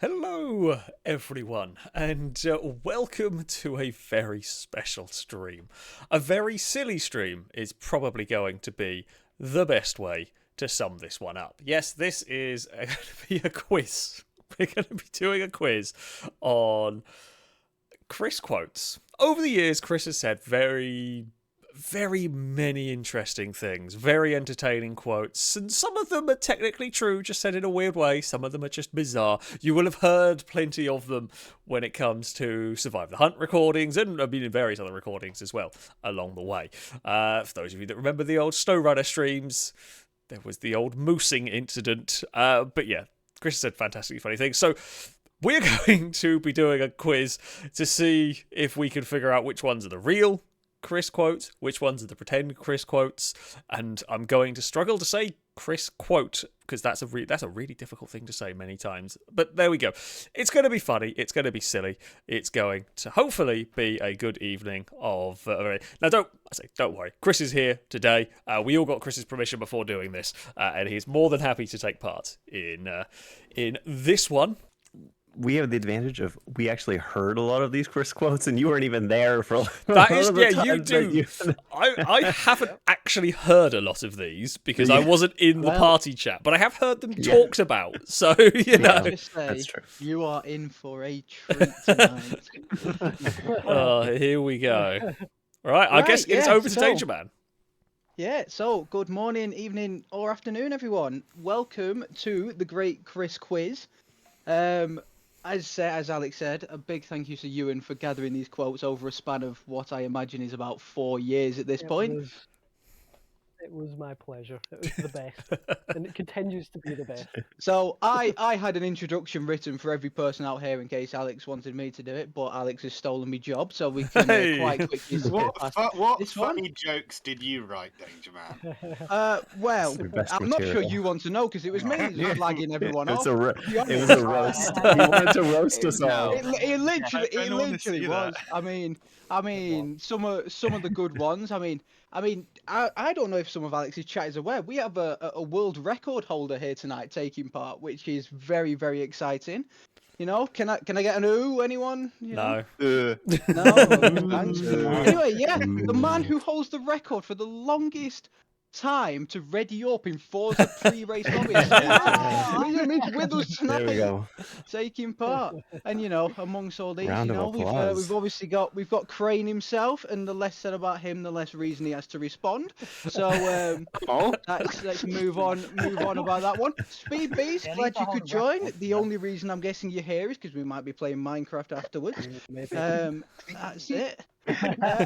Hello, everyone, and welcome to a very special stream. A very silly stream is probably going to be the best way to sum this one up. Yes, this is going to be a quiz. We're going to be doing a quiz on Chris quotes. Over the years, Chris has said very many interesting things, very entertaining quotes, and some of them are technically true, just said in a weird way. Some of them are just bizarre. You will have heard plenty of them when it comes to Survive the Hunt recordings, and I mean in various other recordings as well along the way. For those of you that remember the old SnowRunner streams, there was the old moosing incident. But yeah, Chris said fantastically funny things. So we're going to be doing a quiz to see if we can figure out which ones are the real Chris quotes, which ones are the pretend Chris quotes, and I'm going to struggle to say Chris quote because that's a really difficult thing to say many times. But there we go. It's going to be funny. It's going to be silly. It's going to hopefully be a good evening of. Now, don't worry. Chris is here today. We all got Chris's permission before doing this, and he's more than happy to take part in this one. We have the advantage of we actually heard a lot of these Chris quotes, and you weren't even there for. That is, yeah, you do. I haven't actually heard a lot these because I wasn't in the party chat, but I have heard them talked about. So you know, that's true. You are in for a treat tonight. Oh, here we go. All right, I guess it's over to Danger Man. Yeah, so good morning, evening, or afternoon, everyone. Welcome to the Great Chris Quiz. As Alex said, a big thank you to Ewan for gathering these quotes over a span of what I imagine is about 4 years at this point. It was my pleasure. It was the best, and it continues to be the best. So I had an introduction written for every person out here in case Alex wanted me to do it, but Alex has stolen my job, so we can quite quickly skip past what funny jokes did you write, Danger Man? Well, I'm not sure you want to know because it was me flagging everyone off. It was a roast. He wanted to roast us all. It literally was. I mean, some of the good ones. I don't know if some of Alex's chat is aware. We have a world record holder here tonight taking part, which is very, very exciting. You know, can I get an ooh? Anyone? No. No. Anyway, yeah, the man who holds the record for the longest time to ready up in Forza pre-race lobbies. He's with us tonight. There we go. Taking part, and amongst all these, Round of applause. we've obviously got Crane himself, and the less said about him, the less reason he has to respond. So let's move on about that one. Speed Beast, glad you could join. The only reason I'm guessing you're here is because we might be playing Minecraft afterwards. That's it.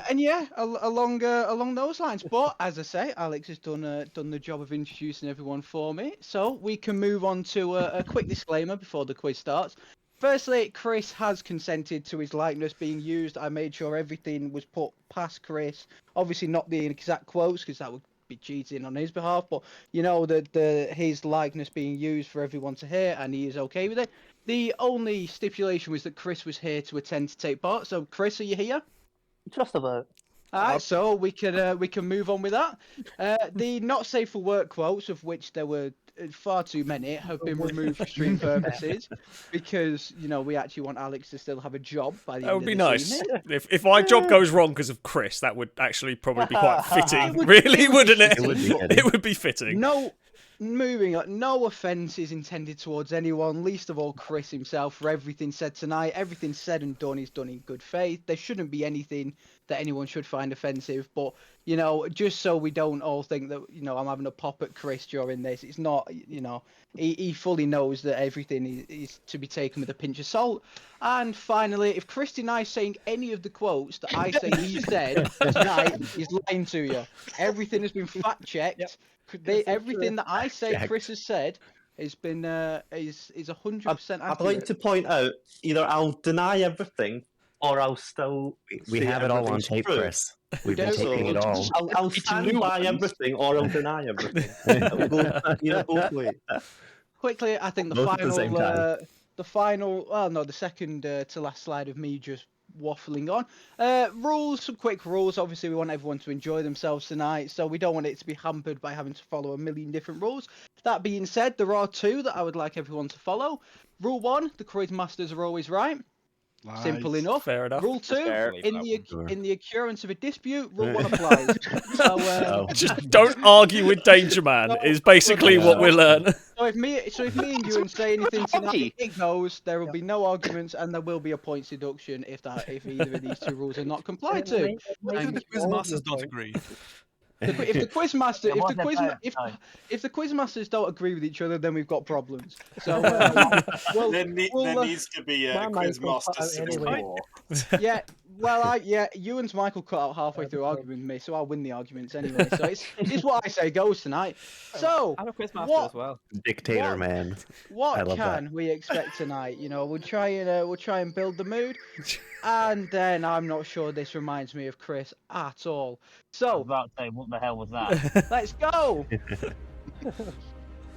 And yeah, along those lines. But as I say, Alex has done the job of introducing everyone for me, so we can move on to a quick disclaimer before the quiz starts. Firstly, Chris has consented to his likeness being used. I made sure everything was put past Chris. Obviously, not the exact quotes because that would be cheating on his behalf, but his likeness being used for everyone to hear, and he is okay with it. The only stipulation was that Chris was here to attend to take part. So, Chris, are you here? Just about. Alright, so we can move on with that. The not safe for work quotes, of which there were far too many, have been removed for stream purposes because we actually want Alex to still have a job by the end of the nice. evening. If my job goes wrong because of Chris, that would actually probably be quite fitting, really, wouldn't it? It would be fitting. Moving on, no offence is intended towards anyone, least of all Chris himself, for everything said tonight. Everything said and done is done in good faith. There shouldn't be anything that anyone should find offensive, but just so we don't all think that I'm having a pop at Chris during this. It's not. He fully knows that everything is to be taken with a pinch of salt. And finally, if Chris denies saying any of the quotes that I say he said tonight, he's lying to you. Everything has been fact checked. Yep. Everything that I say Chris has said has been is 100% accurate. I'd like to point out either I'll deny everything or I'll still we have it all on tape, Chris. We've been taping it all. I'll stand by everything or I'll deny everything. We'll go both ways. Quickly, I think the second to last slide of me just waffling on. Rules, some quick rules. Obviously, we want everyone to enjoy themselves tonight, so we don't want it to be hampered by having to follow a million different rules. That being said, there are 2 that I would like everyone to follow. Rule 1, the quiz masters are always right. Simple enough. Fair enough. Rule 2, Fair. in the occurrence of a dispute, Rule 1 applies. So, Just don't argue with Danger Man is basically what we learn. So if me and you say anything tonight, it goes. There will be no arguments, and there will be a points deduction if either of these 2 rules are not complied to. Why do the quiz masters not agree? If the quiz masters don't agree with each other, then we've got problems. So there needs to be a quiz master. Yeah, Ewan's Michael cut out halfway through arguing with me, so I'll win the arguments anyway. So it's what I say goes tonight. So I'm a quiz master as well. Dictator man. What can we expect tonight? You know, we'll try and build the mood, and then I'm not sure this reminds me of Chris at all. So about to say, what the hell was that? let's go.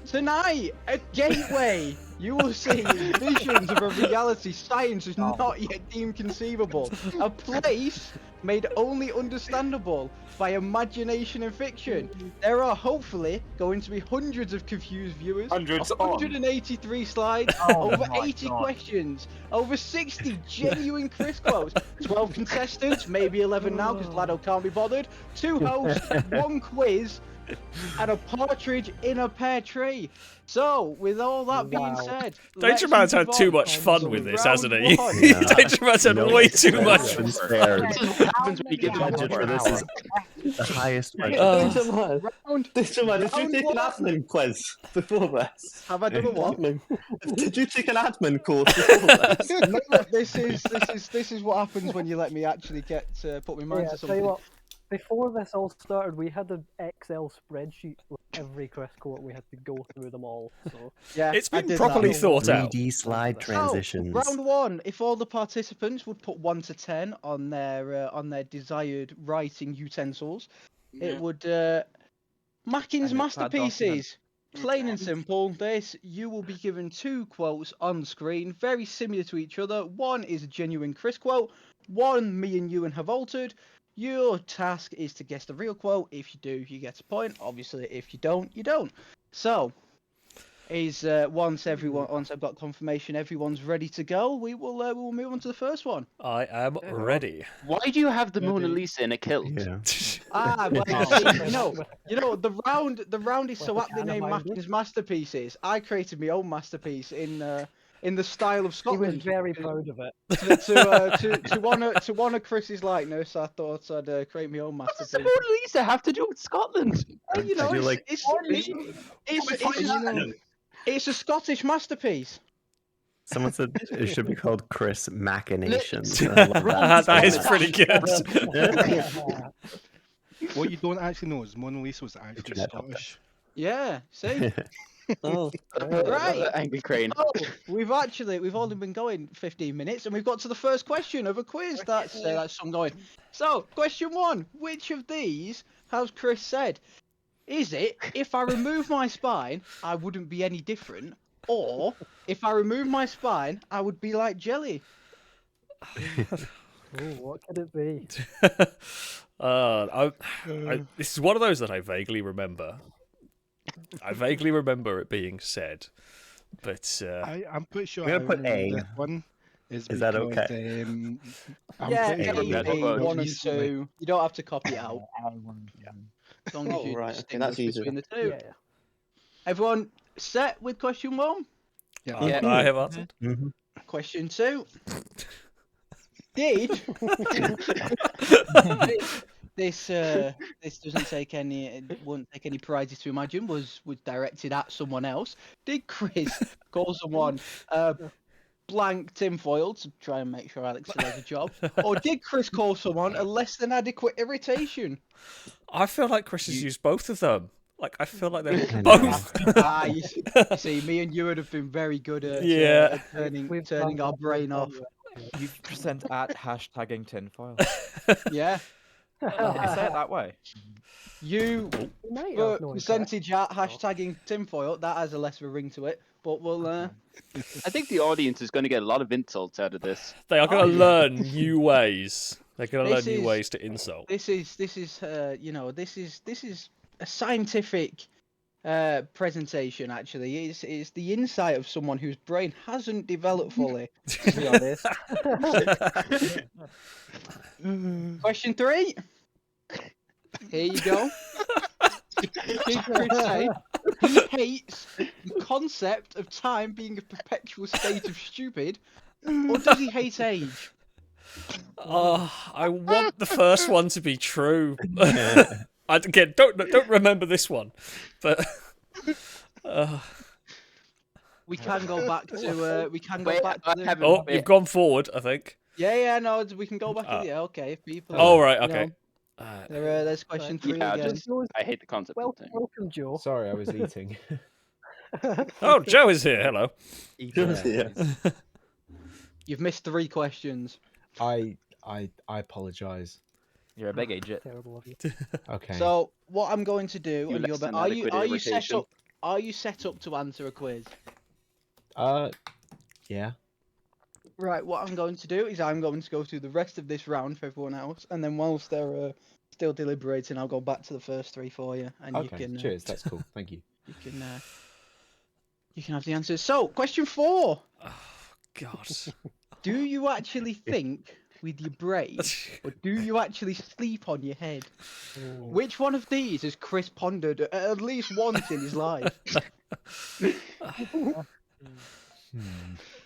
Tonight at Gateway, you will see visions of a reality science is not yet deemed conceivable. A place made only understandable by imagination and fiction. There are hopefully going to be hundreds of confused viewers, 183 slides, over 80 questions, over 60 genuine Chris quotes, 12 contestants, maybe 11 now because Lado can't be bothered, 2 hosts, 1 quiz, and a partridge in a pear tree. So, with all that being said, Danger Man's had too much fun with this, hasn't he? Danger Man's had way too much fun. Happens when you get Budget for this is the highest budget. Danger Man, did you take an admin quiz before this? Have I done a what? Did you take an admin course before this? No, this is what happens when you let me actually get put my mind to Tell you something. what, before this all started, we had an Excel spreadsheet with every Chris quote. We had to go through them all. So Yeah, It's I been did properly that. thought out. 3D slide transitions. Round 1. If all the participants would put 1 to 10 on their desired writing utensils, it would Mackin's masterpieces. Plain and simple. You will be given 2 quotes on screen, very similar to each other. 1 is a genuine Chris quote. 1 me and Ewan have altered. Your task is to guess the real quote. If you do, you get a point. Obviously, if you don't, you don't. So, once I've got confirmation, everyone's ready to go. We will move on to the first one. I am ready. Why do you have the Mona Lisa in a kilt? Yeah. You know, the round is so aptly named Mackin's masterpieces. I created my own masterpiece in the style of he Scotland. was very proud of it. To honour Chris's likeness, I thought I'd create my own What does masterpiece. the Mona Lisa have to do with Scotland? You know, Did you like- it's a Scottish masterpiece. Someone said it should be called Chris Machinations. I love that. That is pretty good. What you don't actually know is Mona Lisa was actually Internet helped Scottish. Yeah, see. Oh, Right. Angry crane. Oh, we've only been going 15 minutes, and we've got to the first question of a quiz. That's ongoing. So, question 1: which of these has Chris said? Is it, if I remove my spine, I wouldn't be any different, or if I remove my spine, I would be like jelly? Oh, what could it be? This is one of those that I vaguely remember. I vaguely remember it being said, but I'm pretty sure I'm gonna put A. this one is that because, okay? I'm Yeah, pretty A, sure B, that 1 and recently- 2. You don't have to copy it out. As long as Oh, you right, okay, distinguish that's easier. between the 2. Yeah. Everyone set with question 1? Yeah. I have answered. Mhm. Question 2. Did this doesn't take any it won't take any prizes to imagine was directed at someone else. Did Chris call someone blank tinfoil to try and make sure Alex still has a job? Or did Chris call someone a less than adequate irritation? I feel like Chris has used both of them. Like, I feel like they're I know. both. You see, me and you would have been very good at Yeah. at turning our brain off. You present at hashtagging tinfoil. Yeah. Did he say it that way? You We might put have known percentage at hashtagging tinfoil, that has a less of a ring to it. But we'll. I think the audience is going to get a lot of insults out of this. They are going to learn new ways. They're going to learn new is- ways to insult. This is you know, this is a scientific presentation. Actually, it's the insight of someone whose brain hasn't developed fully. To be honest. Question 3. Here you go. Did Chris say he hates the concept of time being a perpetual state of stupid, or does he hate age? I want the first one to be true. Again, don't remember this one, but We can go back to. We can go back to. The... Oh, you've gone forward, I think. Yeah, no, we can go back to. Yeah, okay. If people. Oh right, you okay. know, there's question 3 Yeah, again. I hate the concept of time. Welcome, Joe. Sorry, I was eating. Oh, Joe is here. Hello. You've missed 3 questions. I apologise. You're a big agent. Terrible of you. Okay. So what I'm going to do, You and less than are you adequate set irritation. up? Are you set up to answer a quiz? Yeah. Right. What I'm going to do is I'm going to go through the rest of this round for everyone else, and then whilst they're still deliberating, I'll go back to the first 3 for you, and Okay. you can. Cheers. That's cool. Thank you. You can have the answers. So, question 4. God. Do you actually think with your brain, or do you actually sleep on your head? Which one of these has Chris pondered at least once in his life?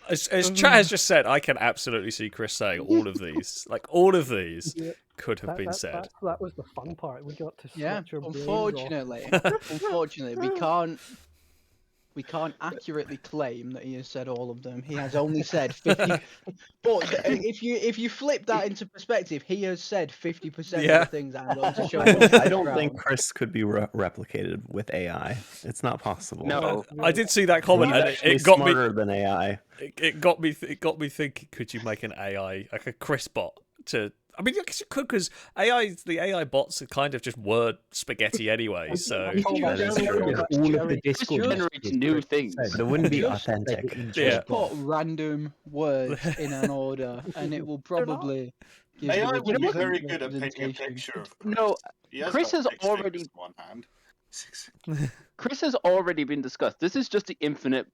As Chat has just said, I can absolutely see Chris saying all of these. Like all of these could have been said. That was the fun part. We got to Yeah, switch our brains off. unfortunately, we can't accurately claim that he has said all of them. He has only said 50. But if you flip that into perspective, he has said 50% of the things I'm going to show you. I don't think Chris could be replicated with AI. It's not possible. No, I did see that comment, and Actually it got me. smarter than AI. It got me thinking. Could you make an AI like a Chris bot to? I mean, I guess you could, because the AI bots are kind of just word spaghetti anyway. So That is true. All of the Chris Discord generates new things. But it wouldn't be authentic. Yeah. Put random words in an order, and it will probably. Give you AI a would be decent very good at painting a representation. picture of Chris. No, He has Chris got has 6 already- fingers in one hand. Chris has already been discussed. This is just the infinite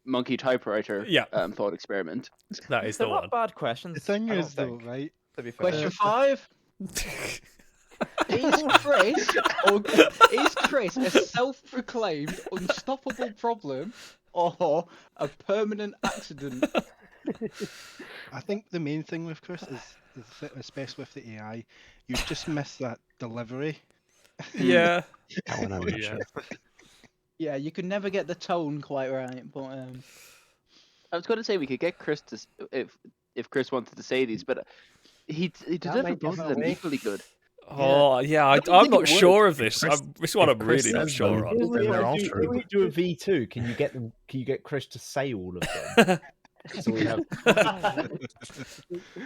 monkey typewriter thought experiment. that is They're the not one. bad questions. The thing I don't is, though, think, right? to be fair. Question 5. Is Chris a self-proclaimed unstoppable problem or a permanent accident? I think the main thing with Chris is especially with the AI, you just miss that delivery. Yeah. That one I'm not sure. Yeah, you could never get the tone quite right, but I was going to say we could get Chris to if Chris wanted to say these, but he delivered might both give of it them away. equally good. Oh yeah, I'm think not it sure would. of this. Chris- This is what I'm Chris really not says sure them. on. Then they're all If true. we do a V2, can you get them? Can you get Chris to say all of them? So we have, so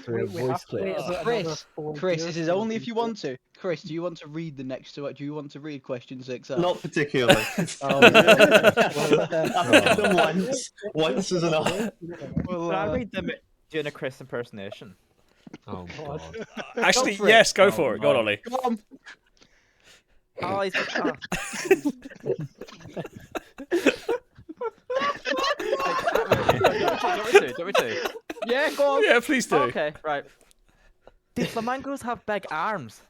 we have We voice have to wait clips. about another Chris, 4 Chris, years this is for only them if you to- want to. Chris, do you want to read the next two? Do you want to read question 6 out? Not particularly. Oh, no. I've read them once. Once is enough. Can I read them doing a Chris impersonation? Oh god. Actually, for it. yes, go for it. Go on, Ollie. Come on. Oh, he's... Do you want me to? Yeah, go on. Yeah, please do. Okay, right. Do flamingos have big arms?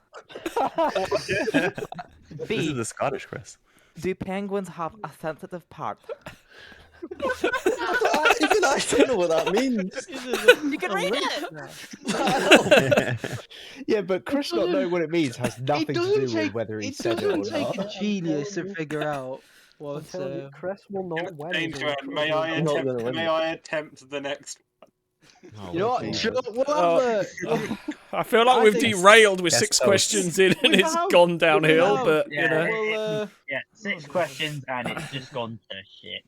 This B. is the Scottish Chris. Do penguins have a sensitive part? Even I don't know what that means. You can read it! Yeah, but Chris not knowing what it means has nothing to do with whether he it said it or doesn't take not. a genius to figure out I'm what. telling you, Chris will not win. Danger, though. may I I'm not gonna attempt? win May this. I attempt the next? Oh, You know what? Jesus. Sure, we'll have I feel like I we've think- derailed with Yes, 6 so- questions in, and We it's have- gone downhill. have. But Yeah. you know, Well, Yeah, 6 questions and it's just gone to shit.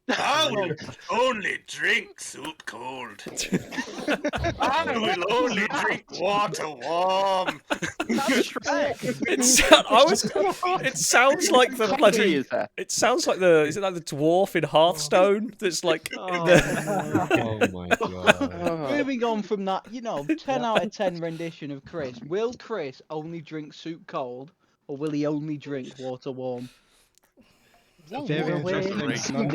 I will only drink soup cold. I will only drink water warm. It sounds like the bloody. It sounds like the. Is it like the dwarf in Hearthstone? That's like. Oh my god. Moving on from that, 10 out of 10 rendition of Chris. Will Chris only drink soup cold, or will he only drink water warm? Very interesting.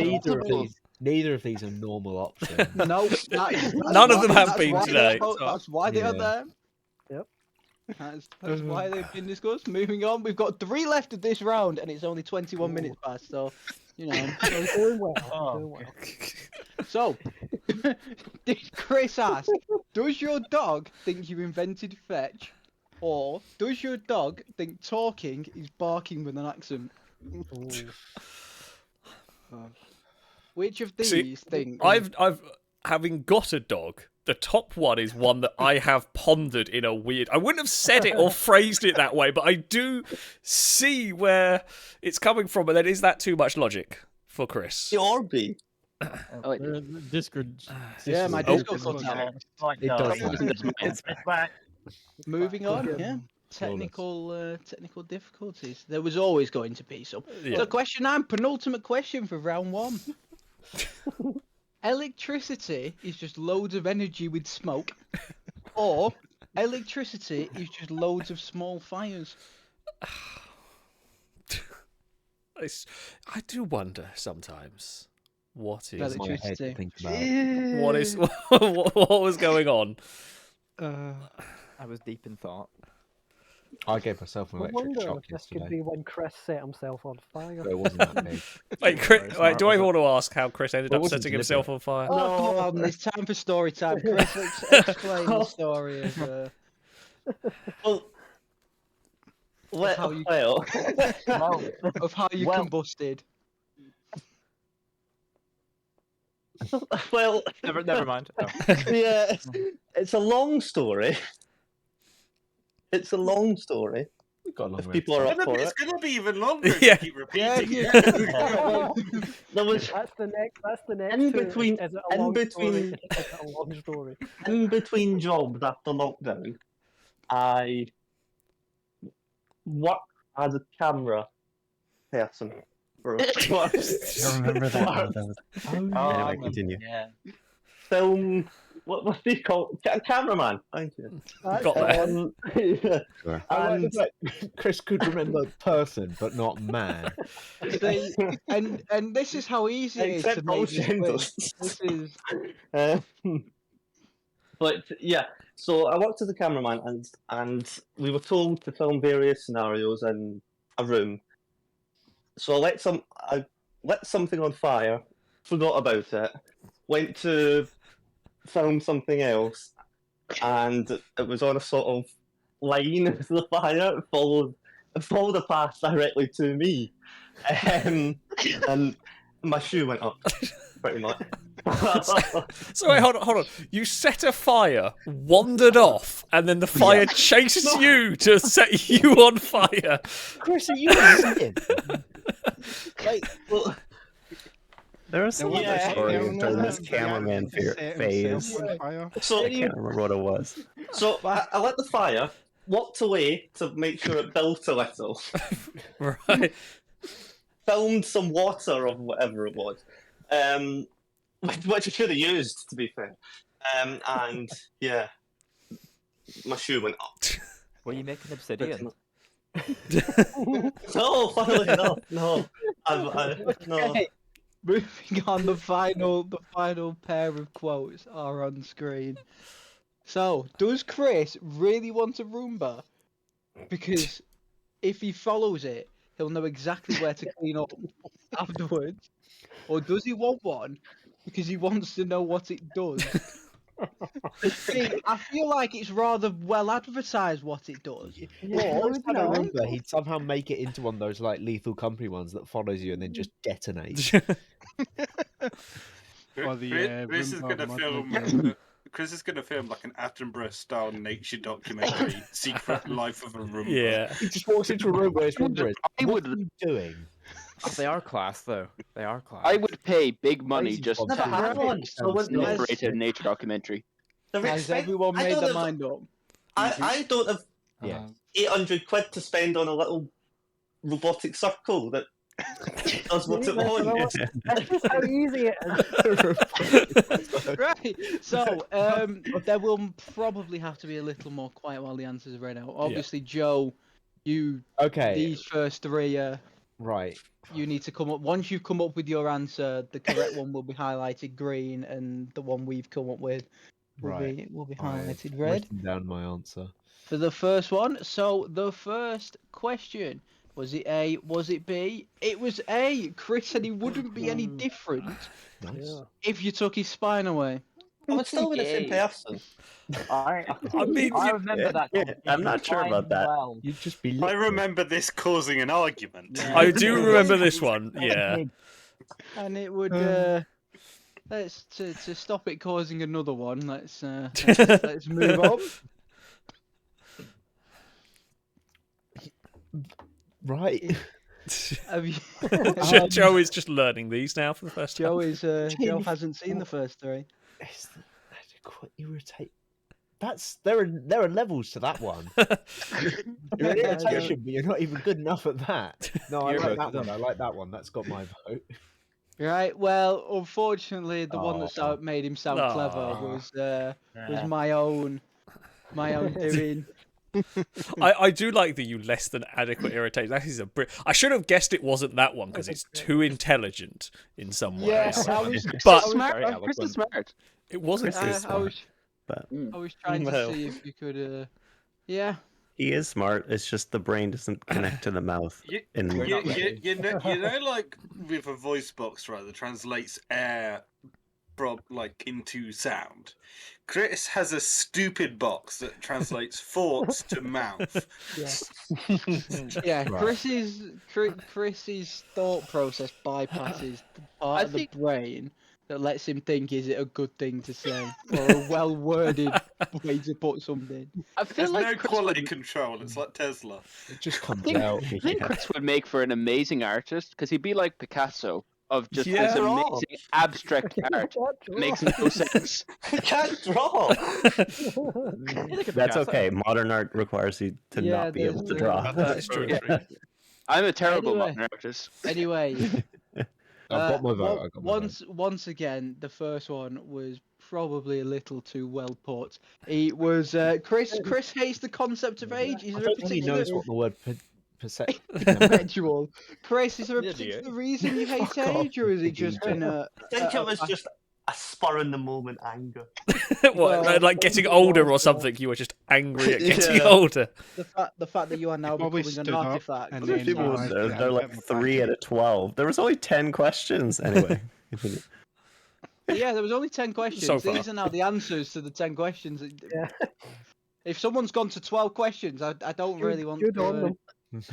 Neither of these are normal options. No, none of them have been today. That's why they are there. Yep. That's why they've been discussed. Moving on, we've got 3 left of this round, and it's only 21 minutes past. So, doing well. Doing well. So, did Chris ask, does your dog think you invented fetch, or does your dog think talking is barking with an accent? Which of these things? I've having got a dog. The top one is one that I have pondered in a weird. I wouldn't have said it or phrased it that way, but I do see where it's coming from. But then, is that too much logic for Chris? The Orby. Discord. Yeah, my Discord cut out. It does. It's back. Moving on, yeah. Technical difficulties. There was always going to be some. Yeah. So question 9, penultimate question for round 1. Electricity is just loads of energy with smoke, or electricity is just loads of small fires. I do wonder sometimes what is electricity. What is what was going on? I was deep in thought. I gave myself an I electric wonder shock if this yesterday. could be when Chris set himself on fire. But it wasn't that big. Wait, do I want to ask how Chris ended up setting himself on fire? Oh, come on, it's time for story time. Chris, explain the story of how you combusted. Well, never mind. Oh. Yeah, it's a long story. It's a long story. We've got a long If people are up for It's it. going to be even longer if Yeah. you keep repeating it. There was That's the next. In two. between- Is it a in long between- story? Is it a long story? in between jobs after lockdown. I worked as a camera person for a I remember that. Anyway, continue. Yeah. film. What's he called? Cameraman. Thank you. Got that. Yeah. Sure. I like And the fact Chris could remember person, but not man. See, and this is how easy it is to Except make both this quiz. genders. This is But yeah, so I worked as a cameraman, and we were told to film various scenarios in a room. So I lit something on fire, forgot about it, went to film something else, and it was on a sort of line as the fire. It followed a path directly to me, and my shoe went up, pretty much. So wait, hold on. You set a fire, wandered off, and then the fire chases you to set you on fire. Chris, are you listening? Like, well, There was some other story during this cameraman phase. so I can't remember what it was. So I lit the fire, walked away to make sure it built a little, Right. filmed some water or whatever it was, which I should have used, to be fair. And yeah, my shoe went up. Were you making obsidian? No, funnily enough, no. No. okay. Moving on, the final pair of quotes are on screen. So, does Chris really want a Roomba? Because if he follows it, he'll know exactly where to clean up afterwards. Or does he want one because he wants to know what it does? See, I feel like it's rather well advertised what it does. I remember he'd somehow make it into one of those like Lethal Company ones that follows you and then just detonates. Or the Chris is Roomba going to mod film. Chris is going to film like an Attenborough-style nature documentary, Secret Life of a Roomba. Yeah. He just walks into a room where it's wondering, what are you doing? They are class, though. They are class. I would pay big money Crazy just Never to had one, so when narrate a nature documentary. Has everyone made their mind up? I don't have Yeah. 800 quid to spend on a little robotic circle that does what it wants. That's just how easy it is. Right. So there will probably have to be a little more quiet while the answers are read out. Obviously, Joe, these first three. Right. You need to come up. Once you've come up with your answer, the correct one will be highlighted green, and the one we've come up with will be highlighted red. Writing down my answer. For the first one, so the first question, was it A, was it B? It was A. Chris said he wouldn't be any different if you took his spine away. I would still be the same person. I remember that. I'm not sure about that. Well. You'd just be. I remember this causing an argument. Yeah. I do remember this one. Yeah. And it would. Let's to stop it causing another one. Let's move on. Right. Joe is just learning these now for the first time. Joe hasn't seen the first three. It's quite irritating. There are levels to that one. You're an irritation, but you're not even good enough at that. No, I like that one. I like that one. That's got my vote. Right. Well, unfortunately, the one that made him sound clever was my own doing. I do like the less than adequate irritation. That is I should have guessed it wasn't that one because it's too intelligent in some ways. Yes, but smart. Chris is smart. It wasn't. I was trying to see if you could. Yeah. He is smart. It's just the brain doesn't connect to the mouth. You know, like with a voice box, right, that translates air into sound. Chris has a stupid box that translates thoughts to mouth. Yeah, Chris's thought process bypasses the part of the brain that lets him think, is it a good thing to say, or a well-worded way to put something. I feel There's like no quality control. It's like Tesla. It just comes out. I think Chris would make for an amazing artist because he'd be like Picasso of just this amazing abstract art. Makes no sense. I can't draw. That's okay. Modern art requires you to not be able to draw. That's true. I'm a terrible modern artist. Anyway. I've got my vote. Once again, the first one was probably a little too well put. It was Chris. Chris hates the concept of age. Is there a particular? He knows what the word perpetual. Chris, is there a particular reason you hate age, or is it just been a? I think it was just a spur in the moment anger. What, like getting older or something? You were just angry at getting older. The fact that you are now becoming an artifact. They're like 3 out of 12. There was only 10 questions anyway. Yeah, there was only 10 questions. So far. These are now the answers to the 10 questions. If someone's gone to 12 questions, I don't really want good to. On them.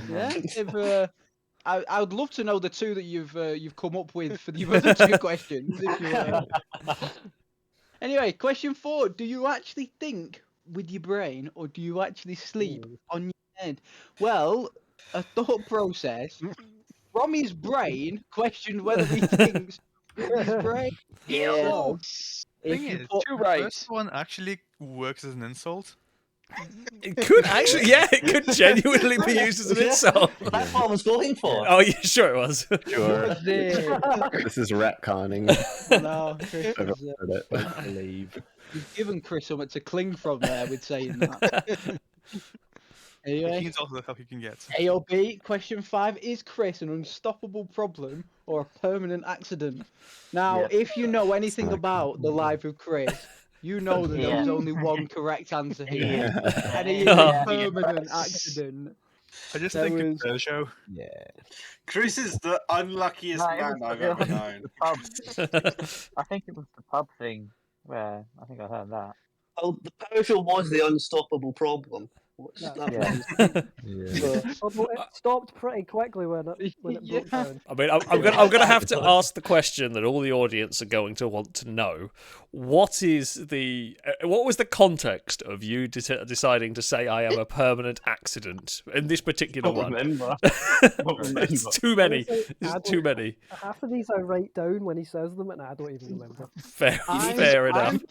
Yeah, if I would love to know the two that you've come up with for the other two questions. Anyway, question 4: do you actually think with your brain, or do you actually sleep on your head? Well, a thought process from his brain questioned whether he thinks with his brain. Yes. The first one actually works as an insult. It could actually, it could genuinely be used as an insult. That's what I was going for. Oh, yeah, sure it was. Sure. This is retconning. No, Chris I believe. You've given Chris something to cling from there with saying that. Anyway, He's also the help you can get. A or B, question 5: is Chris an unstoppable problem or a permanent accident? Now, if you know anything about the life of Chris, you know that there was only one correct answer here, and he is a permanent accident. I just think it's a show. Yeah. Chris is the unluckiest man I've ever known. I think it was the pub thing where I think I heard that. Oh, the Peugeot was the unstoppable problem. Although it stopped pretty quickly when it broke down. I mean, I'm gonna have to ask the question that all the audience are going to want to know: what was the context of you deciding to say I am a permanent accident in this particular one? Remember. It's too many. It's too many. Half of these I write down when he says them, and I don't even remember. Fair enough.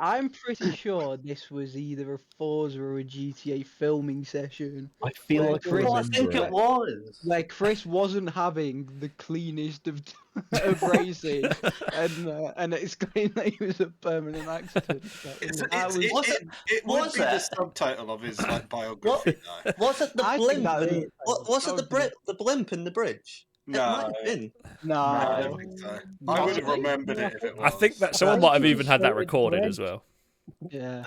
I'm pretty sure this was either a Forza or a GTA filming session. I feel like I think it was. Like Chris wasn't having the cleanest of races, and explained that he was a permanent accident. It would be the subtitle of his biography. Was it the blimp? Was it the blimp in the bridge? No, No, I don't think so. I would have remembered it if it was. I think that someone might have even had that recorded as well. Yeah,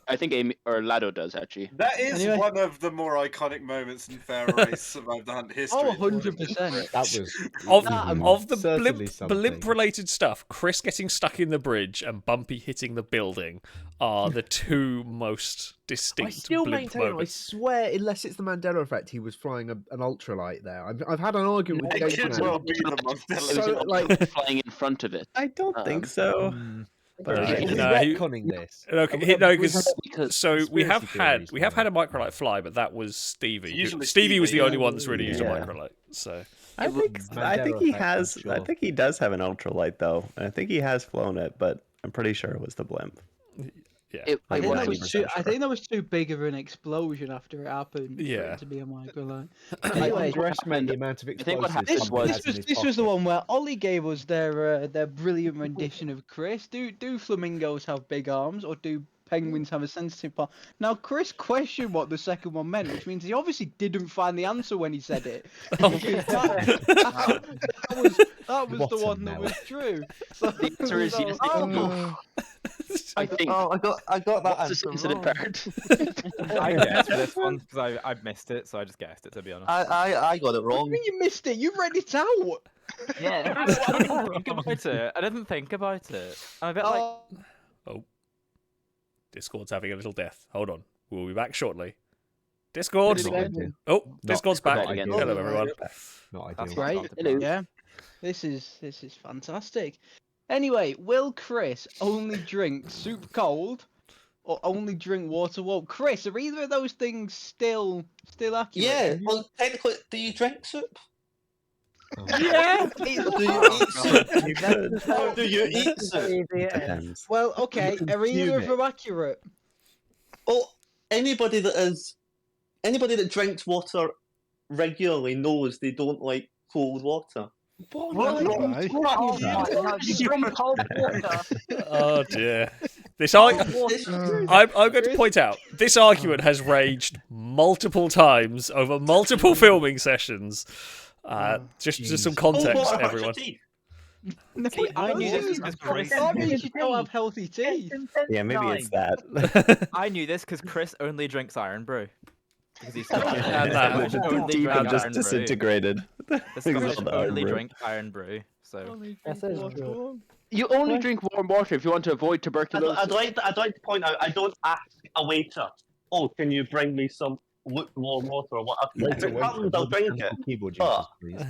I think Amy or Lado does actually. That is one of the more iconic moments in Failrace Survive the Hunt history. Oh, 100%. That was of the blimp-related stuff. Chris getting stuck in the bridge and Bumpy hitting the building are the two most distinct. I still blimp maintain. moments. I swear, unless it's the Mandela effect, he was flying an ultralight there. I've had an argument with It could well be the Mandela It was flying in front of it. I don't think so. He's he- retconning this. So we have had a microlight fly, but that was Stevie. Usually Stevie was the Stevie, only yeah. one that's really used a Yeah. microlight. So I think he has. I think he does have an ultralight though, and I think he has flown it, but I'm pretty sure it was the blimp. yeah, I think that was 100% too. sure. I think that was too big of an explosion after it happened. For Yeah. it to be a microlight. Anyway, Anyway, underestimate the amount of I think what explosives. happened Bumpy has in his this was the pocket. one where Ollie gave us their brilliant rendition of Chris. Do flamingos have big arms, or do penguins have a sensitive part? Now Chris questioned what the second one meant, which means he obviously didn't find the answer when he said it. that was the one that was true. So, The answer is yes. I think. Oh, I got that What's the answer sensitive wrong. part? I guessed for this one because I missed it, so I just guessed it, to be honest. I got it What do wrong. you mean you missed it? You read it out. Yeah. I didn't think about it. I didn't think about it. I'm a bit like, Oh, Discord's having a little death. Hold on, we'll be back shortly. Discord. Oh, Discord's back. again. Hello, everyone. Not ideal. That's Great. Hello. Yeah. This is fantastic. Anyway, will Chris only drink soup cold or only drink water warm? Chris, are either of those things still accurate? Yeah. Well, technically, do you drink soup? Yeah. Do you eat soup? Do you eat soup? Depends. Well, okay. Are either of them accurate? Oh, anybody that drinks water regularly knows they don't like cold water. Oh dear. I'm going to point out this argument has raged multiple times over multiple filming sessions. Just some context, everyone. No, See, I knew this because Chris. That means you don't have healthy teeth. Yeah, maybe it's that. I knew this because Chris only drinks Iron Brew. Because he's And that. Deep and just disintegrated. This Scottish only drink Iron Brew. So You only drink warm water if you want to avoid tuberculosis. I'd like to point out, I don't ask a waiter, oh, can you bring me some lukewarm water or whatever? If it comes, I'll drink it. Keyboard But users,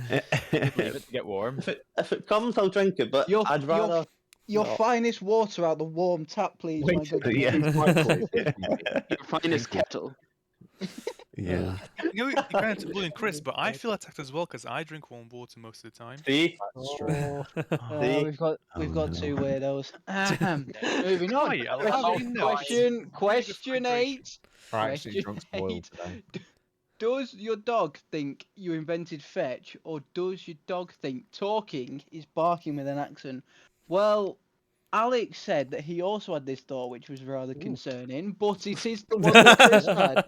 please. leave it to get warm. if it comes, I'll drink it. But I'd rather Your not. finest water out the warm tap, please. My good Yeah. Your finest kettle. Yeah. You kind of bullying Chris, but I feel attacked as well because I drink warm water most of the time. See? We've got two weirdos. Moving on. Question 8. I actually drunk Question spoiled 8. today. Does your dog think you invented fetch, or does your dog think talking is barking with an accent? Well, Alex said that he also had this thought, which was rather concerning, but it is the one that Chris had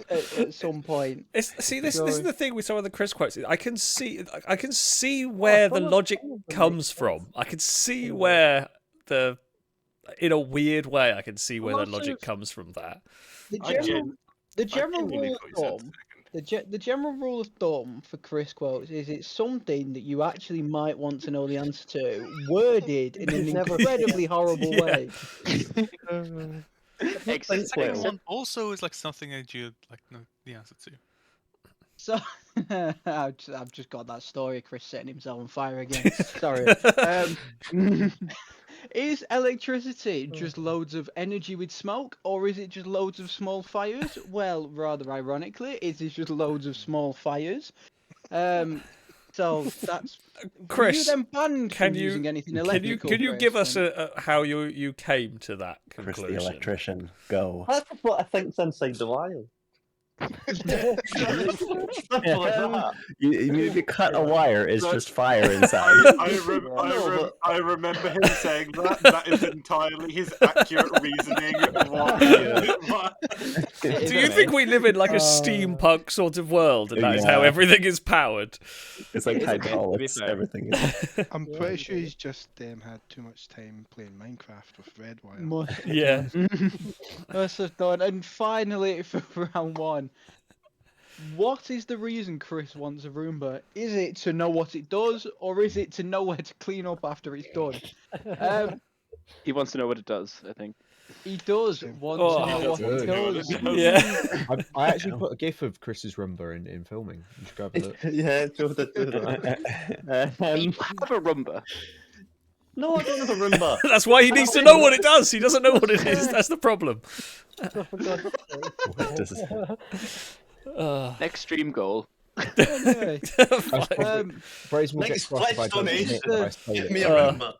at some point. This is the thing with some of the Chris quotes. I can see where the logic comes from. I can see where in a weird way, I can see where the logic comes from that. The general rule of thumb. The general rule of thumb for Chris quotes is it's something that you actually might want to know the answer to, worded in an incredibly horrible way. The second one also is like something that you like know the answer to. So I've just got that story of Chris setting himself on fire again. Sorry. Is electricity just loads of energy with smoke, or is it just loads of small fires? Well, rather ironically, it is just loads of small fires. So that's Chris. You then banned from using anything electrical. Can you give us how you came to that conclusion? Chris the electrician, go. That's what I think's inside the wire. You maybe cut a wire, it's just fire inside. I remember him saying that. That is entirely his accurate reasoning. Do you think we live in like a steampunk sort of world, and that is how everything is powered? It's like hydraulics, everything is. I'm pretty sure he's just had too much time playing Minecraft with red wire. Yeah. That's done. And finally, for round one, what is the reason Chris wants a Roomba? Is it to know what it does, or is it to know where to clean up after it's done? He wants to know what it does, I think. He does want to know what it does. Yeah. I actually put a gif of Chris's Roomba in filming. You should go have a look. Yeah, do that. You have a Roomba. No, I don't have a Roomba. That's why he needs to know what it does. He doesn't know what it is. That's the problem. Next stream goal. Okay. Brazen will Next get crossed by donation. Give me a Roomba.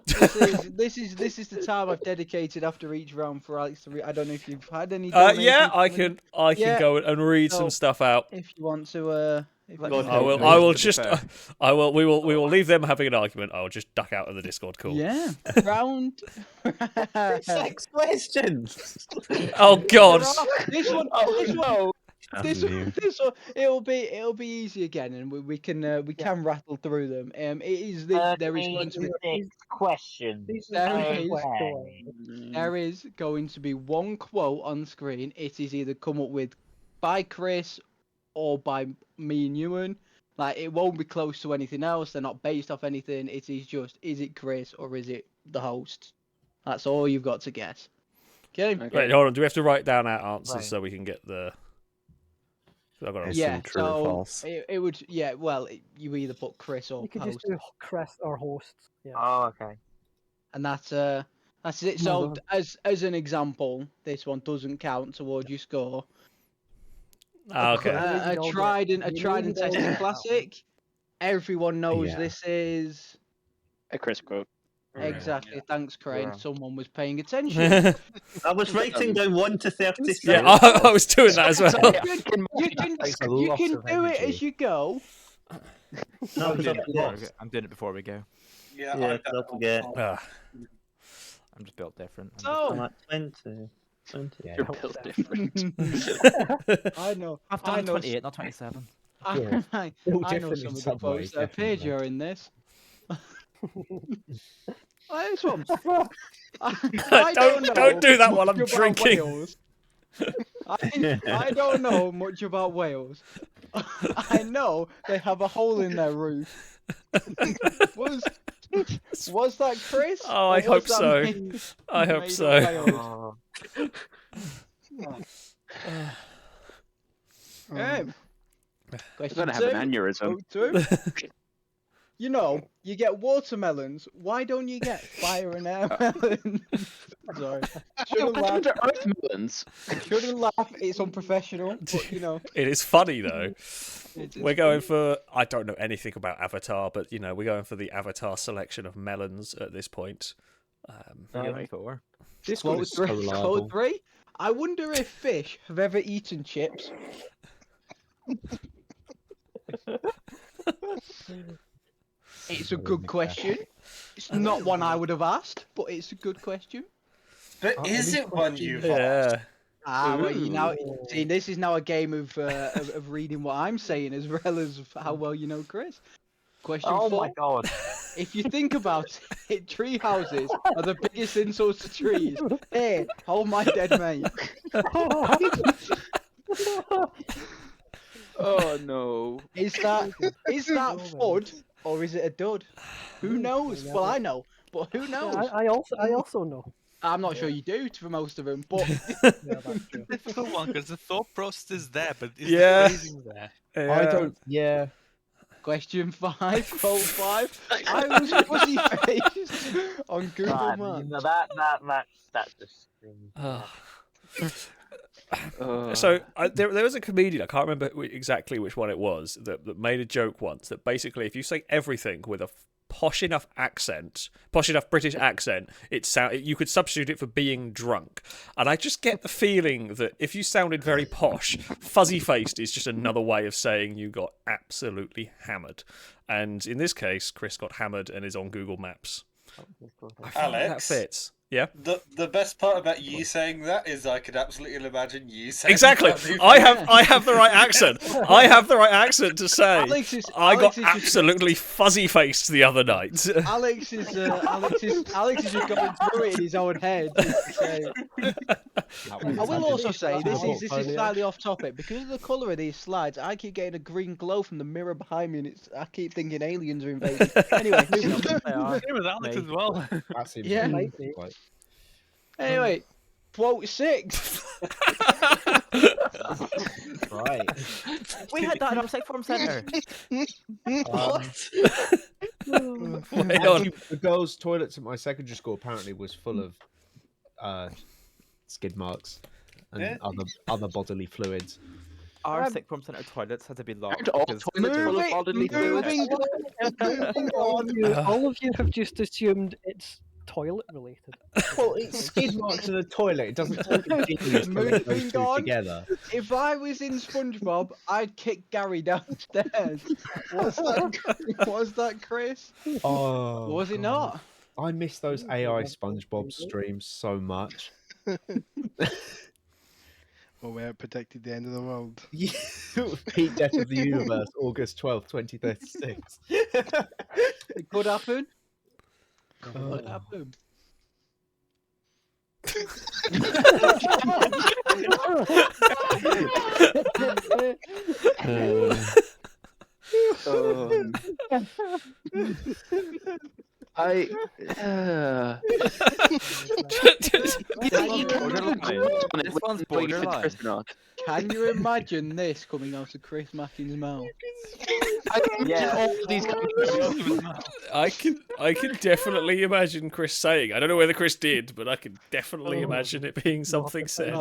This is the time I've dedicated after each round for Alex to read. I don't know if you've had any. Yeah, I can go and read some stuff out. If you want to, I will just. We will leave them having an argument. I will just duck out of the Discord call. Yeah. Round. 6 questions. Oh God. This one. This one, it'll be easy again, and we can rattle through them. There is going to be questions. There is going to be one quote on screen. It is either come up with by Chris or by me and Ewan. Like, it won't be close to anything else. They're not based off anything. It is just, is it Chris or is it the host? That's all you've got to guess. Okay. Wait, hold on. Do we have to write down our answers so we can get the? Yeah, true or false. It would, yeah, well, you either put Chris or You could host. just do Chris or host. Yeah. Oh, okay. And that's it. So, as an example, this one doesn't count towards your score. Okay. A tried and tested classic. Everyone knows this is a Chris quote. Exactly. Yeah. Thanks, Crane. Yeah. Someone was paying attention. I was writing down 1 to 30. Yeah, I was doing that as well. You can do it as you go. No, I'm doing it before we go. Yeah, don't forget. I'm just built different. So, I'm at 20. Yeah, you're built different. I know. I've done 28, not 27. I know some of the quotes that appear during this. This one. Don't do that while I'm drinking. I don't know much about Wales. I know they have a hole in their roof. Was that Chris? Oh, I hope so. I hope so. Question I'm gonna have an aneurysm. You know, you get watermelons. Why don't you get fire and air melons? Sorry. Shouldn't laugh. Earth melons. Shouldn't laugh. It's unprofessional. But, you know. It is funny though. We're going for. I don't know anything about Avatar, but we're going for the Avatar selection of melons at this point. This one is so reliable. Quote 3. I wonder if fish have ever eaten chips. It's a good question. It's not one I would have asked, but it's a good question. But is it one you've asked? Well, see, this is now a game of reading what I'm saying as well as how well you know Chris. Question 4. Oh my god. If you think about it, tree houses are the biggest insults to trees. Hey, hold my dead mate. Oh no. Is that FUD or is it a dud? Who knows? Well, I know, but who knows? I also know. I'm not sure you do for most of them, but It's a difficult one because the thought process is there, but is the phrasing there? I don't. Yeah. Question 5, quote 5. I was fuzzy faced on Google Maps. No, that just. So there was a comedian, I can't remember exactly which one it was, that made a joke once that basically if you say everything with a posh enough British accent, you could substitute it for being drunk. And I just get the feeling that if you sounded very posh, fuzzy-faced is just another way of saying you got absolutely hammered. And in this case, Chris got hammered and is on Google Maps. Alex, that fits. Yeah. The best part about you saying that is I could absolutely imagine you saying exactly. I have the right accent. I have the right accent to say I got absolutely fuzzy faced the other night. Alex is just going through it in his own head. I will also say this is slightly off topic because of the colour of these slides. I keep getting a green glow from the mirror behind me, and I keep thinking aliens are invading. Anyway, same with Alex as well. Yeah. Anyway, quote 6. Right. We had that in our State Farm Centre. What? The girls' toilets at my secondary school apparently was full of skid marks and other bodily fluids. Our State Farm Centre toilets had to be locked. Moving on. All of you have just assumed it's toilet related. Well, it's skid marks in a toilet. It doesn't take a genius to link those two together. If I was in SpongeBob, I'd kick Gary downstairs. Was that Chris? Oh, was it not? I miss those AI SpongeBob streams so much. Well, we predicted the end of the world. Peak Death of the Universe, August 12th, 2036. It could happen. Could happen. This one's borderline. Can you imagine this coming out of Chris Mackin's mouth? I can definitely imagine Chris saying. I don't know whether Chris did, but I can definitely imagine it being something said.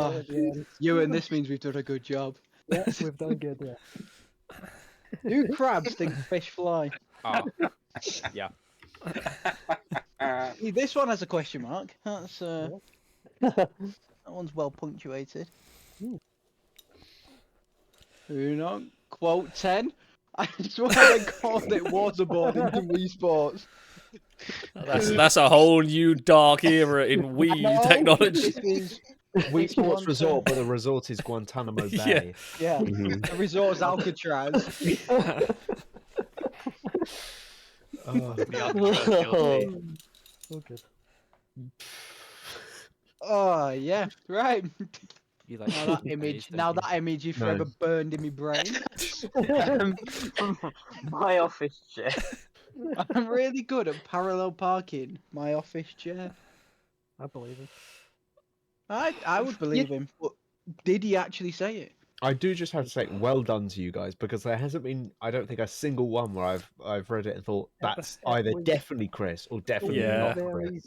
Ewan, this means we've done a good job. Yeah, we've done good. Yeah. Do crabs think fish fly? Oh, yeah. This one has a question mark. That's that one's well punctuated. Quote 10. I swear they called it waterboarding in Wii Sports. That's a whole new dark era in Wii technology. Wii Sports Resort, but the resort is Guantanamo Bay. Yeah. The resort's Alcatraz. good. Oh yeah, right. You like now that image is forever burned in my brain. My office chair. I'm really good at parallel parking. My office chair. I believe it. I would believe him, but did he actually say it? I do just have to say, well done to you guys, because there hasn't been, I don't think, a single one where I've read it and thought that's either definitely Chris or definitely not Chris.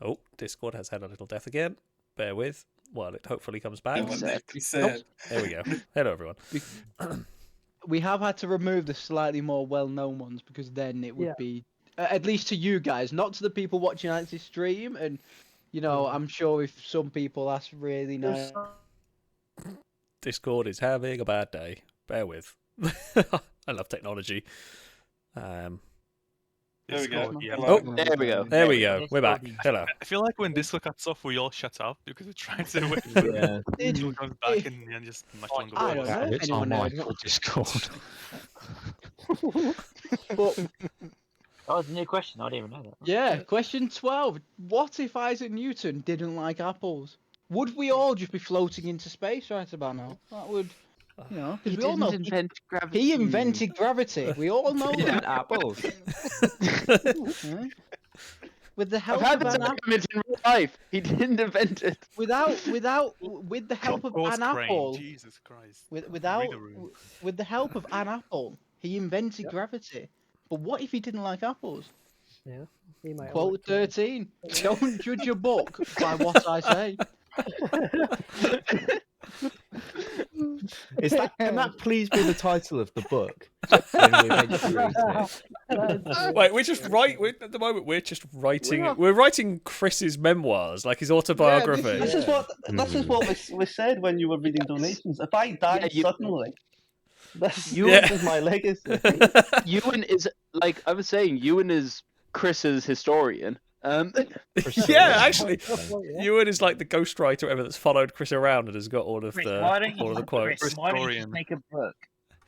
Oh, Discord has had a little death again. Bear with while it hopefully comes back. There we go. Hello, everyone. We have had to remove the slightly more well-known ones because then it would be, at least to you guys, not to the people watching Alex's stream. And, you know, I'm sure if some people that's really nice. Discord is having a bad day. Bear with. I love technology. There we go. Oh, there we go. There we go. We're back. Hello. I feel like when Discord cuts off, we all shut up because we're trying to wait for it comes back and just much longer. I don't know if anyone knows what Discord. But that was a new question. I didn't even know that. Yeah, question 12. What if Isaac Newton didn't like apples? Would we all just be floating into space right about now? That would, you know, because we all know he invented gravity. We all know that. Apples. With the help I've had of this an argument in real life. He didn't invent it. with the help of an apple. Jesus Christ. With the help of an apple, he invented gravity. But what if he didn't like apples? Yeah, he might. Quote 13. Don't judge a book by what I say. Can that please be the title of the book? Wait, at the moment we're just writing. We're writing Chris's memoirs, like his autobiography. Yeah, this is what we said when you were reading donations. If I die suddenly, this is my legacy. Ewan is like I was saying. Ewan is Chris's historian. Yeah, actually, Ewan is like the ghostwriter ever that's followed Chris around and has got all of the quotes. Chris, why don't you just make a book?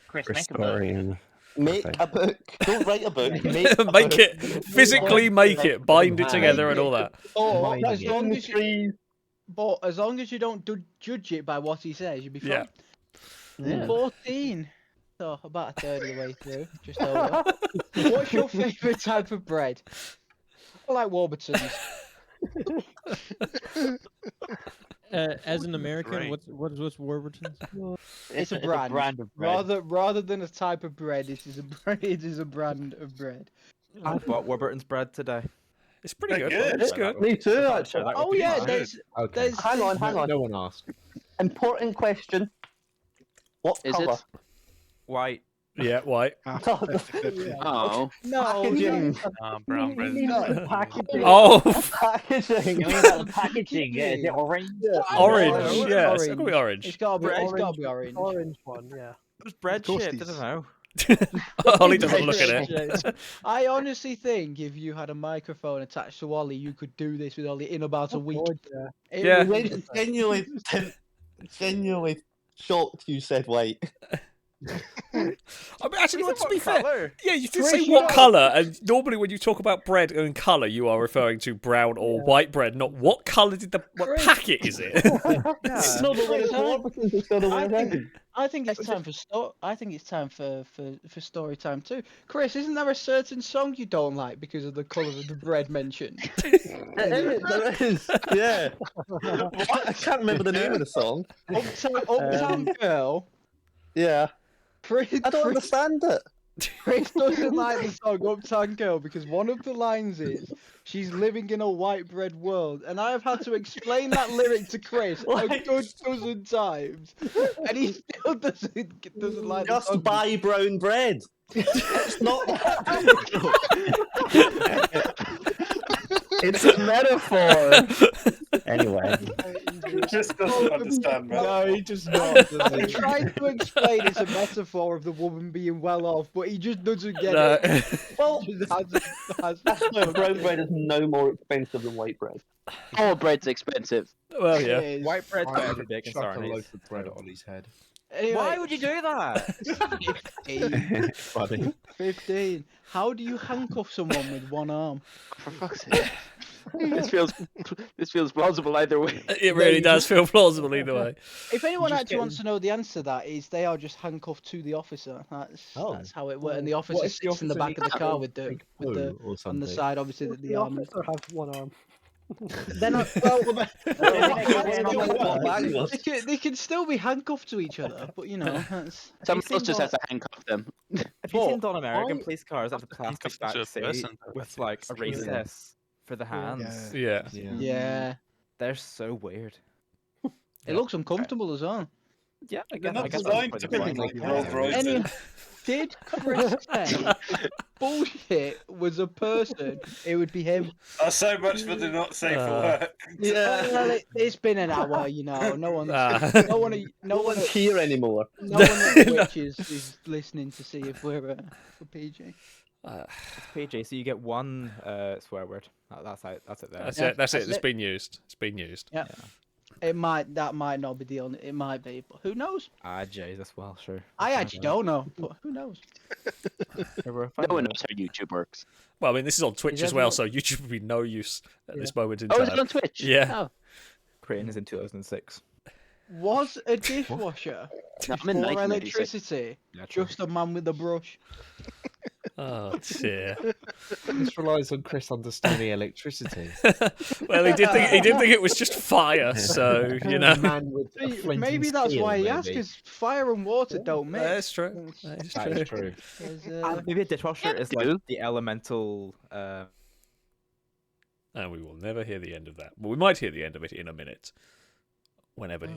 Chris, make a book. Make a book. Don't write a book. Make it physically. Make it. Bind it together and all that. But as long as you don't judge it by what he says, you'll be fine. Yeah. 14. So about a third of the way through, just over. What's your favourite type of bread? I like Warburton's. As an American, what's Warburton's? It's a brand of bread. Rather than a type of bread, it is a brand of bread. I bought Warburton's bread today. It's pretty good. It's good. Me too, actually. Oh yeah, there's. Hang on. No one asked. Important question. What is colour? it? White. Yeah, white. Oh no. Packaging. Brown bread. Packaging. Oh, Packaging. You mean about the packaging? Yeah, is it orange? orange. Yeah, it's got to be orange. It's got to be orange. Orange one, yeah. It was bread shit. I don't know. Ollie doesn't look at it. I honestly think if you had a microphone attached to Ollie, you could do this with Ollie in about a week. Yeah. Genuinely shocked you said white. I mean, actually, to be fair, yeah, you did say what colour, and normally when you talk about bread and colour, you are referring to brown or white bread, not what colour what packet is it? It's not the way it's Warburton's, it's not the way I think it's time for story time too. Chris, isn't there a certain song you don't like because of the colour of the bread mentioned? There is, yeah. I can't remember the name of the song. Uptown Girl. Yeah. I don't understand it. Chris doesn't like the song Uptown Girl because one of the lines is she's living in a white bread world, and I have had to explain that lyric to Chris a good dozen times, and he still doesn't like just the song. buy brown bread. It's not it's a metaphor. Anyway. He just doesn't understand. No, he just not. I'm trying to explain it's a metaphor of the woman being well off, but he just doesn't get it. Well, no, brown bread is no more expensive than white bread. All bread's expensive. Well, yeah. White bread's better than bacon Chuck a sarnies. loaf of bread on his head. Anyway, Why would you do that? 15. Funny. 15. How do you handcuff someone with one arm? For fuck's sake. This feels plausible either way. It really does feel plausible either way. If anyone actually wants to know the answer to that, is they are just handcuffed to the officer. That's how it works. And the officer sits in the back of the car with the on the side, obviously that the arm. Officer has one arm. They're not, they can still be handcuffed to each other, but you know. Someone else just has to handcuff them. Have you seen Don American police cars have the plastic back seat with like a recess for the hands? Yeah. They're so weird. It looks uncomfortable as well. Yeah, I They're guess. not designed to be like Rolls Royces. Did Chris say bullshit was a person? It would be him. So much for the not safe for work. Yeah, well, it's been an hour. You know, no one's here anymore. No one at Twitch is listening to see if we're PG. PG, so you get one swear word. That's it. That's it. That's it. It's been used. It's been used. Yeah. That might not be the only. It might be, but who knows? Jesus, well, sure. I actually don't know, but who knows? No one knows how YouTube works. Well, I mean, this is on Twitch as well, so YouTube would be no use at this moment in time. Oh, is it on Twitch? Yeah. Oh. Creating is in 2006. Was a dishwasher before electricity just a man with a brush? Oh dear. This relies on Chris understanding electricity. Well, he did think it was just fire, so you know. Man with a flint Maybe and that's steel, why he maybe. asked, because fire and water don't mix. That's true. That is true. Maybe a dishwasher is like the elemental. And we will never hear the end of that. Well, we might hear the end of it in a minute. Whenever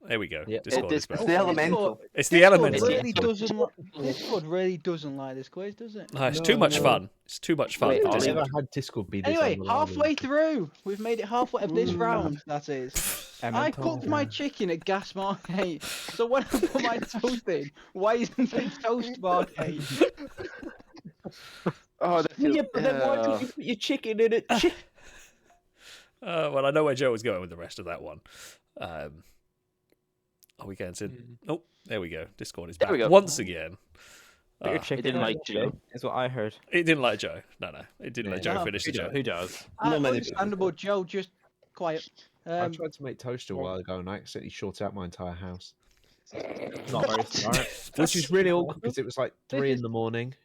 there we go. Yep. Discord is It's back. the elemental. It's the elemental. Discord really doesn't like this quiz, does it? No, it's too much fun. It's too much fun. Wait, for I've Discord. never had Discord be this Anyway, unreliable. halfway through. We've made it halfway of this round, that is. I cooked my chicken at gas mark 8. So when I put my toast in, why isn't it toast mark 8? Oh, yeah, but then why did you put your chicken in it? Well, I know where Joe was going with the rest of that one. Are we going to? Oh, there we go. Discord is back once again. It didn't like Joe, is what I heard. It didn't like Joe. No, it didn't let Joe No, finish the joke. Who does? Understandable, Joe. Just quiet. I tried to make toast a while ago and I accidentally shorted out my entire house. Not very smart. Which is really awkward because it was like 3 in the morning.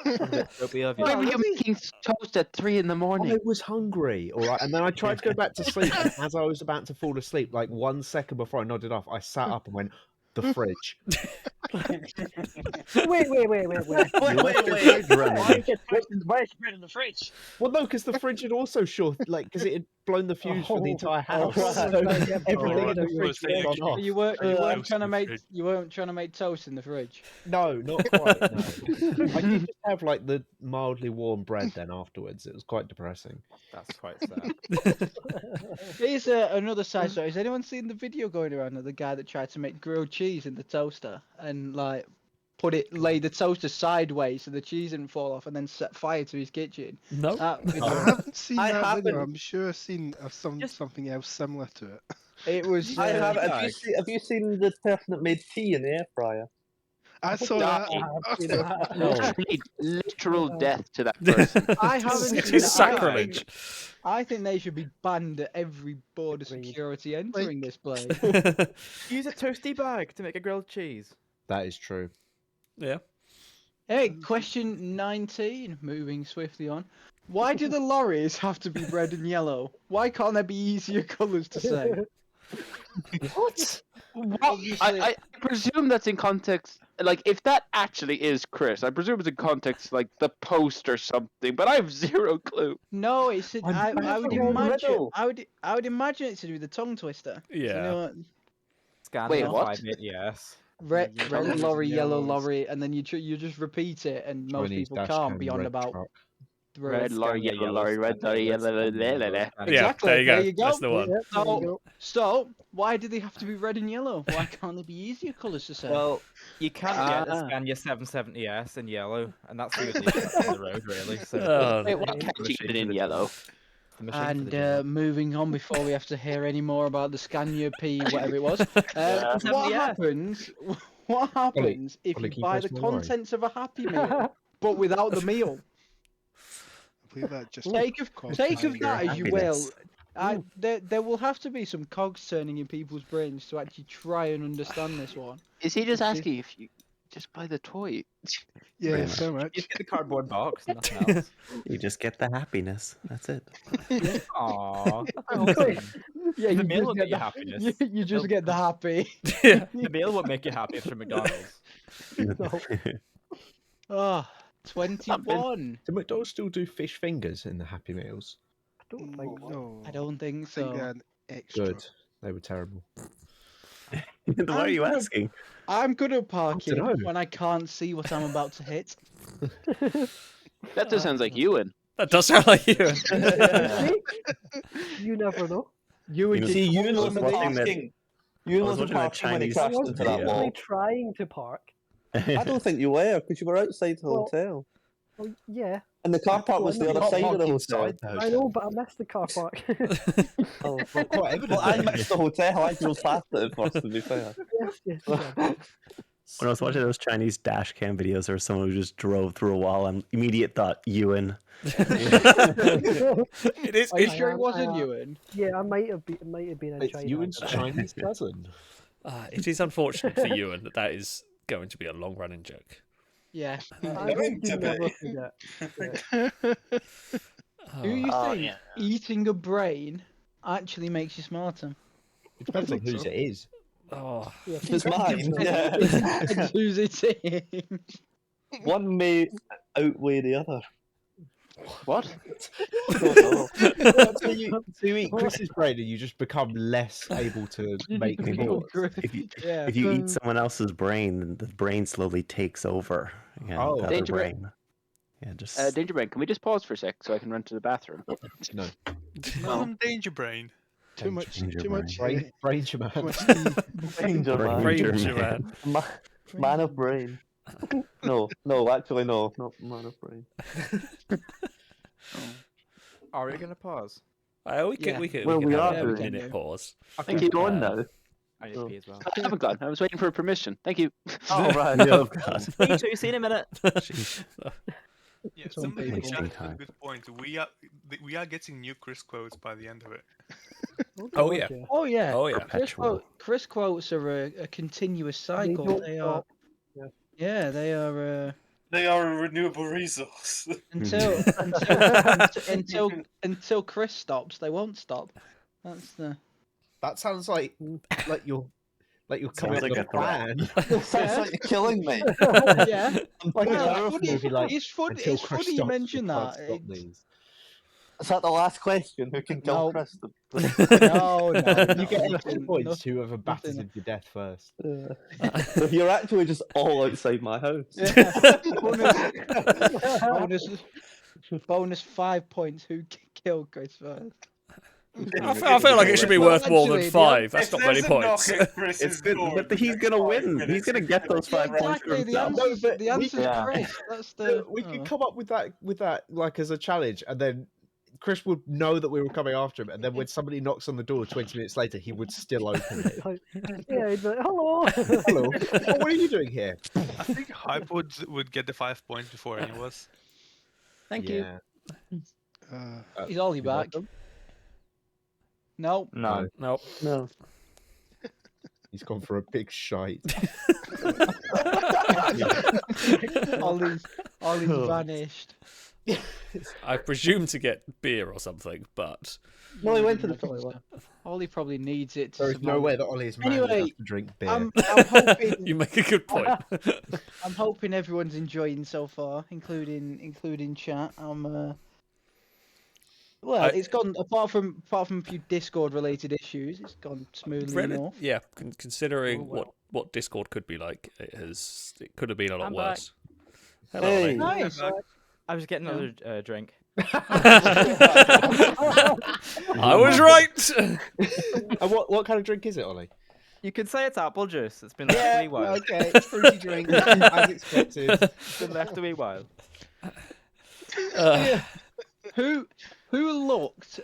Why were you making toast at 3 in the morning? I was hungry, all right, and then I tried to go back to sleep. And as I was about to fall asleep, like 1 second before I nodded off, I sat up and went, "The fridge." Wait. Why is bread in the fridge? Well, no, because the fridge had also like because it had blown the fuse for the entire house. So everything in the fridge was gone off. You weren't trying to make toast in the fridge. No, not quite. No. I did just have like the mildly warm bread then afterwards. It was quite depressing. That's quite sad. Here's another side story. Has anyone seen the video going around of the guy that tried to make grilled cheese in the toaster and like lay the toaster sideways so the cheese didn't fall off and then set fire to his kitchen? No, I haven't seen that video. I'm sure I've seen something else similar to it. It was. I have. Have you seen the person that made tea in the air fryer? I saw that. Literal death to that person. I haven't. It is sacrilege. I think they should be banned at every border security entering this place. Use a toasty bag to make a grilled cheese. That is true. Yeah. Hey, question 19. Moving swiftly on. Why do the lorries have to be red and yellow? Why can't there be easier colours to say? What? I presume that's in context. Like, if that actually is Chris, I presume it's in context like the post or something. But I have zero clue. No, it's. I would imagine. I would imagine it's to do with the tongue twister. Yeah. You know what? Scan Wait, what? Yes. Red lorry, yellow lorry, and then you just repeat it, and most people can't beyond about. Red lorry, yellow lorry, red lorry, yellow. Exactly. Yeah, there you go. That's the one. So, why do they have to be red and yellow? Why can't they be easier colours to say? Well, you can't get a Scania 770S in yellow, and that's the only on the road, really. So, wait, what can't you get it in yellow? And moving on before we have to hear any more about the Scania P, whatever it was. What happens? What happens if you buy the contents of a Happy Meal but without the meal? Take of that as you will. There will have to be some cogs turning in people's brains to actually try and understand this one. Is he just asking if you just buy the toy? Yeah, so much. You get the cardboard box, nothing else. You just get the happiness. That's it. Aww. Yeah, the meal will get you happiness. You just get the happy. The meal won't make you happy after McDonald's. Oh, 21. Do McDonald's still do fish fingers in the Happy Meals? I don't think so. No. I don't think so. they're an extra. Good. They were terrible. Why are you asking? I'm good at parking when I can't see what I'm about to hit. That just sounds like Ewan. That does sound like Ewan. You never know. Ewan wasn't parking. Ewan wasn't parking when he crashed into that wall. I was trying to park. I don't think you were, because you were outside the hotel. Well, yeah. And the car park was the other side of the hotel. I know, but I missed the car park. Well, quite evident. Well, I missed the hotel. I drove past it at first, to be fair. Yes. When I was watching those Chinese dash cam videos, there was someone who just drove through a wall and immediate thought, Ewan. It is. Are you sure it wasn't Ewan? Yeah, it might have been in China. Ewan's Chinese cousin. It is unfortunate for Ewan that is going to be a long-running joke. Yeah. I hope you never forget. Do you Oh, think yeah. eating a brain actually makes you smarter? It depends on whose it is. Oh, If it's mine, yeah. Depends who's it is. One may outweigh the other. What? So you eat Chris's brain and you just become less able to make thoughts. If you eat someone else's brain, then the brain slowly takes over. Again, Oh. the other Danger brain. Yeah, just Danger Brain, can we just pause for a sec so I can run to the bathroom? No. Danger Brain. Too much. Ranger Man. Ranger Man. Ranger Man. Man of brain. No, actually, no, not man of brain. Are we gonna pause? We could We have are a doing minute pause. I think you're going now. I need to pee as well. I haven't gone. I was waiting for permission. Thank you. Oh, right. Oh, God. Me too. See you in a minute. Yeah, somebody in chat had a good point. We are getting new Chris quotes by the end of it. Oh yeah. Oh yeah. Oh yeah. Chris quotes are a continuous cycle. They are. Yeah, they are. They are a renewable resource. Until Chris stops, they won't stop. That's the. That sounds like you're coming Sounds up like with a a threat. plan. Sounds like you're killing me. Yeah. Like Well, a horror movie, like, it's funny. until It's Chris funny you stops, mention we can't that. stop these. Is that the last question? Who can kill No. Kristen? No, You get extra points nothing, whoever batters him to death first. So you're actually just all outside my house. bonus 5 points. Who killed Chris first? I feel like it should be worth more than Actually, 5. That's not many There's a knock points. at Chris's It's good, door but he's gonna win. He's gonna get those 5 points for Exactly. The himself. answer's, but the answer's Yeah. Chris. That's the. We could come up with that like as a challenge, and then Chris would know that we were coming after him, and then when somebody knocks on the door 20 minutes later, he would still open it. Yeah, he'd be like, hello. Hello. Oh, what are you doing here? I think Hype would get the 5 points before any of us. Thank you. Is Uh, Ollie back? No. No. No. He's gone for a big shite. Ollie's vanished. I presume to get beer or something, but No, he went to the toilet. Ollie probably needs it. To There is no survive. way that Ollie is man Anyway, enough to drink beer. I'm hoping. you make a good point. I'm hoping everyone's enjoying so far, including chat. It's gone apart from a few Discord related issues. It's gone smoothly enough. Yeah, considering what Discord could be like, it could have been a lot worse. Hello, Hey. Ollie. Nice. I was getting another drink. I was right. And what kind of drink is it, Ollie? You could say it's apple juice. It's been left a wee while. Okay, it's fruity drink, as expected. It's been left a wee while. Who looked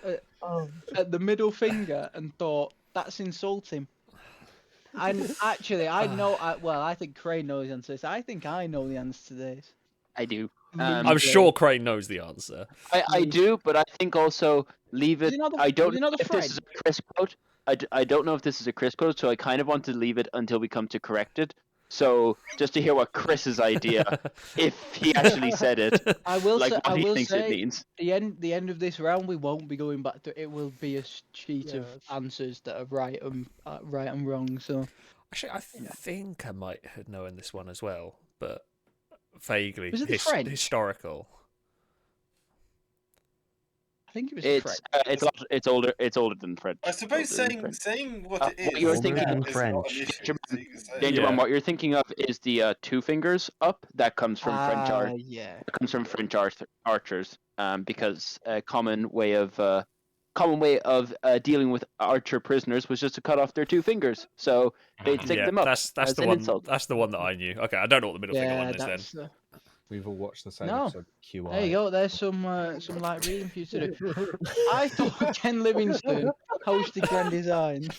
at the middle finger and thought that's insulting? And actually, I think Crane knows the answer to this. I think I know the answer to this. I do. I'm sure Crane knows the answer. I do, but I think also leave it. I don't know if friend? this is a Chris quote. I don't know if this is a Chris quote, so I kind of want to leave it until we come to correct it. So just to hear what Chris's idea, if he actually said it, I will like say, what he thinks it say means. the end of this round, we won't be going back to. It will be a sheet of answers that are right and wrong. So Actually, I think I might have known this one as well, but vaguely Was it the French? historical. I think it was It's older. It's older than French. I suppose saying what it is. What you're thinking is of not an French. issue, so you can say. Danger Man, what you're thinking of is the 2 fingers up. That comes from French art. Yeah. It comes from French archers. Because a common way of dealing with archer prisoners was just to cut off their 2 fingers. So they'd stick them up. That's as the an one. insult. That's the one that I knew. Okay, I don't know what the middle finger one is then. We've all watched the same No. episode of QI. There you go. There's some light reading for you to do. I thought Ken Livingstone hosted Grand Design.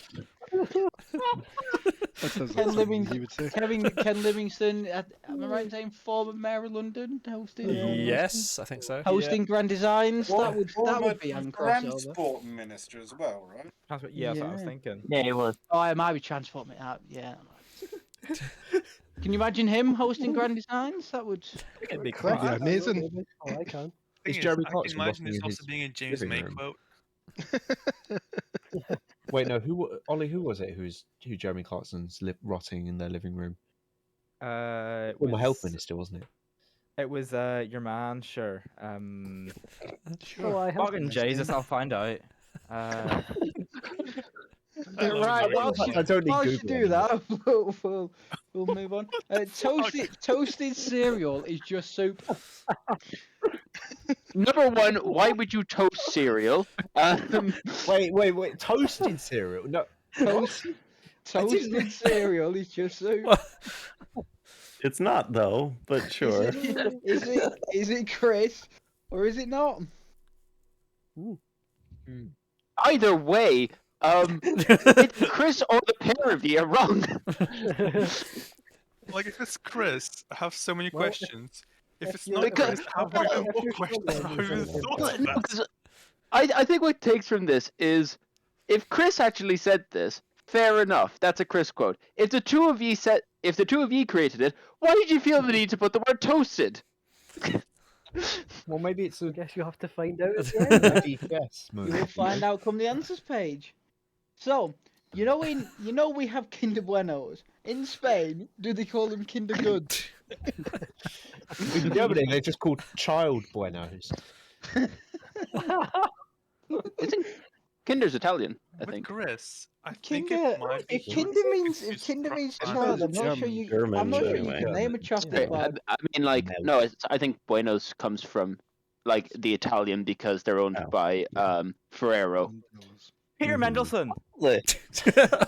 Ken Livingstone. Am I right in saying former mayor of London hosting? Yes, I think so. Hosting Grand Designs. That would be on crossover. Transport minister as well, right? Yeah, that's what I was thinking. Yeah, he was. Oh, it might be transport. Yeah. Can you imagine him hosting Grand Designs? That would be amazing. Oh, I can. Is I Jeremy can Clarkson imagine rotting this in also his being a James living May room? quote. Wait, no. Ollie? Who was it? Who Jeremy Clarkson's rotting in their living room? Former health minister, wasn't it? It was your man, sure. Oh, I have Fucking Jesus, I'll find out. Right, I don't need while you Google do anymore. that, we'll move on. Toasted cereal is just soup. Number one, why would you toast cereal? Wait. Toasted cereal? No. Toasted cereal is just soup. It's not though, but sure. Is it Chris or is it not? Either way, it's Chris or the pair of you are wrong. Like if it's Chris, I have so many questions. If it's not Because- Chris, I have even more questions. I haven't even thought of that. Because I think what takes from this is if Chris actually said this, fair enough. That's a Chris quote. If the two of you created it, why did you feel the need to put the word toasted? Well, maybe it's a. I guess you have to find out at the end. Maybe yes. You will find out come the answers page. So, you know we have Kinder Buenos. In Spain, do they call them Kinder Goods? In Germany, they're just called child buenos. Isn't Kinder's Italian? I With think. Chris, I think Kinder, it might be. if Kinder means child, I'm not sure you can name a chocolate bar. I mean, like, no, I think Buenos comes from, like, the Italian because they're owned by Ferrero. Peter Mendelssohn.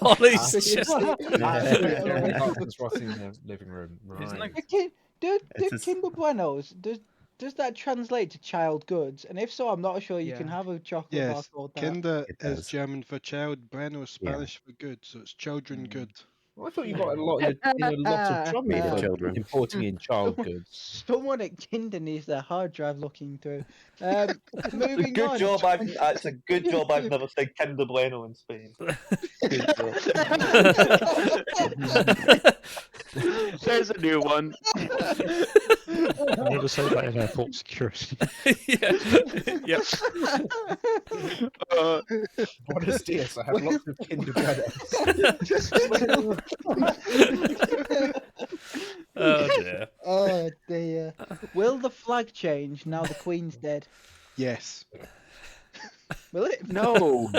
Ollie's just... Clarkson's rotting in their living room. Right. Do Kinder Buenos, does that translate to child goods? And if so, I'm not sure you can have a chocolate bar Yes, called that. Kinder is German for child, Bueno is Spanish for good, so it's children good. Well, I thought you got a lot of trouble for importing in child goods. Someone at Kinder needs their hard drive looking through. Moving on. It's a good job I've never said Kinder Bueno in Spain. There's a new one. I need to say that in airport security. Yep. Buenos dias, I have lots of Kinder Buenos. Oh dear. Oh dear. Will the flag change now the Queen's dead? Yes. Will it? No.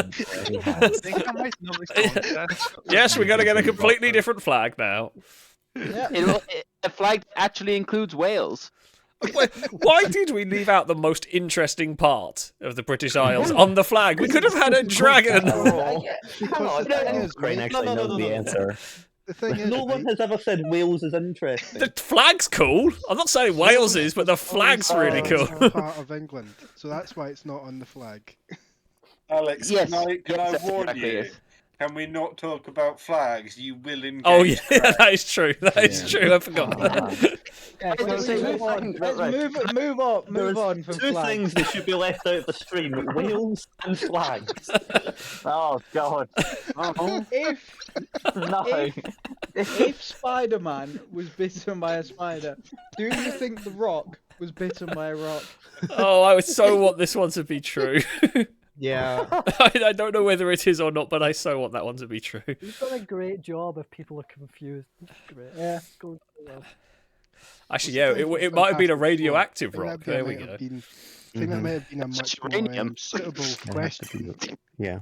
Yes, we're going to get a completely different flag now. Yeah. The flag actually includes Wales. Why did we leave out the most interesting part of the British Isles on the flag? We could have had a dragon. Crane actually knows the answer. The thing is, No one has ever said Wales is interesting. The flag's cool. I'm not saying Wales is, but the flag's really cool. Part of England, so that's why it's not on the flag. Alex, Yes, can I yes, warn exactly you? it. Can we not talk about flags? You will engage. Oh yeah, that is true. That is true. I forgot. Move on from Two flags. things that should be left out of the stream: Wales and flags. Oh God. If Spider-Man was bitten by a spider, do you think The Rock was bitten by a rock? Oh, I would so want this one to be true. Yeah. I don't know whether it is or not, but I so want that one to be true. You've done a great job if people are confused. Great. Yeah. Going well. Actually, yeah, it might have been a radioactive rock. There we go. I think that might have been a much more suitable question. Yeah.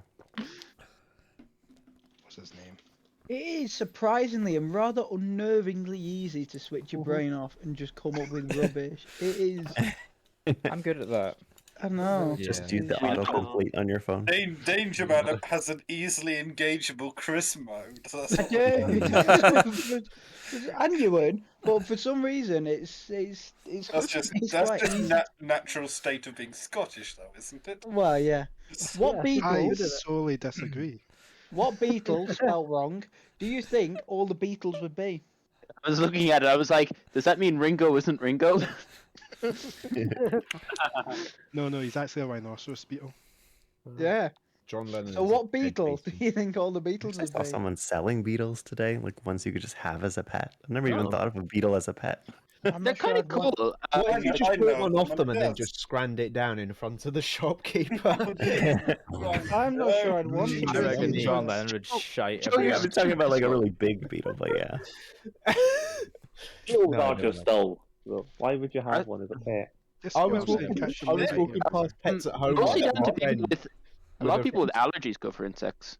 What's his name? It is surprisingly and rather unnervingly easy to switch your brain off and just come up with rubbish. It is. I'm good at that. I know. Just use the autocomplete on your phone. Danger Man has an easily engageable Chris mode. I do. And you would, but for some reason it's That's just natural state of being Scottish, though, isn't it? Well, yeah. What I Beatles? solely disagree. What Beatles spelled wrong? Do you think all the Beatles would be? I was looking at it. I was like, does that mean Ringo isn't Ringo? No, he's actually a rhinoceros beetle. Yeah. John Lennon. So what beetles do you think all the beetles I would saw be? someone selling beetles today, like ones you could just have as a pet. I've never even Oh. thought of a beetle as a pet. They're kind of cool. What if you just I bought know, one off someone them and then does. just scranned it down in front of the shopkeeper? I'm not sure I'd want I to. reckon John Lennon would shite Oh, yeah, everywhere. I'm talking about like a really big beetle, but yeah. Beetles No, are no, just no. dull. So why would you have one as a pet? I was walking past pets at home. Mostly like down to that, people and with a lot of people with allergies go for insects.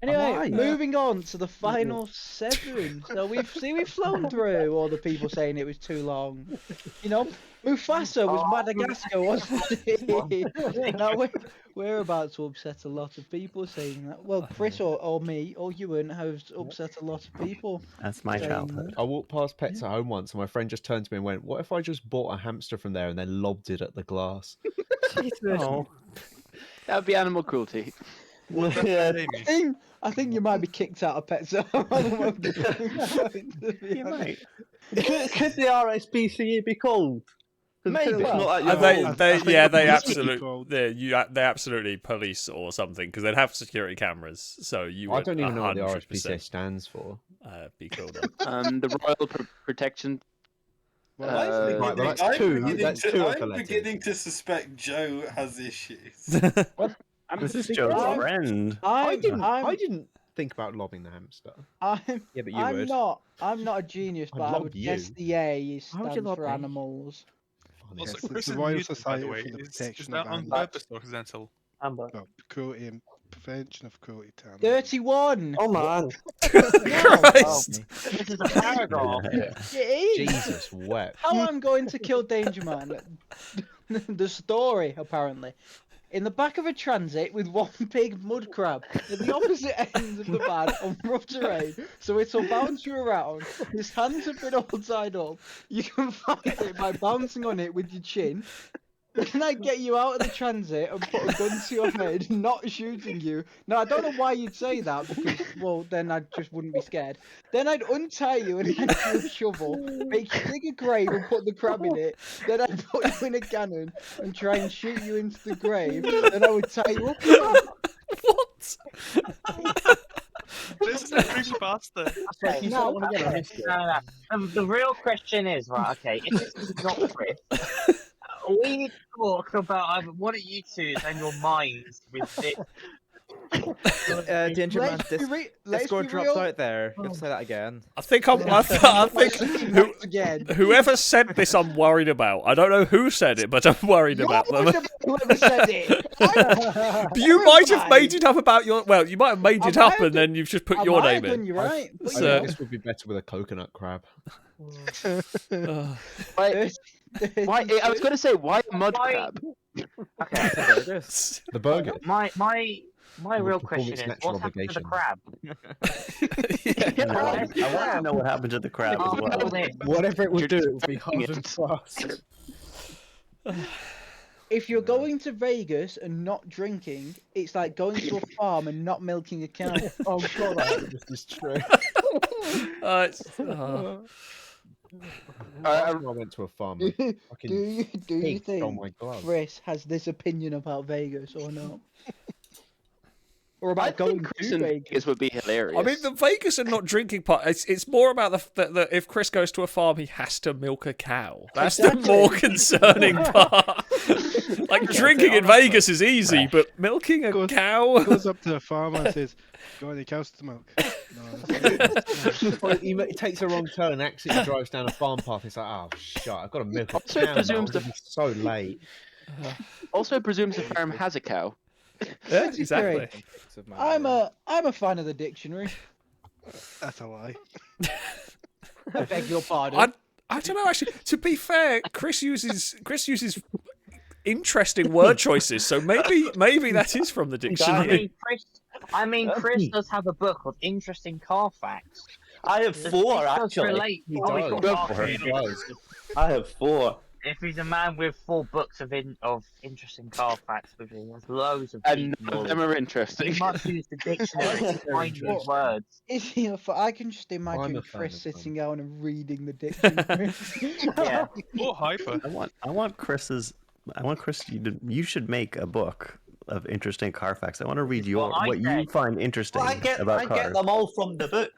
Anyway, Right. moving on to the final 7. So we've flown through all the people saying it was too long. You know, Mufasa was Madagascar, wasn't he? Now we're about to upset a lot of people saying that. Well, Chris or me or Ewan has upset a lot of people. That's my saying childhood. I walked past Pets at Home once, and my friend just turned to me and went, "What if I just bought a hamster from there and then lobbed it at the glass?" Oh. That would be animal cruelty. I think you might be kicked out of Pets at Home. You might. Could the RSPCA be called? Maybe. It's not at your home. They absolutely police or something because they'd have security cameras. So you. I don't even know what the 100% RSPCA stands for. Be cool then. The Royal Protection. I'm that's two. That's two of the I'm letters. beginning to suspect Joe has issues. This is Joe's friend. I didn't think about lobbing the hamster. Yeah, but you I'm would. not a genius, but I lob would you. guess the A Why would you stands lob for me? animals. Also, Yes, it's Chris the is Royal muted, by Society the way. for the Is Protection that of on Animals. purpose or accidental? Well, cruelty and prevention of cruelty to animals. 31. Oh man! Christ! This is a paragraph. It is. Jesus wept. How I'm going to kill Danger Man. The story, apparently. In the back of a transit with one big mud crab at the opposite ends of the van on rough terrain, so it'll bounce you around. His hands have been all tied up. You can fight it by bouncing on it with your chin. Then I get you out of the transit and put a gun to your head, not shooting you. Now, I don't know why you'd say that, because, well, then I just wouldn't be scared. Then I'd untie you and hand you a shovel, make you dig a grave and put the crab in it. Then I'd put you in a cannon and try and shoot you into the grave. Then I would tie you up. What? This is a big bastard. Okay, No. The real question is, right, okay, if this is not Chris, we need to talk about either one of you two and your minds with this. Danger Man, let's Discord be drops real. out there. You have to say that again. I think whoever said this, I'm worried about. I don't know who said it, but I'm worried about them. Whoever said it. You might have made it up about your. Well, you might have made it up and then you've just put your name in. You're right. I think this would be better with a coconut crab. Why? I was going to say, why a mud crab? Okay. The burger. My real perform question its is, natural what happened to the obligation. crab? I want to know what happened to the crab as well. Whatever it would do, it would be hard and fast. If you're going to Vegas and not drinking, it's like going to a farm and not milking a cow. Oh god, this is true. I went to a farm. Do you think on my glove. Chris has this opinion about Vegas or not? Or about I going think Chris to in Vegas? Vegas would be hilarious. I mean, the Vegas and not drinking part. It's more about the if Chris goes to a farm, he has to milk a cow. That's the more concerning part. Like drinking in Vegas is easy, but milking a cow. Goes up to the farmer and says, "Got any cows to milk?" Well, he takes a wrong turn and accidentally drives down a farm path. It's like, oh shit, I've got to milk a Also cow. presumes It's so late. Also presumes the farm has a cow. Yeah, exactly. I'm a fan of the dictionary. That's a lie. I beg your pardon. I don't know. Actually, to be fair, Chris uses interesting word choices, so maybe that is from the dictionary. Chris does have a book called Interesting Car Facts. I have four, This does actually. relate to He what we does. got He last does. week. I have four. If he's a man with 4 books of interesting car facts with him, there's loads of And deep none of knowledge. them are interesting. He must use the dictionary to find these words. Is he I can just I'm imagine a fan Chris of them. sitting down and reading the dictionary. Yeah. More hyper. I want Chris. You should make a book of interesting car facts. I want to read Well, what you find interesting Well, about I cars. get them all from the book.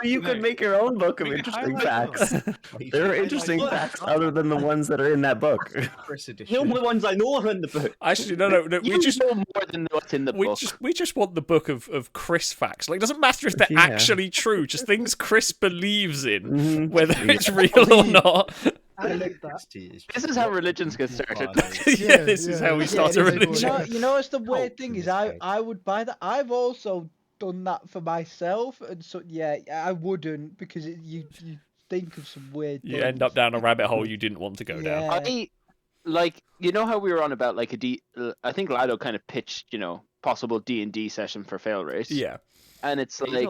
You could make your own book of interesting facts. There are interesting facts other than the ones that are in that book. The only ones I know are in the book. Actually, no. You know more than what's in the book. We just want the book of Chris facts. Like, it doesn't matter if they're actually true. Just things Chris believes in, whether it's real or not. I like that. This is how religions get started. This is how we start a religion. You know what's the weird thing is I would buy that. I've also done that for myself, and so yeah, I wouldn't because you think of some weird. You end up down a rabbit hole you didn't want to go down. I like, you know how we were on about like I think Lado kind of pitched, possible D&D session for Failrace. Yeah. And it's like,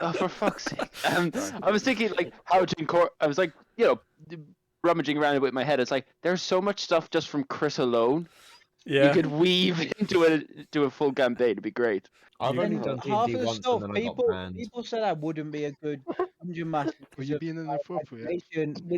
oh, for fuck's sake. I was thinking like how to I was like, rummaging around with my head. It's like there's so much stuff just from Chris alone. Yeah. You could weave into a full campaign. It'd be great. I've only done half D&D of the once stuff, and then I got banned. people said I wouldn't be a good dungeon master. Were you being inappropriate?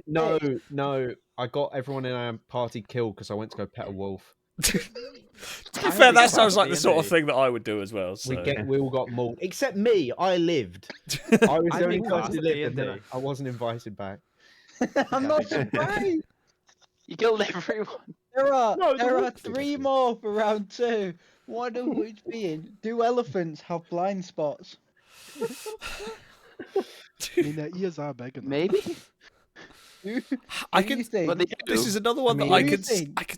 No, I got everyone in our party killed because I went to go pet a wolf. To be fair, that sounds like the sort of thing that I would do as well. So. We all got mauled, except me. I lived. I was the only person who lived, and then I wasn't invited back. I'm not surprised. You killed everyone. There are 3 more for round 2. One of which being, do elephants have blind spots? I mean, their ears are big enough. Maybe. I can. This is another one that I could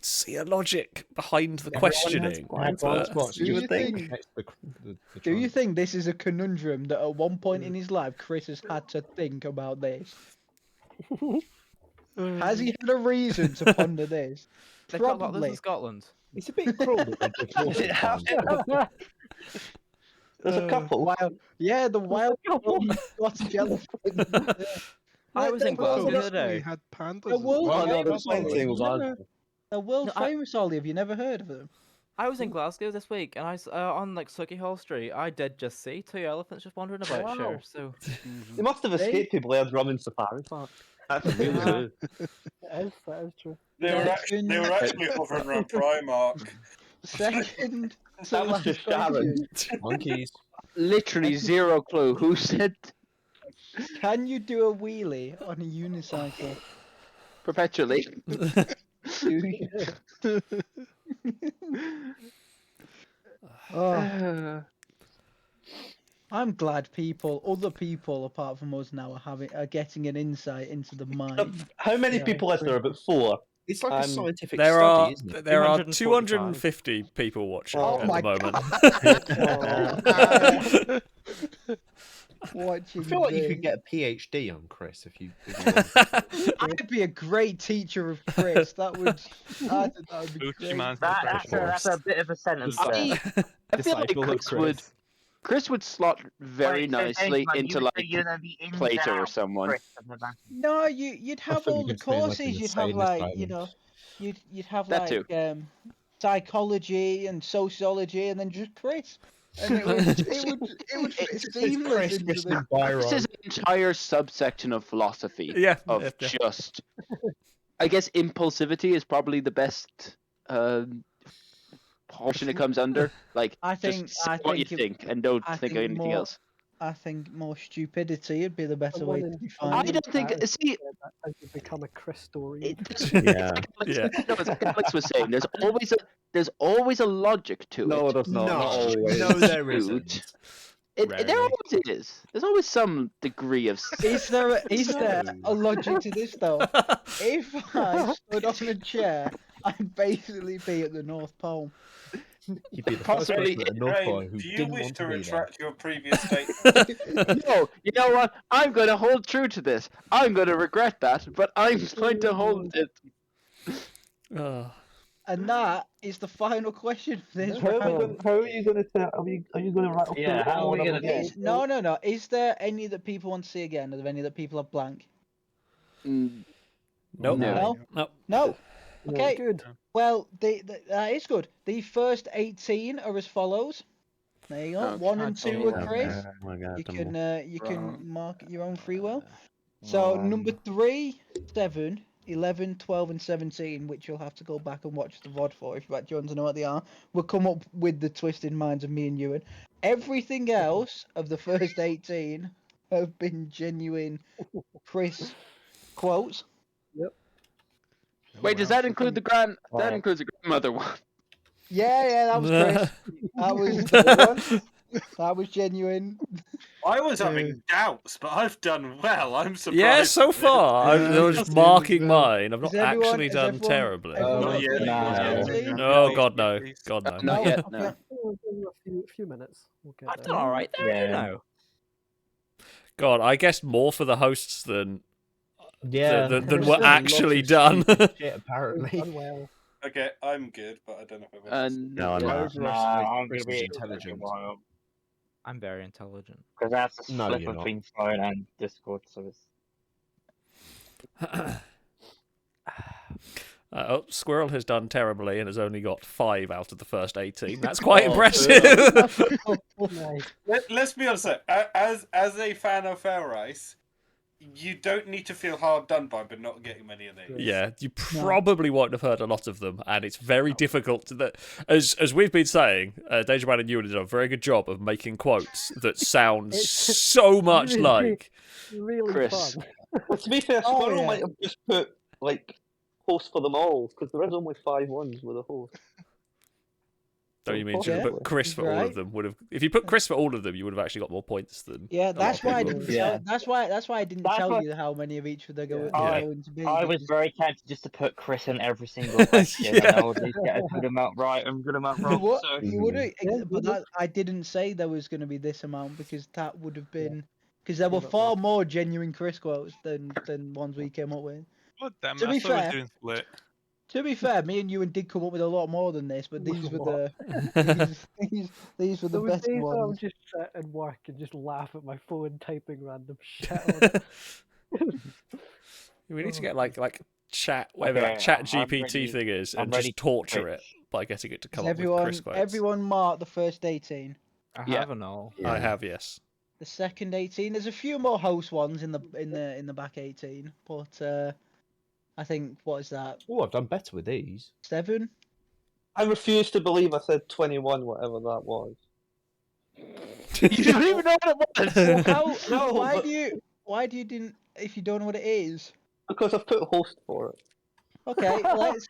see a logic behind the questioning. Do you think this is a conundrum that at one point in his life Chris has had to think about this? Has he had a reason to ponder this? They got this Probably. in Scotland. It's a bit cruel. There's a couple. The wild Scottish elephant. I was in Glasgow the other day. Had pandas. They're world famous, Ollie. Have you never heard of them? I was in Glasgow this week, and I was on like Sucky Hall Street. I did just see 2 elephants just wandering about. Wow. Sure, so They must have escaped people there drumming Safari Park. That's a real zoo. That is true. They were actually hovering around Primark. Second. That was just Sharon. Monkeys. Literally zero clue. Who said? Can you do a wheelie on a unicycle? Perpetually. I'm glad other people apart from us now are getting an insight into the mind. How many people is there? About 4. It's like a scientific there study, isn't it? There are 250 people watching at the moment. I feel like you could get a PhD on Chris if you. I'd be a great teacher of Chris. That would be great. That's a bit of a sentence there. I feel like Chris would slot very nicely into like Plato or someone. No, you'd have all the courses. You'd have like you'd have That like psychology and sociology, and then just Chris. And it would fit seamless into the... This is an entire subsection of philosophy. Yeah. Of just, I guess, impulsivity is probably the best portion it comes under. Like, just say what you think and don't think of anything else. I think more stupidity would be the better way to define it. I don't think. See, as you become a Chris story. Yeah. No, as Alex was saying, there's always a logic to it. No, there's not. Not always. No, there isn't. There always is. There's always some degree of. Is there a logic to this though? If I stood on a chair, I'd basically be at the North Pole. You'd be the first person at the North Pole who do you didn't wish want to to be retract your previous statement? No, you know what? I'm going to hold true to this. I'm going to regret that, but I'm going to hold it. And that is the final question for this How round. are you going to tell? Are you going to rattle? Yeah, how are we going to? No. Is there any that people want to see again? Are there any that people have blank? Nope. No. Okay. Good. Well, that is good. The first 18 are as follows. There you go. Okay. 1 and 2 are Chris. Oh my God, You can mark your own free will. So number 3, 7, 11, 12, and 17, which you'll have to go back and watch the VOD for if you actually want to know what they are, will come up with the twisted minds of me and Ewan. Everything else of the first 18 have been genuine Chris quotes. Yep. Wait, does that include the That includes the grandmother one. Yeah, that was Chris. That was the one. That was genuine. I was having doubts, but I've done well. I'm surprised. Yeah, so far I was just marking mine. I've not everyone- actually is done everyone- terribly. everyone- No, God no, God no. Not yet, no. A few minutes. We'll get I've there. done all right there, you know. God, I guess more for the hosts than Yeah, than there's were been actually lots of done. stupid shit, apparently. Done well. Okay, I'm good, but I don't know if I'm. No, I'm not. I'm Chris gonna is be intelligent. I'm very intelligent. Because that's a No, flip you're not. between phone and Discord, so it's. Oh, Squirrel has done terribly and has only got 5 out of the first 18. That's quite Oh, impressive. Let's be honest. As a fan of Failrace, you don't need to feel hard done by, but not getting many of these. Yeah, you probably won't have heard a lot of them, and it's very difficult to that. As we've been saying, Danger Man and Ewan did a very good job of making quotes that sound so much like really Chris. fun. Well, to be fair, Oh, Squirrel yeah. might have just put like host for them all because there is only 5 ones with a host. Don't you mean should have Yeah, put Chris for all right. of them? Would have if you put Chris for all of them, you would have actually got more points than. Yeah, a lot that's of why I people. didn't. Yeah. That's why I didn't That's tell what- you how many of each they're going, Yeah. going to be. I was because- very tempted just to put Chris in every single question, and I would at least get a good amount right and a good amount wrong. What? So You would have, but that, I didn't say there was going to be this amount because that would have been because there were far more genuine Chris quotes than ones we came up with. God damn To it, I be thought I was fair- doing split. To be fair, me and Ewan did come up with a lot more than this, but these were the these were the There was best days where I would ones. just sit and work and just laugh at my phone typing random shit on it. We need to get like chat, whatever that Okay, chat I'm GPT ready- thing is, I'm and ready just to torture pitch. it by getting it to come up with Everyone, Chris quotes. everyone marked the first 18. I Yeah. have and all. I have, yes. The second 18. There's a few more host ones in the back 18, but I think what is that? Oh, I've done better with these. 7? I refuse to believe I said 21, whatever that was. You don't even know what it was. Well, No, why but- do you didn't if you don't know what it is? Because I've put host for it. Okay, let's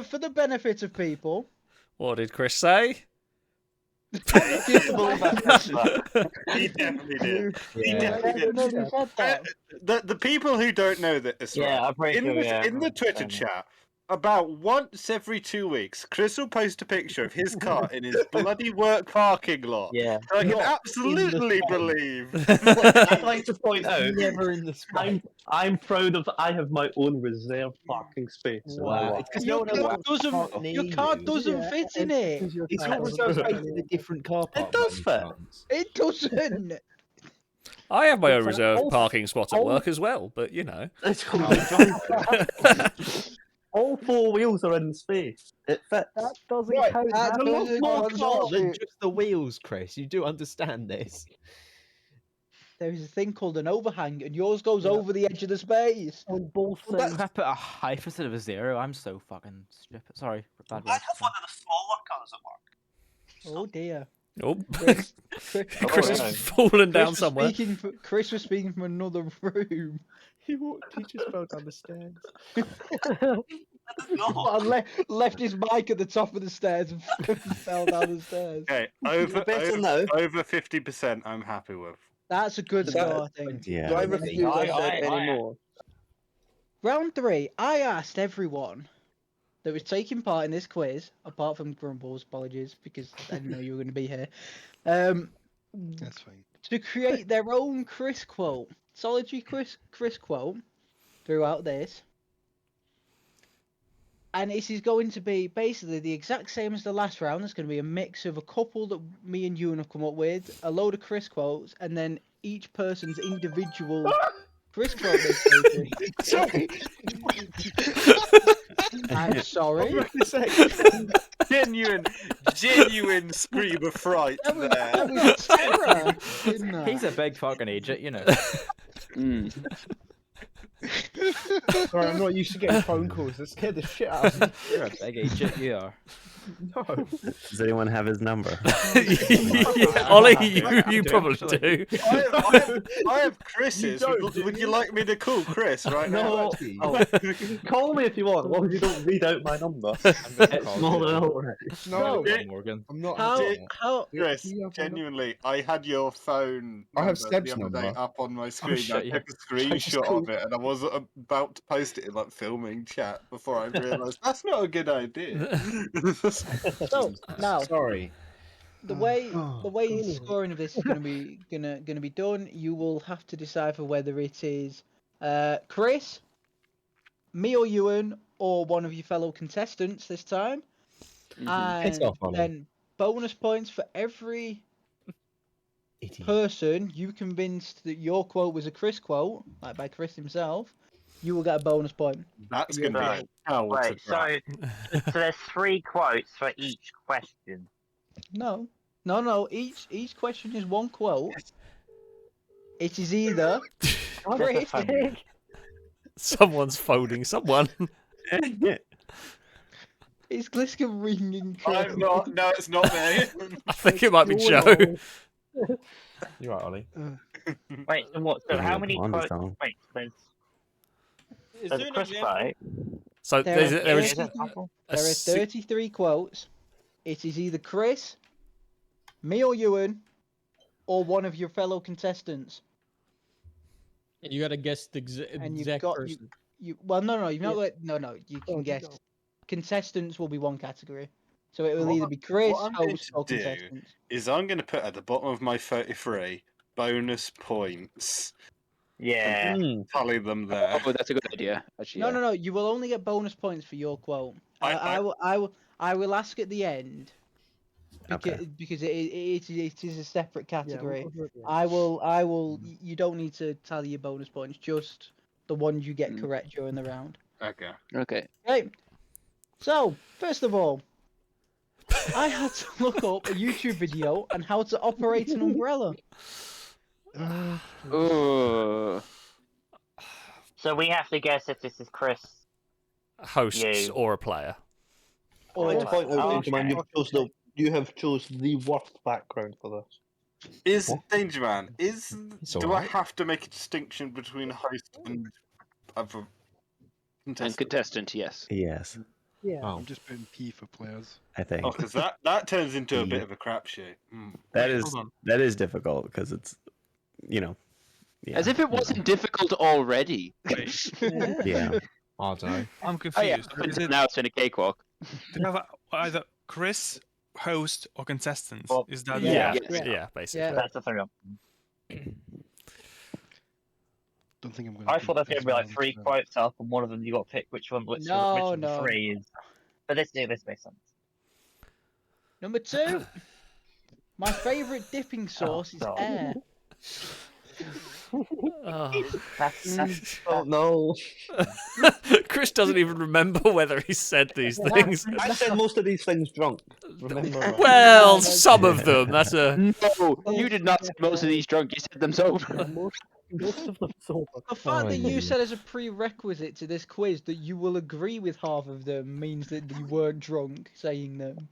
for the benefit of people. What did Chris say? I refuse to believe I said that. He definitely did. He definitely did. The people who don't know this, Yeah, right, I'm pretty in sure, the, yeah, in the Twitter I know. chat, about once every 2 weeks, Chris will post a picture of his car in his bloody work parking lot. Yeah. So I can Not in the absolutely spot. believe. I'd like to point out, Never in the spot. I'm proud of. I have my own reserved parking space. Wow. It's 'cause no Your one else car parks doesn't. near Your car you. doesn't Yeah, fit in it. because your It's car not doesn't reserved fit space in in a different car park. does by any fit. chance. It doesn't. I have my own It's reserved all- parking spot at all- work as well, but you know. It's all 4 wheels are in space. It fits. That doesn't Right, count. that It's a lot doesn't more count. car than just the wheels, Chris. You do understand this. There is a thing called an overhang, and yours goes over the edge of the space. On both If I sides. put a hyphen instead of a 0, I'm so fucking stupid. Sorry, bad I word. have one of the smaller cars at work. Oh dear. Oh, Chris, Chris no. is falling down somewhere. Chris was speaking from another room. He just fell down the stairs. I left his mic at the top of the stairs and fell down the stairs. Okay, better now. over 50%. I'm happy with. That's a good Is that- score, I think. Yeah. Do I refuse I said I- anymore? Round 3, I asked everyone that was taking part in this quiz, apart from Grumbles, apologies, because I didn't know you were going to be here, That's fine. to create their own Chris quote, solitary Chris quote, throughout this. And this is going to be basically the exact same as the last round. It's going to be a mix of a couple that me and Ewan have come up with, a load of Chris quotes, and then each person's individual Chris quote they've taken. I'm sorry. Genuine scream of fright there. That was terror, didn't I? He's a big fucking idiot, you know. Sorry, I'm not used to getting phone calls. That scared the shit out of me. You're a big agent, you are. No. Does anyone have his number? Yeah, Ollie, you probably do. I have Chris's. Would you like me to call Chris right now? No. Call me if you want, as long as you don't read out my number. It's more than alright. No, Morgan. I'm not. How? Chris, genuinely, I had your phone I have number the Seb's other day number. up on my screen. shit, I took a screenshot of it, and I was about to post it in like filming chat before I realised that's not a good idea. So now, Sorry. the way scoring of this is gonna be done, you will have to decipher whether it is Chris, me or Ewan, or one of your fellow contestants this time. Piss And off, Ollie. then bonus points for every person you convinced that your quote was a Chris quote, like by Chris himself. You will get a bonus point. That's You're gonna be hell to Wait, so crack. there's 3 quotes for each question. No. Each question is one quote. It is either Chris. Someone's phoning someone. Is Gliska ringing Chris? I'm not. No, it's not me. I think it might be Joe. You're right, Ollie. Wait, and what? So Yeah, how many on the quotes? phone. Wait, there's Is a there an Chris example? quote. So There there is are 33 quotes. It is either Chris, me or Ewan, or one of your fellow contestants. And you gotta guess the And you've exact got person. well, no, you've not got no. You can guess. Contestants will be one category, so it will either be Chris, What I'm going host, to or do contestants. is I'm going to put at the bottom of my 33 bonus points. Yeah. Tally them there. Oh, that's a good idea. Actually, yeah. No. You will only get bonus points for your quote. I will ask at the end. Because it is a separate category. I will. You don't need to tally your bonus points. Just the ones you get correct during the round. Okay. Okay. Right. So first of all, I had to look up a YouTube video on how to operate an umbrella. So we have to guess if this is Chris. hosts or a player. I'd like to point out, Oh, Danger Man, you have chose the worst background for this. Is Danger Man? Do I alright. have to make a distinction between host and other And contestant, yes. Yes, Yeah. I'm just putting P for players. I think. Oh, because that turns into a bit of a crapshoot. That Wait, is hold on. that is difficult because it's, yeah. As if it wasn't difficult already. Yeah. I don't know. I'm Oh, yeah. confused. Is it, Now it's in a cakewalk. do you have either Chris, host, or contestants? Is that Yeah, Yeah. basically. Yeah. That's the thing. Don't think I'm gonna. I beat thought there's this gonna be like one, 3 so- quotes up, and one of them you got to pick which one. Which No, of the no. 3 is. But this makes sense. Number 2. My favourite dipping sauce is God. air. Oh no. Chris doesn't even remember whether he said these things. I said most of these things drunk. Remember? Well, some of them. That's a. No, you did not say most of these drunk. You said them sober. Most of them sober. The fact that you said as a prerequisite to this quiz that you will agree with half of them means that you weren't drunk saying them.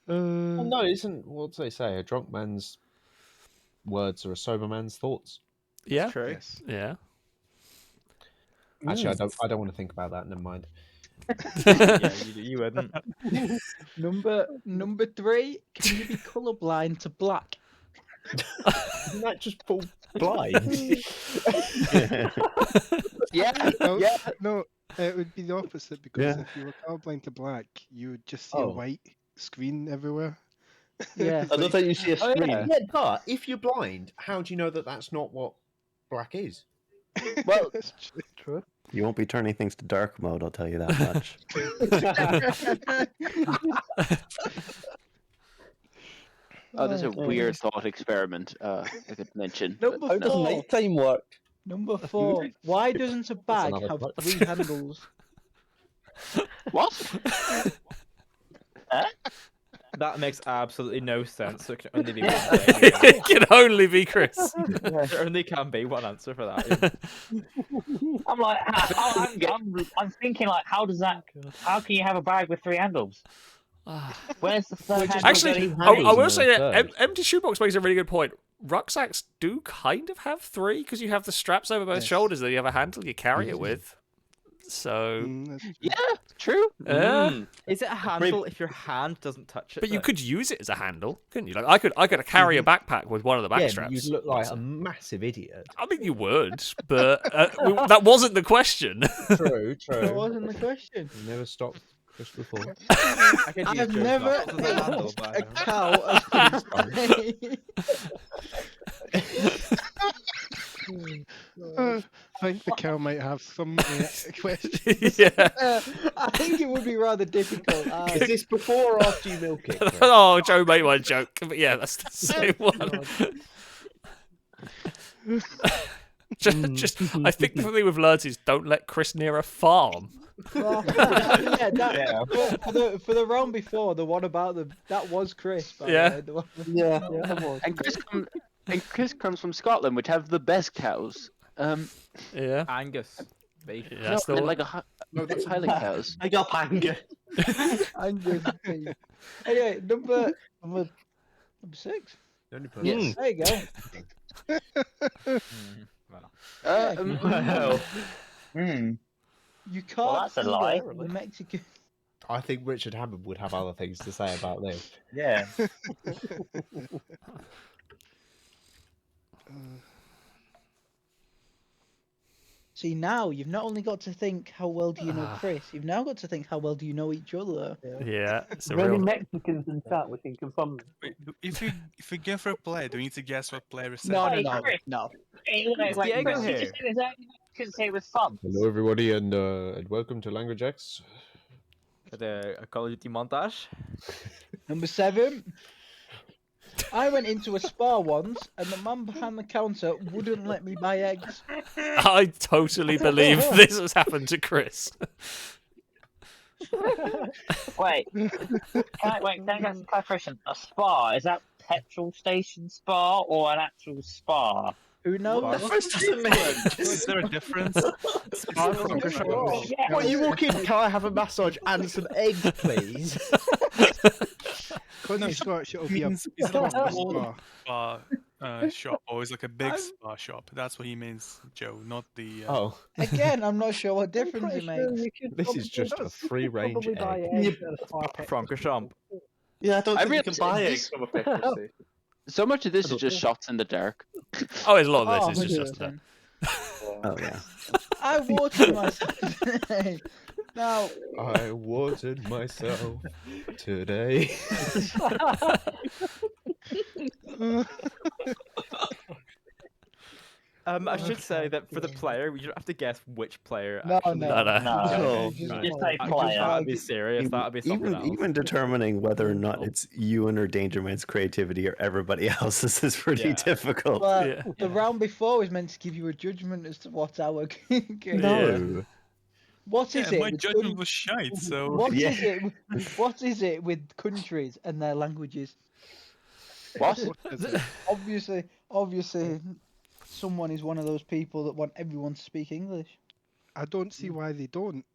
Well, no, isn't what do they say? A drunk man's words are a sober man's thoughts. Yeah. True. Yes. Yeah. Actually, I don't want to think about that. Never mind. Yeah, you wouldn't. Number 3. Can you be colourblind to black? Isn't that just Paul blind? Yeah. No, Yeah. no, it would be the opposite because Yeah. if you were colorblind to black, you would just see a Oh. white screen everywhere. Yeah. I don't think you see a screen. yeah. Yeah, but if you're blind, how do you know that that's not what black is? Well, That's true. You won't be turning things to dark mode, I'll tell you that much. Oh, there's a weird thought experiment I could mention. Number but no. 4. Nighttime work. Number 4. Why doesn't a bag another have quote. 3 handles? What? That makes absolutely no sense. There can only be one. It can only be Chris. There only can be one answer for that. I'm like, I'm thinking like, how can you have a bag with 3 handles? Where's the third handle? Actually, I will say empty shoebox makes a really good point. Rucksacks do kind of have 3 because you have the straps over both shoulders, then you have a handle you carry it with. So yeah, true. Is it a handle if your hand doesn't touch it? But you could use it as a handle, couldn't you? Like I could carry a backpack with one of the back straps. You'd look like a massive idiot. I mean, you would, but that wasn't the question. True. That wasn't the question. You never stopped Chris before. I've never watched a cow as I think the cow might have some questions. Yeah. I think it would be rather difficult. Is this before or after you milk it? Oh, Joe made one joke, but yeah, that's the same one. I think the thing we've learned is don't let Chris near a farm. For the round before, the one about that was Chris. Yeah. And Chris comes from Scotland, which have the best cows. Yeah. Angus. Beef. Yeah, no, like Highland cows. I got Angus. Angus beef. Anyway, number 6. Yes. There you go. You can't. Well, that's a lie. The Mexican. I think Richard Hammond would have other things to say about this. Yeah. See, now you've not only got to think how well do you know Chris, you've now got to think how well do you know each other. Yeah, it's a Many real... Mexicans in chat, we can confirm. Wait, if we give her a player, do we need to guess what player is No. It's like, Diego Chris, here. you just said that you couldn't say it was fun. Hello, everybody, and welcome to Language X. The Call of Duty montage. Number 7. I went into a spa once, and the man behind the counter wouldn't let me buy eggs. I totally believe this has happened to Chris. Wait, can I get some clarification? A spa, is that petrol station spa or an actual spa? Who knows? Is there a difference? What, you walk in, can I have a massage and some eggs, please? Because he's Scottish, it'll be a Is it like a small spa. spa shop, or is it like a big spa shop? That's what he means, Joe, not the... Oh. Again, I'm not sure what difference it makes. This is just a free-range egg. Francorchamps. Yeah, I don't think you can realised buy this- eggs from a pharmacy. So much of this is just shots in the dark. Oh, there's a lot of this. It's just that. Oh yeah. I watered myself today. Now, I watered myself today. I should say that for the player, you don't have to guess which player. No. Just say player. That'd be serious. That'd be something else. Even determining whether or not it's Ewan or Dangerman's creativity or everybody else's is pretty difficult. but the round before was meant to give you a judgment as to what our game. No. What is it? My with judgment was shite, so... What is it? What is it with countries and their languages? What? Obviously, someone is one of those people that want everyone to speak English. I don't see why they don't.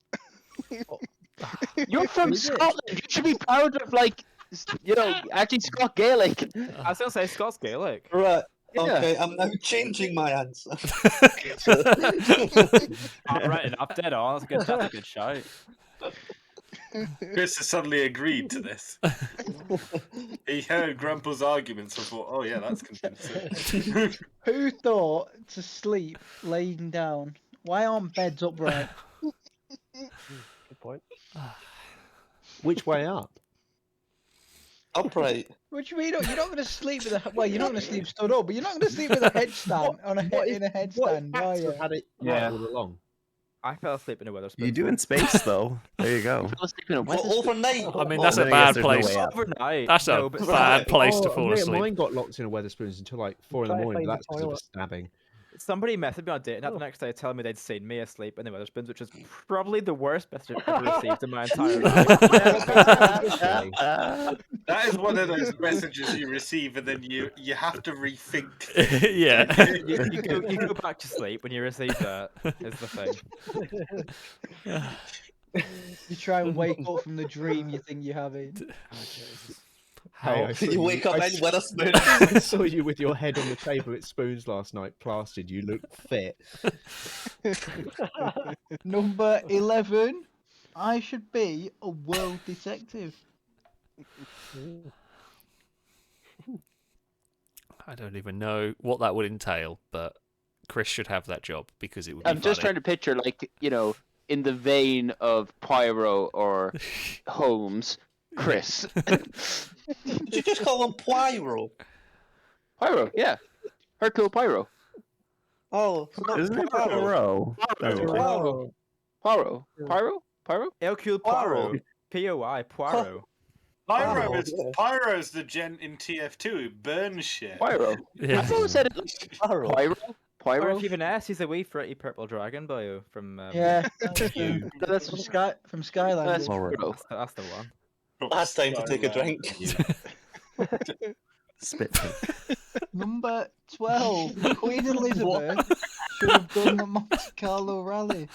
You're from Scotland. You should be proud of, like, actually Scott Gaelic. I was gonna say Scots Gaelic. Right. Yeah. Okay, I'm now changing my answer. Right enough, dead on. That's a good shout. Chris has suddenly agreed to this. He heard Grandpa's arguments and thought, oh yeah, that's convincing. Who thought to sleep laying down? Why aren't beds upright? Good point. Which way up? Upright. What do you mean? You're not going to sleep with a you're not going to sleep stood up, but you're not going to sleep with a headstand in a headstand, are you? Had it Yeah. all along. I fell asleep in a Weatherspoon. You do in space though. There you go. Overnight. I mean, that's a Then I bad guess there's no place. way up. Overnight. That's a bad place to fall Mine asleep. got locked in a Weatherspoons until like 4 in the Try to morning. find That's the because of a toilet. stabbing. Somebody messaged me on dating app the next day telling me they'd seen me asleep in the Wetherspoons, which is probably the worst message I've ever received in my entire life. That is one of those messages you receive, and then you have to rethink. Yeah. You go back to sleep when you receive that. Is the thing. You try and wake up from the dream you think you're having. Hey, I saw You wake up I and saw- Wetherspoons. I saw you with your head on the table at Spoons last night, plastered. You look fit. Number 11. I should be a world detective. I don't even know what that would entail, but Chris should have that job because it would be I'm just trying to picture, like, in the vein of Poirot or Holmes, Chris. Did you just call him Poirot? Poirot, yeah. Hercule Poirot. Oh, Isn't it Poirot? Poirot. Poirot. Poirot? Hercule Poirot. P-O-I, Poirot. Pyro's the gent in TF2 who burns shit. Poirot. I thought it said it like Poirot. Or Poirot. if you've an S, he's a wee pretty purple dragon bio from. Yeah, that's from Skyland. That's That's the one. Last time to take a drink. Spit. Number 12. Queen Elizabeth should have done the Monte Carlo rally.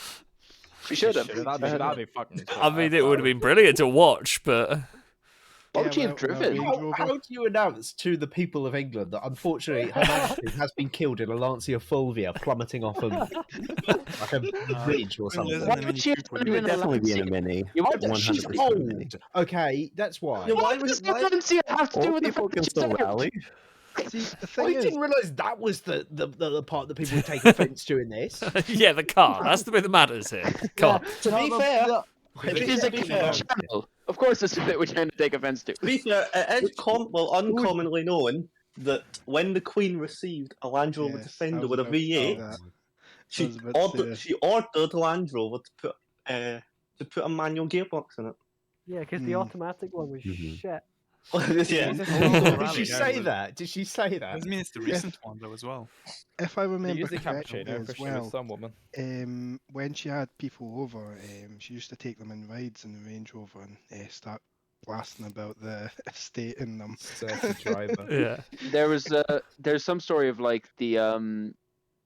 She should have. That'd be fucking. I mean, it would have been brilliant to watch, but. What would she have driven? How do you announce to the people of England that unfortunately Her Majesty has been killed in a Lancia Fulvia plummeting off like a ridge or something? Why would she have It would definitely be in a mini. You want 100% a mini. Okay, that's why. Why does the Lancia have to do with the People can still rally. See, the I thing is, didn't realise that was the part that people would take offence to in this. Yeah, the car. That's the bit that matters here. Car. To be fair, It is a channel. Of course, it's a bit we're trying to take offence to. To be fair, it is uncommonly known that when the Queen received a Land Rover Defender with a V8, she ordered Land Rover to put a manual gearbox in it. Yeah, because the automatic one was shit. Yeah. Did she say that? Did she say that? Doesn't mean it's the recent one though as well. If I remember usually correctly cappuccino, as especially with well, some woman. when she had people over, she used to take them in rides in the Range Rover and start blasting about the estate in them. Driver. Yeah. There was there's some story of like the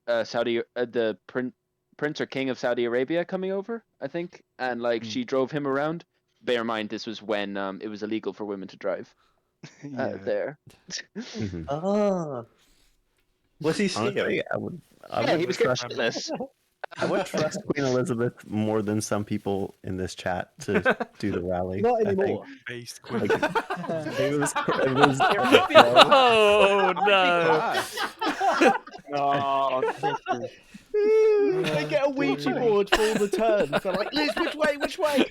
the prince or king of Saudi Arabia coming over, I think, and like she drove him around. Bear in mind, this was when it was illegal for women to drive there. Ah. Was he Honestly, scared? Yeah, he was shitless. I would trust Queen Elizabeth more than some people in this chat to do the rally. Not I think. anymore. Based Like, it was Oh no! Oh, They get a Ouija board for all the turns. They're like, Liz, which way? Which way?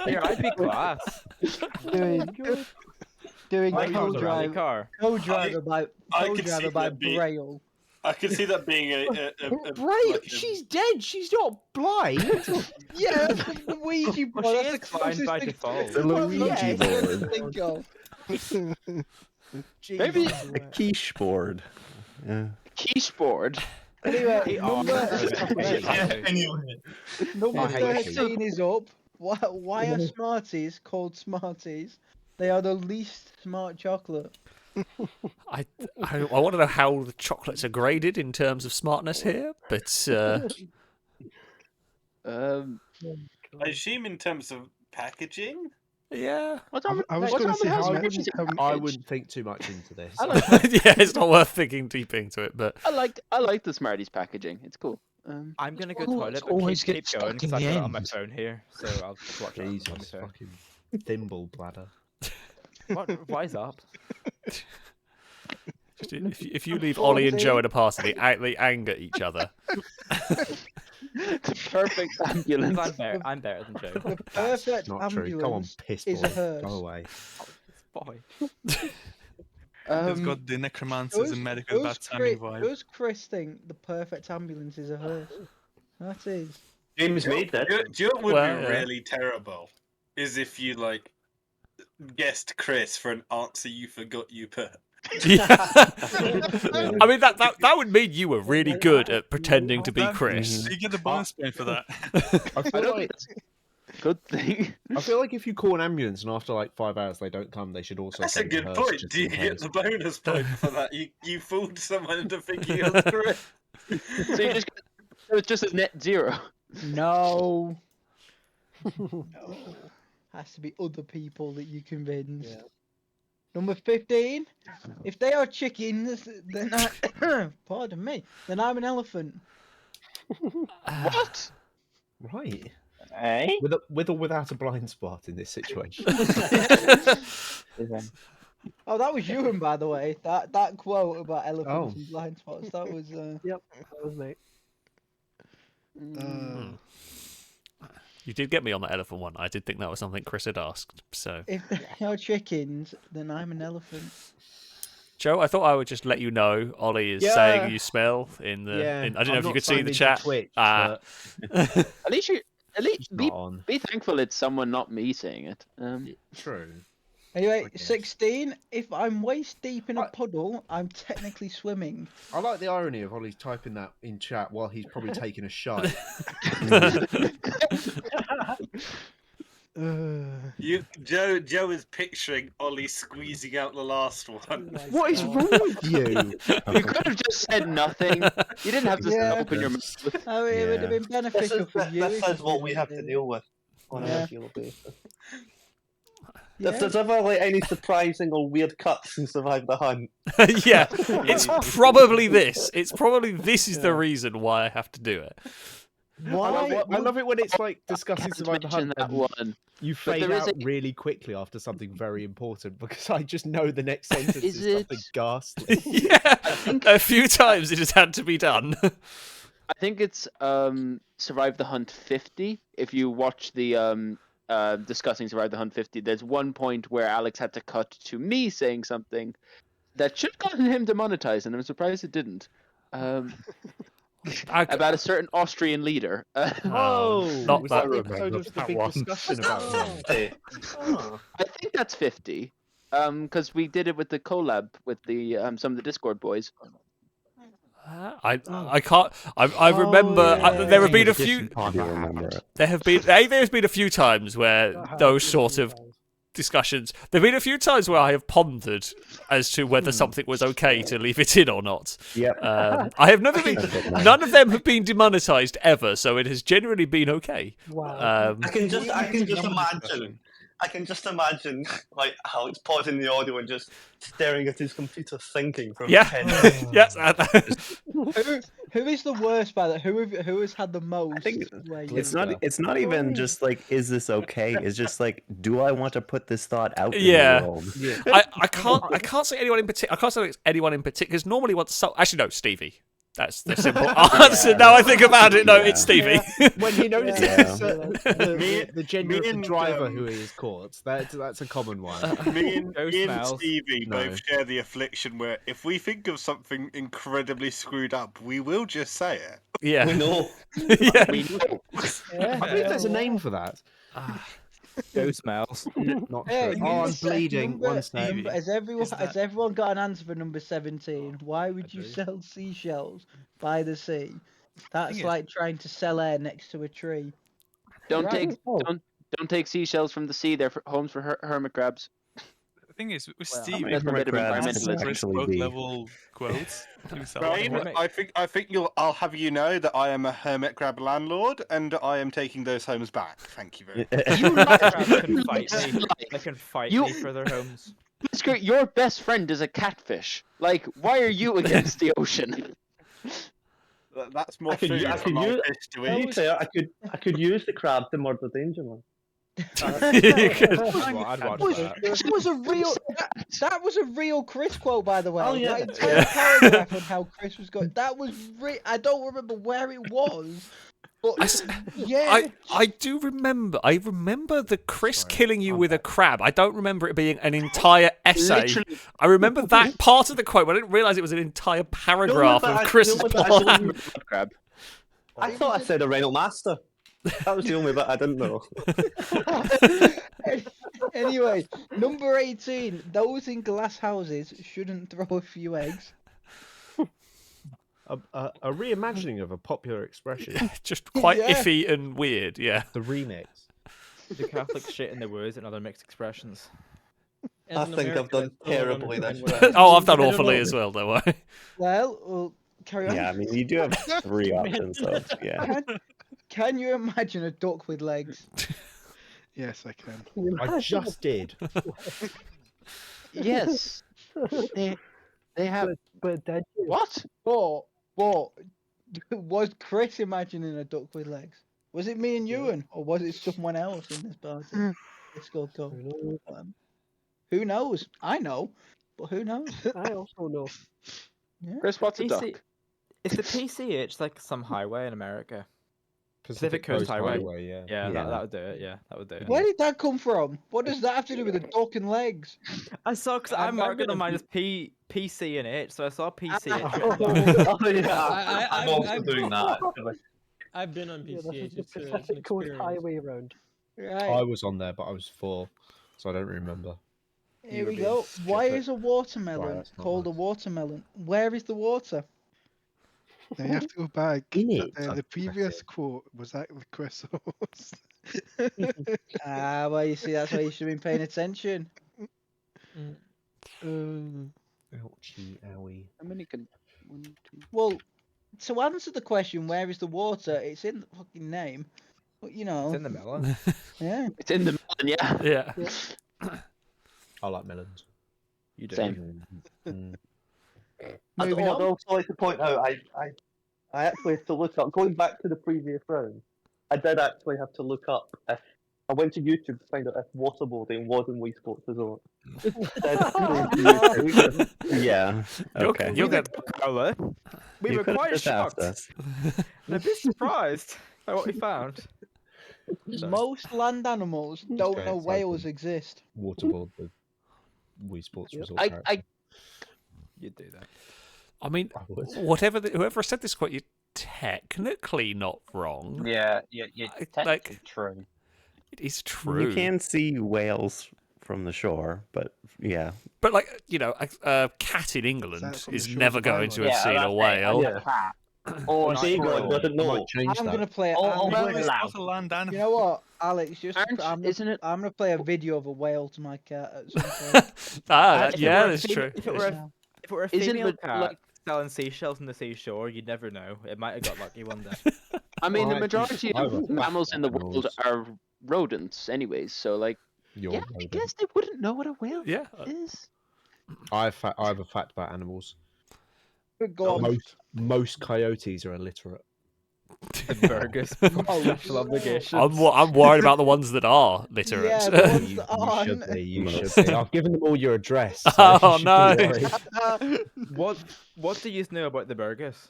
Here, I'd be class. doing My car's a rally co-driver car. by Braille. I can see that being a Right, like she's dead. She's not blind. Yeah, the Ouija board. She That's is the blind closest by thing default. the Luigi I can board, think of. maybe a quiche board. Yeah. quiche board. Anyway, number I hate 13 is up. Why are Smarties called Smarties? They are the least smart chocolate. I want to know how the chocolates are graded in terms of smartness here, but I assume in terms of packaging. yeah. I was going to say I wouldn't think too much into this. Yeah, it's not worth thinking deep into it, but I like the Smarties packaging. It's cool. I'm gonna go Oh, toilet, it's but always keep gets going stuck in because I've the got it on my end. phone here, so I'll just watch it on my Jesus, phone. fucking thimble bladder. What is up? just if you leave Ollie and Joe in a party, they anger each other. The perfect ambulance. I'm better than Joe. The perfect Not true. ambulance Come on, piss is boy. a hearse. Go away. Boy. It's got the necromancers and medical bad timing vibe. Does Chris think the perfect ambulance is a hearse? That is. James made that. Do you know what would Well, be yeah. really terrible? Is if you like guessed Chris for an answer you forgot you put. Yeah. I mean, that would mean you were really good at pretending to be Chris. You get the bonus point for that. I feel like good thing. I feel like if you call an ambulance and after like 5 hours they don't come, they should also. That's a send good hearse point. just Do you in get case. the bonus point for that? You fooled someone into thinking it was correct. So you just so it's just a net 0. No. No. Has to be other people that you convince. Yeah. Number 15. If they are chickens, then pardon me. Then I'm an elephant. What? Right. Eh? With or without a blind spot in this situation. Oh, that was Ewan, by the way. That quote about elephants and blind spots. That was. Yep, that was me. You did get me on the elephant one. I did think that was something Chris had asked. So, If they are chickens, then I'm an elephant. Joe, I thought I would just let you know Ollie is saying you smell in the. Yeah, I don't know I'm if you not could see signed the into chat. Twitch, But... At least be not on. thankful it's someone, not me, saying it. True. Anyway, 16. If I'm waist deep in a puddle, I'm technically swimming. I like the irony of Ollie typing that in chat while he's probably taking a shot. Joe is picturing Ollie squeezing out the last one. What is wrong with you? You could have just said nothing. You didn't have to open your mouth. Oh, it would have been beneficial for you. This is if what you we have did to it. deal with on a Yeah. regular basis. Yeah. If there's ever like any surprising or weird cuts in Survive the Hunt, Yeah, it's probably this. It's probably this is the reason why I have to do it. Why? I love it when it's like discussing Survive the Hunt. That and one. You But fade there is out really quickly after something very important because I just know the next sentence is something ghastly. Yeah, a few times it has had to be done. I think it's Survive the Hunt 50. If you watch the discussing Survive the Hunt 50, there's one point where Alex had to cut to me saying something that should have gotten him demonetized, and I'm surprised it didn't. About a certain Austrian leader. Not was that. that the episode of the big discussion about it? I think that's 50. Because we did it with the collab with the some of the Discord boys. I can't. I remember. There have been a few. There's been a few times where those sort of discussions. There've been a few times where I have pondered as to whether something was okay to leave it in or not. Yep. I have never been. None of them have been demonetized ever, so it has generally been okay. Wow. I can just imagine. I can just imagine like Alex pausing the audio and just staring at his computer, thinking for 10 minutes. Yes. Who is the worst by that? Who has had the most? I think where you- it's not even just like, is this okay? It's just like, do I want to put this thought out in Yeah. the world? I can't say anyone in particular. I can't say it's anyone in particular because normally actually no, Stevie. That's the simple answer. Now I think about it, no, it's Stevie. When he notices the driver who he is caught, that's a common one. Me and smells. Stevie No. both share the affliction where if we think of something incredibly screwed up, we will just say it. Yeah. We know. Yeah. We know. I believe there's a name for that. Joe smells. Not Hey, true. Oh, I'm bleeding. One number, sec. has everyone got an answer for number 17? Why would you sell seashells by the sea? That's like trying to sell air next to a tree. Don't Right. take seashells from the sea. They're homes for hermit crabs. The thing is, with Well, Steve, that's a bit of crabs environmentalism. actually quote be. level quotes himself. Ryan, I think I'll have you know that I am a hermit crab landlord and I am taking those homes back. Thank you very much. Crabs can fight me. They can fight me for their homes. Screw it, your best friend is a catfish. Like, why are you against the ocean? That's more I could food use. for my fish to eat. I could use the crab to murder Danger Man. You could. I'd watch that. That was a real Chris quote, by the way. Oh, yeah. That entire paragraph on how Chris was going. That was I don't remember where it was, but yeah. I do remember. I remember the Chris killing you with a crab. I don't remember it being an entire essay. Literally. I remember that part of the quote, but I didn't realise it was an entire paragraph of Chris's plan. Crab. I thought I said a Rhino Master. That was the only bit I didn't know. Anyway, number 18. Those in glass houses shouldn't throw a few eggs. A reimagining of a popular expression. Just quite iffy and weird, yeah. The remix. The Catholic shit in their words and other mixed expressions. I think I've done terribly this round. Oh, I've done awfully as well, don't worry. Well, carry on. Yeah, I mean, you do have 3 options, though. Yeah. Can you imagine a duck with legs? Yes, I can. I just did. Yes. They have. But did you? What? But was Chris imagining a duck with legs? Was it me and Ewan, or was it someone else in this party? Who knows? I know, but who knows? I also know. Yeah. Chris, what's a duck? Is the PCH like some highway in America? Pacific Coast Highway, yeah. Yeah, that would do it. Yeah, that would do it. Where did that come from? What does that have to do with a duck and legs? I saw because I'm marking on mine as PC and H, so I saw PC. I'm also doing that. I've been on Yeah, PCH. this is the It's an Pacific Coast experience. Highway round. Right. I was on there, but I was 4, so I don't remember. Here we go. Why is a watermelon that's not called a watermelon? Where is the water? Now you have to go back. In it. The previous quote was actually Chris Host. Well, you see, that's why you should have been paying attention. Ouchie, owie. How many can? 1, 2. Well, to answer the question, where is the water? It's in the fucking name. But, you know. It's in the melon. Yeah. It's in the melon, yeah. Yeah. I like melons. You do. Same. I'd Moving on. also like to point out, I actually have to look up, going back to the previous round, I did actually have to look up if, I went to YouTube to find out if waterboarding was in Wii Sports Resort. Yeah. Okay. You'll get Carla. We You were could've quite just asked shocked us. and a bit surprised by what we found. Most land animals don't Okay, know it's whales open. exist. Waterboard the Wii Sports Resort. You'd do that. I mean, I would. whoever said this quote, you're technically not wrong. Yeah, technically Like, true. it is true. You can see whales from the shore, but yeah. But, like, you know, a cat in England from is the shores never of going to have Yeah, seen a that's it. whale. A cat. Or a England squirrel. doesn't I know. might change I'm that. gonna play. Oh, I'm well, gonna- it's It's a land animal. you know what, Alex? Aren't- isn't it? I'm gonna play a video of a whale to my cat at some point. Yeah, that's true. If it were a, if it were a Isn't female it, cat like- selling seashells in the seashore, you'd never know. It might have got lucky one day. I mean, the I majority have a of mammals in the world animals. are rodents, anyways. So, like, Your yeah, I rodent. guess they wouldn't know what a whale Yeah. is. I have a fact about animals. Go on. Most coyotes are illiterate. The burgers. Special obligations. I'm worried about the ones that are literate. Yeah, the ones You, that you aren't. should be. You should be. I've given them all your address. So Oh, you should no. be worried. What do you know about the burgers?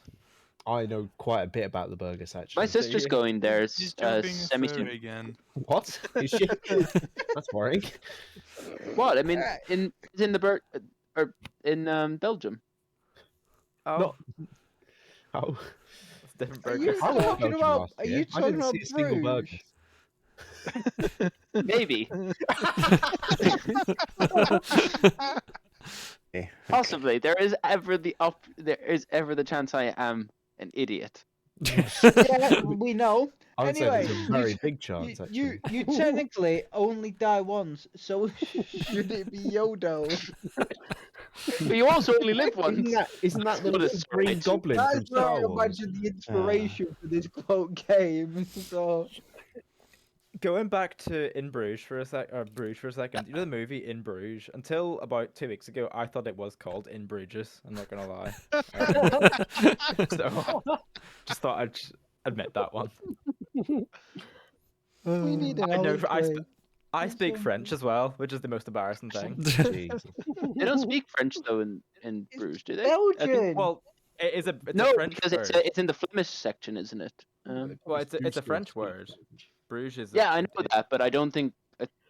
I know quite a bit about the burgers, actually. My sister's going there. He's It's jumping semi furry soon. again. What? Is she? That's worrying. What? I mean, it's in the or in Belgium. Oh, Oh. it's different Are you burgers. I went to talking Belgium about? last Are year. you I talking didn't about see a single burger. Bruges? Maybe, Okay. possibly. There is ever the chance I am an idiot. Yeah, we know. I would say Anyway, there's a very big chance, you actually. technically only die once, so should it be Yodo? But you also only live once. Isn't that the What a little green sprite. goblin from That's where Star I Wars? imagine the inspiration for this quote game. So Going back to In Bruges for a second. You know the movie In Bruges? Until about 2 weeks ago, I thought it was called In Bruges. I'm not gonna lie. So, just thought I'd admit that one. we need an I know. old play. I speak French as well, which is the most embarrassing thing. Jesus. They don't speak French though in Bruges, do they? Belgian. Well, it's a No, French because word. it's in the Flemish section, isn't it? Well, it's a French word. Bruges is. Yeah, I know that, but I don't think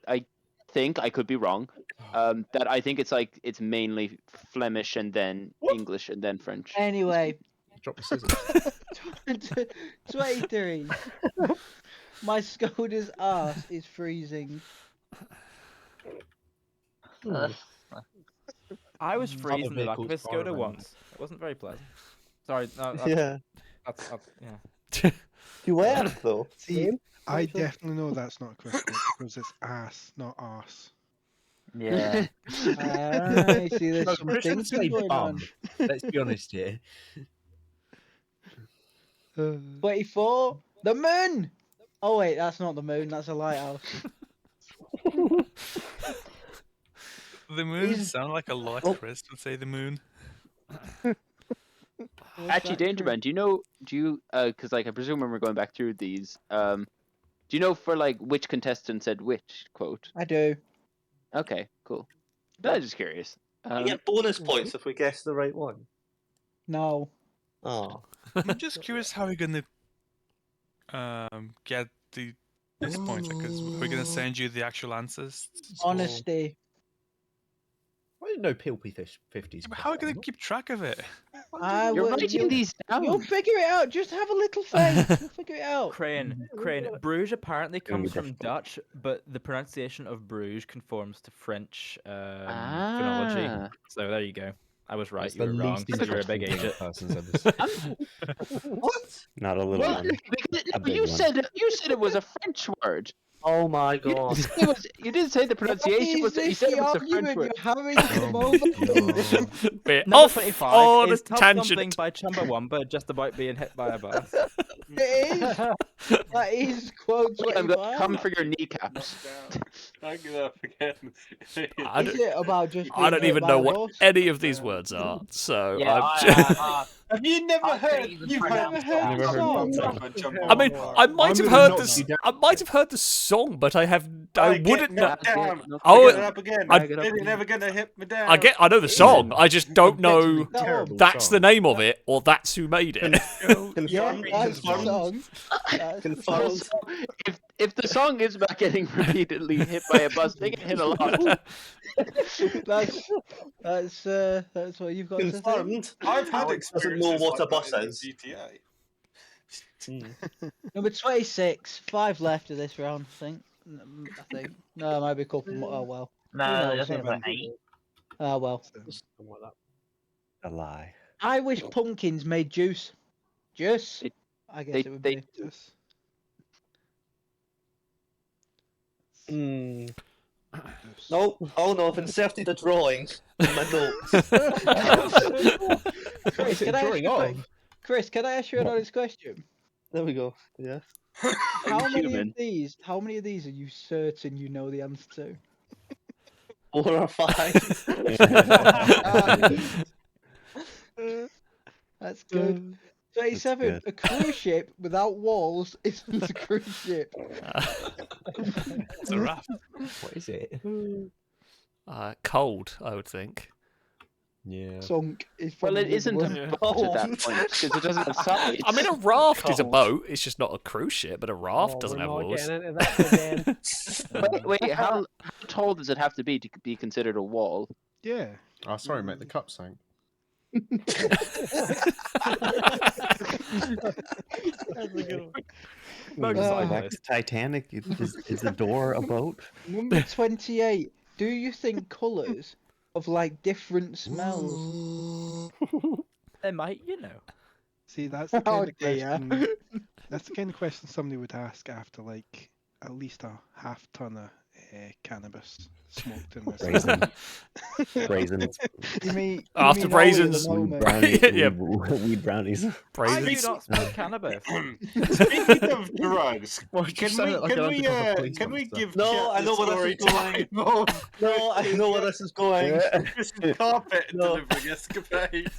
I think I could be wrong. That I think it's mainly Flemish and then English and then French. Anyway, Drop the scissors. 23. My Skoda's arse is freezing. I was freezing in the back of vehicles his Skoda are once. It wasn't very pleasant. Sorry. No, Yeah. Yeah. You were though. See, I definitely know that's not a Chris quote because it's ass, not arse. Yeah. I see there's No, some Chris would thinking say going on. bum. Let's be honest here. 24. The moon! Oh wait, that's not the moon, that's a lighthouse. The moon sound like a lot. Chris would say the moon. Actually, Dangerman, do you because like I presume when we're going back through these, do you know for like which contestant said which quote? I do. Okay, cool. I was just curious. You get bonus points if we guess the right one. No. Oh. I'm just curious how we're gonna get this points because we're gonna send you the actual answers. Honesty. I didn't know Pilpy 50s. But how are we gonna keep track of it? You're writing these down. You'll figure it out. Just have a little faith. You'll figure it out. Crane. Bruges apparently comes from Dutch, but the pronunciation of Bruges conforms to French phonology. So there you go. I was right. That's You were the wrong. least Because you're a big interesting agent. person said this. What? Not a little Well, one. A big you one. said it was a French word. Oh my god. You didn't say the pronunciation was. You said it was a French word. You're having to over. Bit Number off 25 on a is Tell tangent. Something by Chumbawamba just about being hit by a bus. It is. That is quote I'm gonna 25. come for your kneecaps. I give up again. I Is it about just I don't being hit even by know a what bus? any of these words are, so Yeah, I'm Have you never heard? You've never heard the song? I mean, I might have heard this. I might have heard the song, but I wouldn't know. Down. Oh, Get it up again. You're never gonna hit me down. I know the song. I just don't know Terrible that's song. the name of it or that's who made it. Yeah, that's the song. That's the song. Also, if the song is about getting repeatedly hit by a bus, they get hit a lot. That's what you've got to say. Confirmed. I've had Alex experiences doesn't know what a like bus that in is. GTA. Number 26. 5 left of this round, I think. No, maybe a couple more. Oh well. No, Who knows? I think it's like 8. Oh well. A lie. I wish pumpkins made juice. Juice? I guess it would be. Juice. No, oh no, I've inserted a drawing in my notes. Chris, can I ask you, Chris, can I ask you an honest question? There we go. Yeah. How many of these are you certain you know the answer to? 4 or 5. That's good. 27. A cruise ship without walls isn't a cruise ship. It's a raft. What is it? Cold, I would think. Yeah. Sunk is Well, it probably isn't the a one. boat at that point because it doesn't have sides. I mean, a raft is a boat. It's just not a cruise ship, but a raft doesn't have walls. Wait, how tall does it have to be considered a wall? Yeah. Oh, sorry, mate. The cup sank. Titanic is the door a boat? Number 28. Do you think colours of like different smells? They might, you know. See, that's the kind Oh of dear. question. That's the kind of question somebody would ask after like at least a half ton of cannabis smoked in this. Raisins. You mean After Ollie at the raisins. moment? Brownies. Yeah. Weed brownies. Why do you not smoke cannabis? Speaking of drugs, Why would you say that like an undercover police can we officer? give No, Chet I know the where this is story going. time of No, I know where this is going. Chris's carpet No. delivering escapade?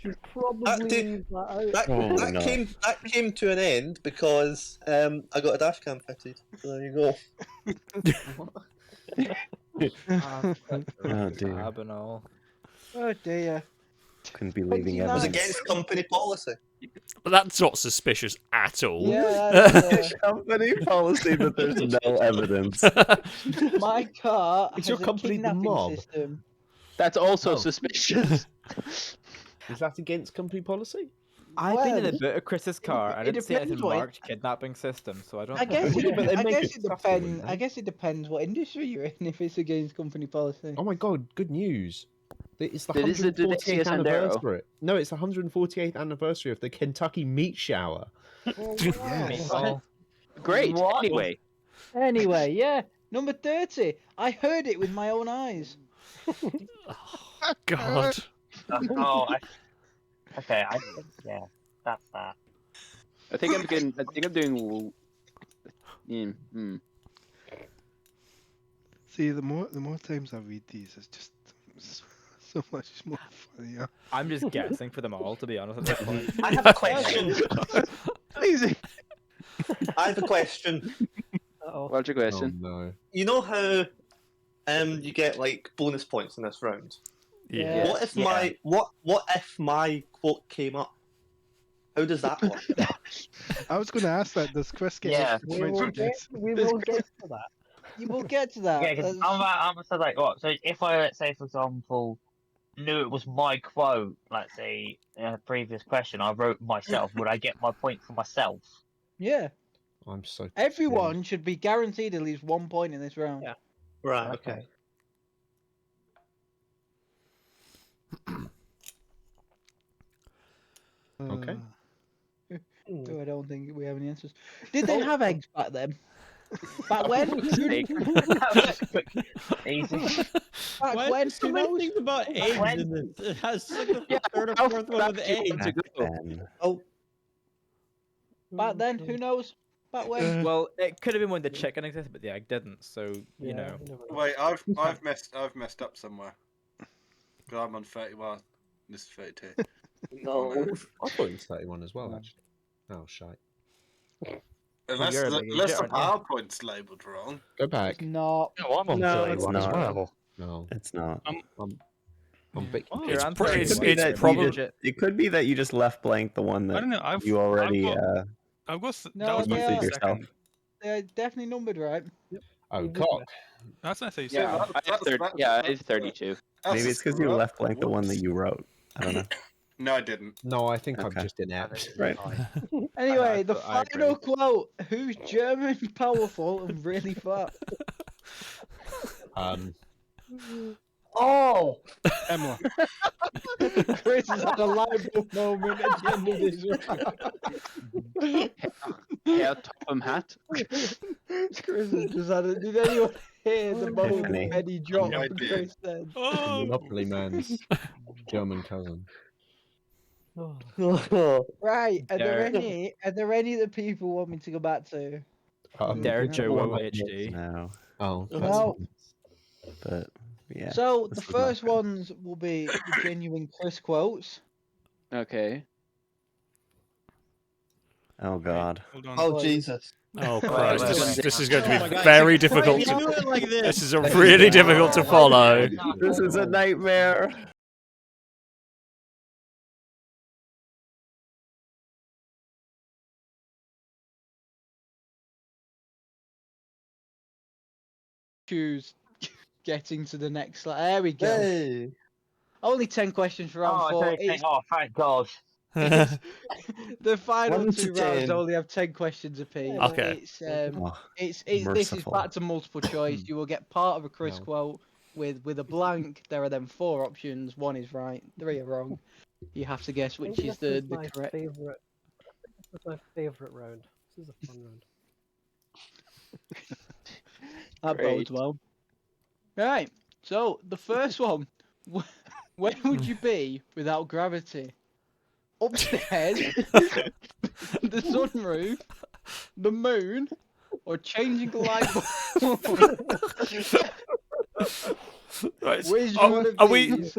Should probably leave that out. That came to an end because I got a dash cam fitted. So there you go. Oh dear. And all. Oh dear. Couldn't be leaving It was evidence. against company policy. But that's not suspicious at all. Yeah, that's, Company policy that there's no evidence. my car Is has your a company the kidnapping mob? system. That's also Oh. suspicious. Is that against company policy? I've been in a Well, bit of Chris's car. I it didn't see anything depends what it- marked kidnapping system, so I don't. I guess think- it, I guess it trustworthy, depends. wouldn't I they? guess it depends what industry you're in. If it's against company policy. Oh my god, good news. It's the Did they see a 148th Sandero? anniversary. No, it's the 148th anniversary of the Kentucky Meat Shower. Meatball. Great. What? Anyway, Anyway, yeah. Number 30. I heard it with my own eyes. God. Oh, okay. Yeah, that's that. I think I'm getting. I think I'm doing. See, the more times I read these, it's just so much more funnier. I'm just guessing for them all, to be honest. At this point. I have a question. Easy. I have a question. What's your question? Oh no. You know how you get like bonus points in this round? Yeah. What if my quote came up? How does that work? I was going to ask that. Does Chris get Yeah. extra points for this? We will get to that. You will get to that. Yeah, because I'm so like, what? So if I, let's say, for example, knew it was my quote, let's say, in a previous question, I wrote myself, would I get my point for myself? Yeah. I'm so. Everyone should be guaranteed at least 1 point in this round. Yeah. Right. Okay. Okay. Oh, I don't think we have any answers. Did they have eggs back then? Back when? Easy. Back What? when? So Who many knows? things about eggs when? in this. It has like the Yeah, third or how fourth one back with do you want eggs. to go? Oh, Back then? Who knows? Back when? Well, it could have been when the chicken existed, but the egg didn't. So you know. Wait, I've messed up somewhere. 'Cause I'm on 31. This is 32. No. I thought it was 31 as well, actually. Oh, shite. Unless You're a the, big unless idiot, the aren't PowerPoint's labelled wrong. Go back. No. No, I'm on No, it's 31 as not. well. No, It's not. I'm big. Your It's answer pretty- is it's- white, it's so probably- legit. It could be that you just left blank the one I that don't know. you already. I've got. No, That was my they you are- yourself. second. They're definitely numbered right. Oh, cock. That's not say Yeah, second. I have 30, yeah, I have 32. Maybe it's because you left blank the one that you wrote. I don't know. No, I didn't. No, I think I'm Okay. just inept. Right. Anyway, the I final quote. Who's German, powerful, and really fat? Oh! Emma. Chris has had a live moment at the end of this round. Hair, Topham hat. Chris has just had a... Did anyone hear the moment Tiffany. Eddie dropped I when did. Chris said? Oh! Monopoly Man's German cousin. Right, are there Dare- any that people want me to go back to? Dare No. Joe HD. No. Oh, No. But yeah. So this the was not first good. ones will be the genuine Chris quotes. Okay. Oh God. Hold on. oh Jesus. Oh wait, Christ, wait. this is going to Oh my be God, very it's difficult. Why do you do it like this? This is a really difficult to follow. This is a nightmare. Choose getting to the next slide. There we go. Hey. Only 10 questions for Oh, round I four. don't think. Oh, thank God. The final 1 to two rounds 10. only have 10 questions apiece. Okay. Oh, This is merciful. back to multiple choice. You will get part of a Chris No. quote with a blank. There are then 4 options. 1 is right, 3 are wrong. You have to guess which is the correct. Favorite. This is my favorite round. This is a fun round. That bodes well. Right. So the first one. Where would you be without gravity? Upstairs, the sunroof, the moon, or changing the light bulb? Right, Which are- one of are we- these?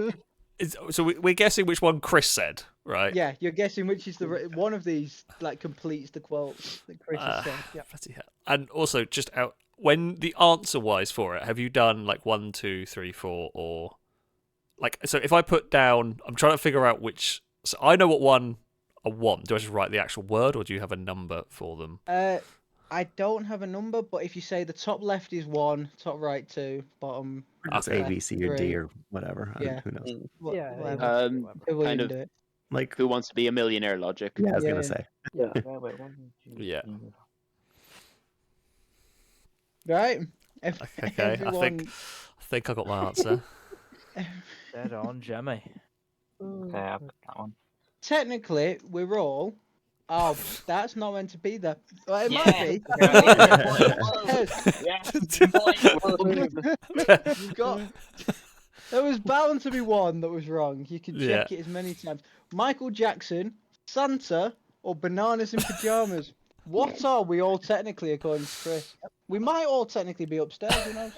So we're guessing which one Chris said, right? Yeah, you're guessing which is one of these like completes the quote that Chris has said. Yeah. Bloody hell. And also, just out when the answer wise for it, have you done like 1, 2, 3, 4, or like? So if I put down, I'm trying to figure out which. So I know what one I want. Do I just write the actual word, or do you have a number for them? I don't have a number, but if you say the top left is 1, top right 2, bottom Or just Okay. A, B, C, or D, or whatever. Yeah. Who knows? wha- Yeah, whatever. Um, Whoever kind you of. do it. Like, Who Wants to Be a Millionaire logic. Yeah, I was gonna say. Yeah. Yeah. Right. If Okay, everyone... I think I got my answer. Dead on, Jemmy. Okay, I've got that one. Technically, we're all... Oh, that's not meant to be there. Well, it Yeah. might be. You've got... There was bound to be one that was wrong. You can check it as many times. Michael Jackson, Santa, or bananas in pajamas. What are we all technically, according to Chris? We might all technically be upstairs, who knows?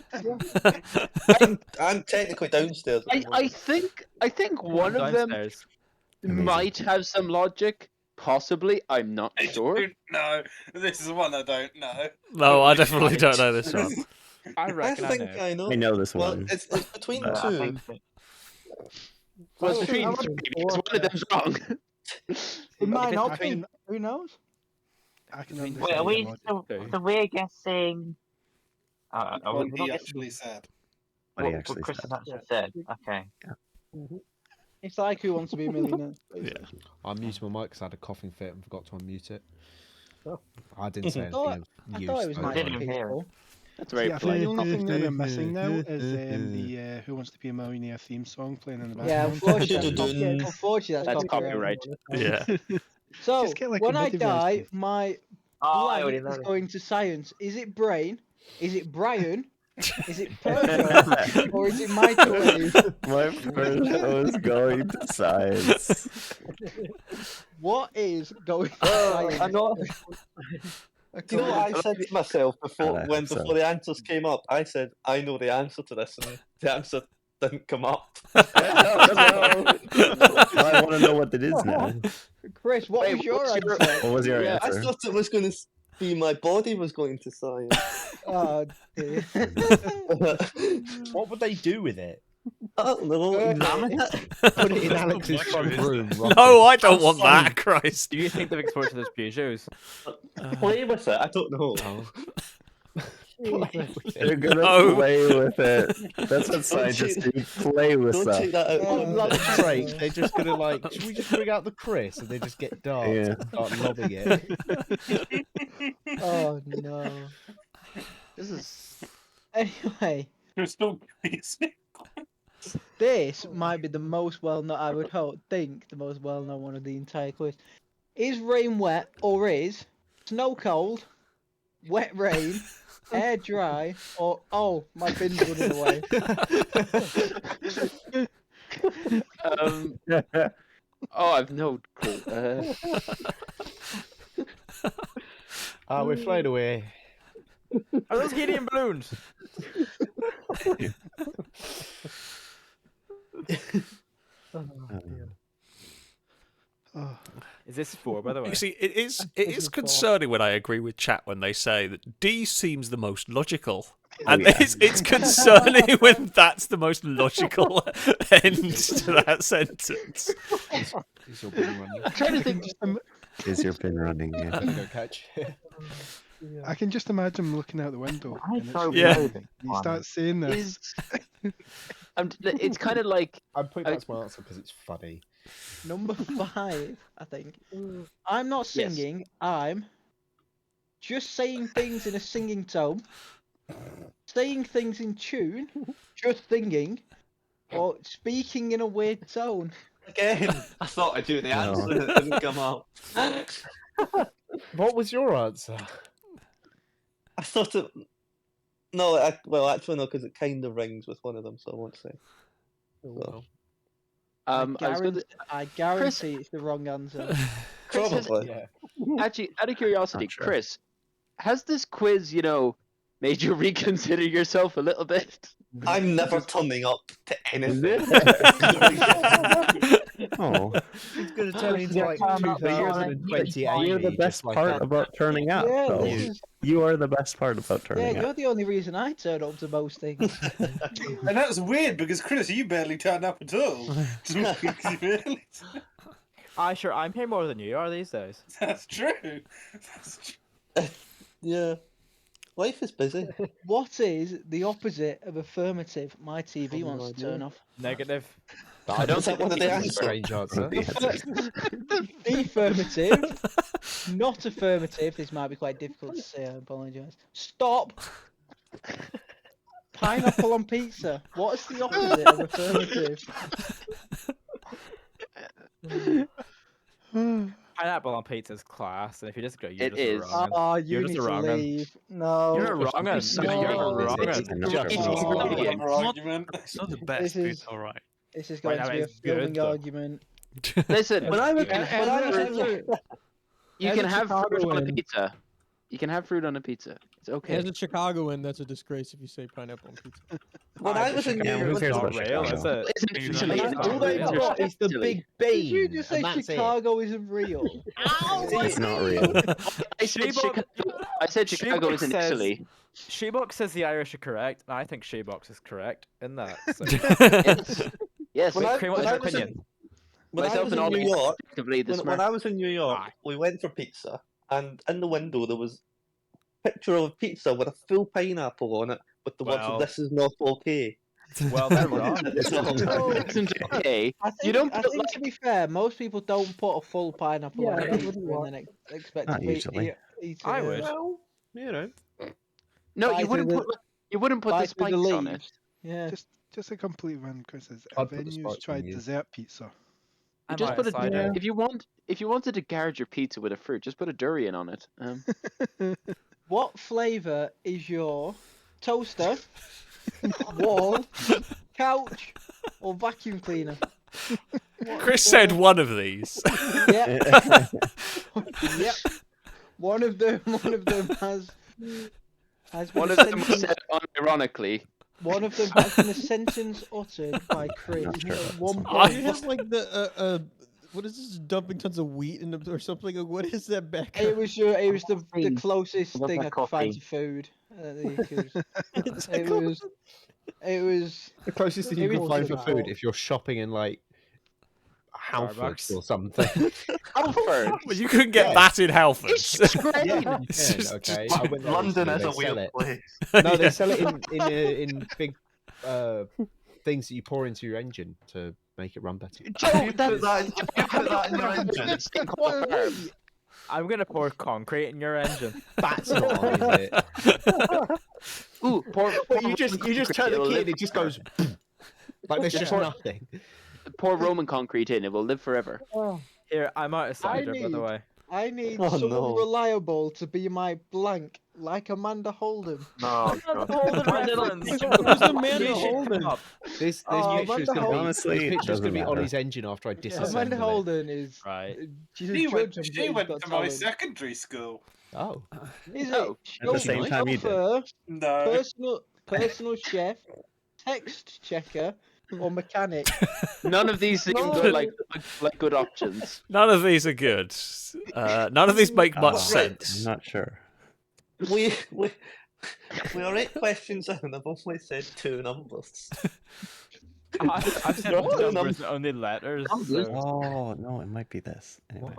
I'm technically downstairs. I think one of them Downstairs. might have some logic. Possibly, I'm not sure. No, this is one I don't know. No, I definitely don't know this one. I reckon think I know. I know this Well, one. it's between I two. think so. Well, it's between three because one of them's wrong. It might not be. Who knows? I can understand. Wait, are we? the logic. So we're guessing. Are What we he not actually guessing said. what Chris has actually said? Okay. It's like Who Wants to Be a Millionaire. I muted my mic because I had a coughing fit and forgot to unmute it. Oh. I didn't say I anything thought of it use. was I nice didn't and hear it. peaceful. That's very Yeah, I think the polite. only thing that we're missing now is the Who Wants to Be a Millionaire theme song playing in the Yeah, background. unfortunately, That's copyright. copyright. Yeah. So, Just get, like, a when I MIDI die, version. my Oh, I already blank know is this. going to science. Is it brain? Is it Brian? Is it Persia? Or is it microwave? My first was going to science. What is going to Well, science? I know. You know what I said to myself before before the answers came up? I said, I know the answer to this, and the answer didn't come up. I want to know what it is now. Chris, what was your answer? What was your I answer? thought it was going to be my body was going to science. Oh, dear. What would they do with it? I don't know. Examine it. Put it in Alex's front room. No, I don't want that, Christ. Do you think they've exported those Peugeots? Play with it. I don't know. They're gonna No. play with it. That's what scientists do. Play with Don't stuff. take that out. Like Drake, they're just gonna like. Should we just bring out the Chris and they just get darts Yeah. and start lobbing it? Oh, no. This is Anyway, Crystal, this might be the most well-known, I would think, the most well-known one of the entire quiz. Is rain wet or is snow cold, wet rain, air dry, or oh, my bin's running away? I've no clue. We're flying away. Are those helium balloons? Is this 4, by the way? You see, it is concerning when I agree with chat when they say that D seems the most logical. And it's concerning when that's the most logical end to that sentence. Is your bin running? I'm trying to think. Is your pin running? Yeah. Go catch. I can just imagine him looking out the window. And it's Yeah. raining. He starts saying this. It's kind of like I'm putting that's my answer because it's funny. Number 5, I think. I'm not singing. I'm just saying things in a singing tone, saying things in tune, just singing, or speaking in a weird tone. Again, I thought I'd do the answer and it didn't come up. What was your answer? I thought it. No, well, actually, no, because it kind of rings with one of them, so I won't say. So. I guarantee it's the wrong answer. Probably. Actually, out of curiosity, Chris, has this quiz, made you reconsider yourself a little bit? I'm never turning up to anything. Oh. It's going to turn into like 2028. You're the best part about turning up, Yeah, though. this is- You are the best part about Yeah, turning you're up. the only reason I turn up to most things. And that's weird because Chris, you barely turned up at all. Really? I'm here more than you are these days. That's true. Yeah. Life is busy. What is the opposite of affirmative? My TV no wants to idea. turn off. Negative. I don't think one of the answers. Strange answer. Affirmative. Not affirmative. This might be quite difficult to say. I apologise. Stop. Pineapple on pizza. What is the opposite of affirmative? Pineapple on pizza is class, and if you disagree, you're It just is. wrong. Oh, you You're need just to wrong. leave. No. You're wrong. You're wrong. Argument. It's not the best, but it's alright. This is Right going now to be a it's good, filming though. argument. Listen, When I was, you as can a have fruit on a Chicagoan- pizza. You can have fruit on a pizza. It's okay. As a Chicagoan, that's a disgrace if you say pineapple on pizza. when I was in New Yeah, who York, cares Not about real, Chicago? is it? Isn't it silly? It's not All they've real. got is the Silly. big Did bean. you just say and that's it. Chicago isn't real? It's not real. I said Chicago Shebox isn't says- Italy. Shebox says the Irish are correct, and I think Shebox is correct in that. So. Yes. When I- Cream, what when is I your was in- opinion? when I Myself was and in Ollie New are York, effectively the when smart. I was in New York, we went for pizza, and in the window there was a picture of a pizza with a full pineapple on it, with the words, Well- "This is not okay." Well, they're wrong. Isn't okay. I think, You don't I put think like to be fair, most people don't put a full pineapple on Yeah, a that pizza wouldn't and work. then expect Not to be usually. eat it. I would. Well, you know. no, Bite you wouldn't through put you wouldn't put the bite through spikes the on it. leaves. Yeah. Just a complete run, Chris. Has I'd put the venues spikes on tried you. dessert pizza? I Just might put a decide it. if you wanted to guard your pizza with a fruit, just put a durian on it. What flavour is your toaster, wall, couch, or vacuum cleaner? Chris said one of these. Yep. Yep. One of them has One been of a them was sentence. said unironically. One of them has been a sentence uttered by Chris Not sure at about one this Do point. you have like the what is this? Dumping tons of wheat in the, or something? Like, what is that back? It was the closest Love thing my I could find coffee. to food. It It's like, was. It was. The closest thing It you can was find for about- food if you're shopping in like Halford Starbucks. or something. Halford. Well, you couldn't get Yeah. that in Halford. It's great. Yeah, you can, okay. I went there London recently, is a they sell weird it. place. No, they Yeah. sell it in big things that you pour into your engine to make it run better. Joe, You put that in your engine. I'm gonna pour concrete in your engine. That's not on, is it? Ooh, But you just turn the key and it just goes like there's just nothing. pour Roman concrete in. It will live forever. Here, I'm out of cider, by the need- way. I need Oh, someone no. reliable to be my blank, like Amanda Holden. No, Holden reference. Who's Amanda Holden? This Oh, picture's Amanda gonna be Holden. Honestly, this it picture's gonna doesn't be matter. Ollie's engine after I disassemble Amanda it. Holden is. Right. She's a She judge went, on she Britain's went Got to my Talent. secondary school. Oh. Is it Oh, At the same time you did. chauffeur, No. personal chef, text checker, or mechanic? none of these seem good, like good options. None of these are good. None of these make much I'm sense. not sure. we are 8 questions in, and I've only said 2 numbers. I've said What? numbers, only letters. So. Oh no, it might be this. Anyway,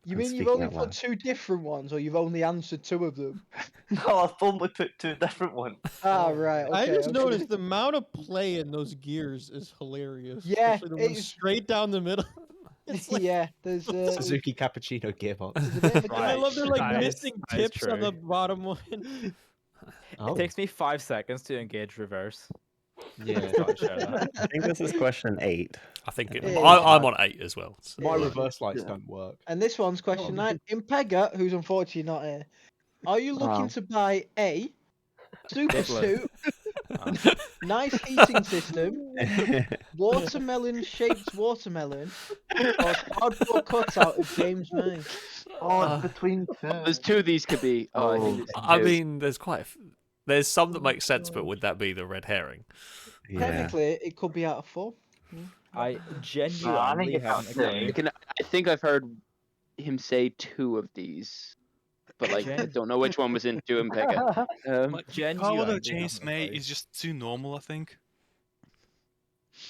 You I'm mean you've speaking only out put loud. 2 different ones, or you've only answered 2 of them? No, I've only put 2 different ones. Ah, right. I Okay, just okay. noticed the amount of play in those gears is hilarious. Yeah, Especially the one it's- straight down the middle. It's like, Yeah, there's. Suzuki cappuccino gearbox. there's a bit of a and I love their like That is- missing that is tips on the true. bottom one. Oh. It takes me 5 seconds to engage reverse. Yeah. Thought I'd share that. I think this is question 8. I think Yeah. I'm on 8 as well. so- My reverse lights don't work. And this one's question 9. In Pega, who's unfortunately not here, are you looking Wow. to buy A, super Diddler. suit, nice heating system, watermelon-shaped watermelon, or cardboard cutout of James May? Oh, between 2. There's 2 of these could be. Oh, I think there's I 2. mean, there's some that make sense, but would that be the red herring? Yeah. Technically, it could be out of 4. I I genuinely think it's haven't a not clue. I think I've heard him say 2 of these, but like I don't know which one was in 2 in Pega. Like, Genuinely Power haven't James a May clue. is just too normal, I think.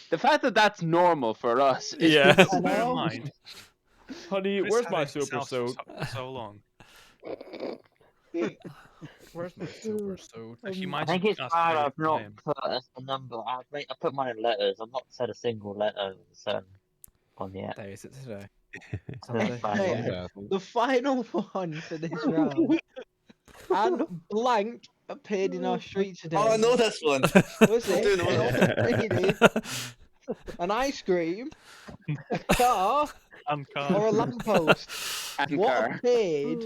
The fact that that's normal for us is Yeah. Bear in mind, Honey, Chris where's had my it super himself soap? for so long. Where's my silver sword? Actually, I mine's think it's asked bad for I've not name. put a number. I put mine in letters. I've not said a single letter on yet. There is it today. That's bad, Hey, yeah. the final one for this round. And blank appeared in our street today. Oh, I know this one. Was I it? do know Really? An ice cream, a car, or a lamppost? And What car. appeared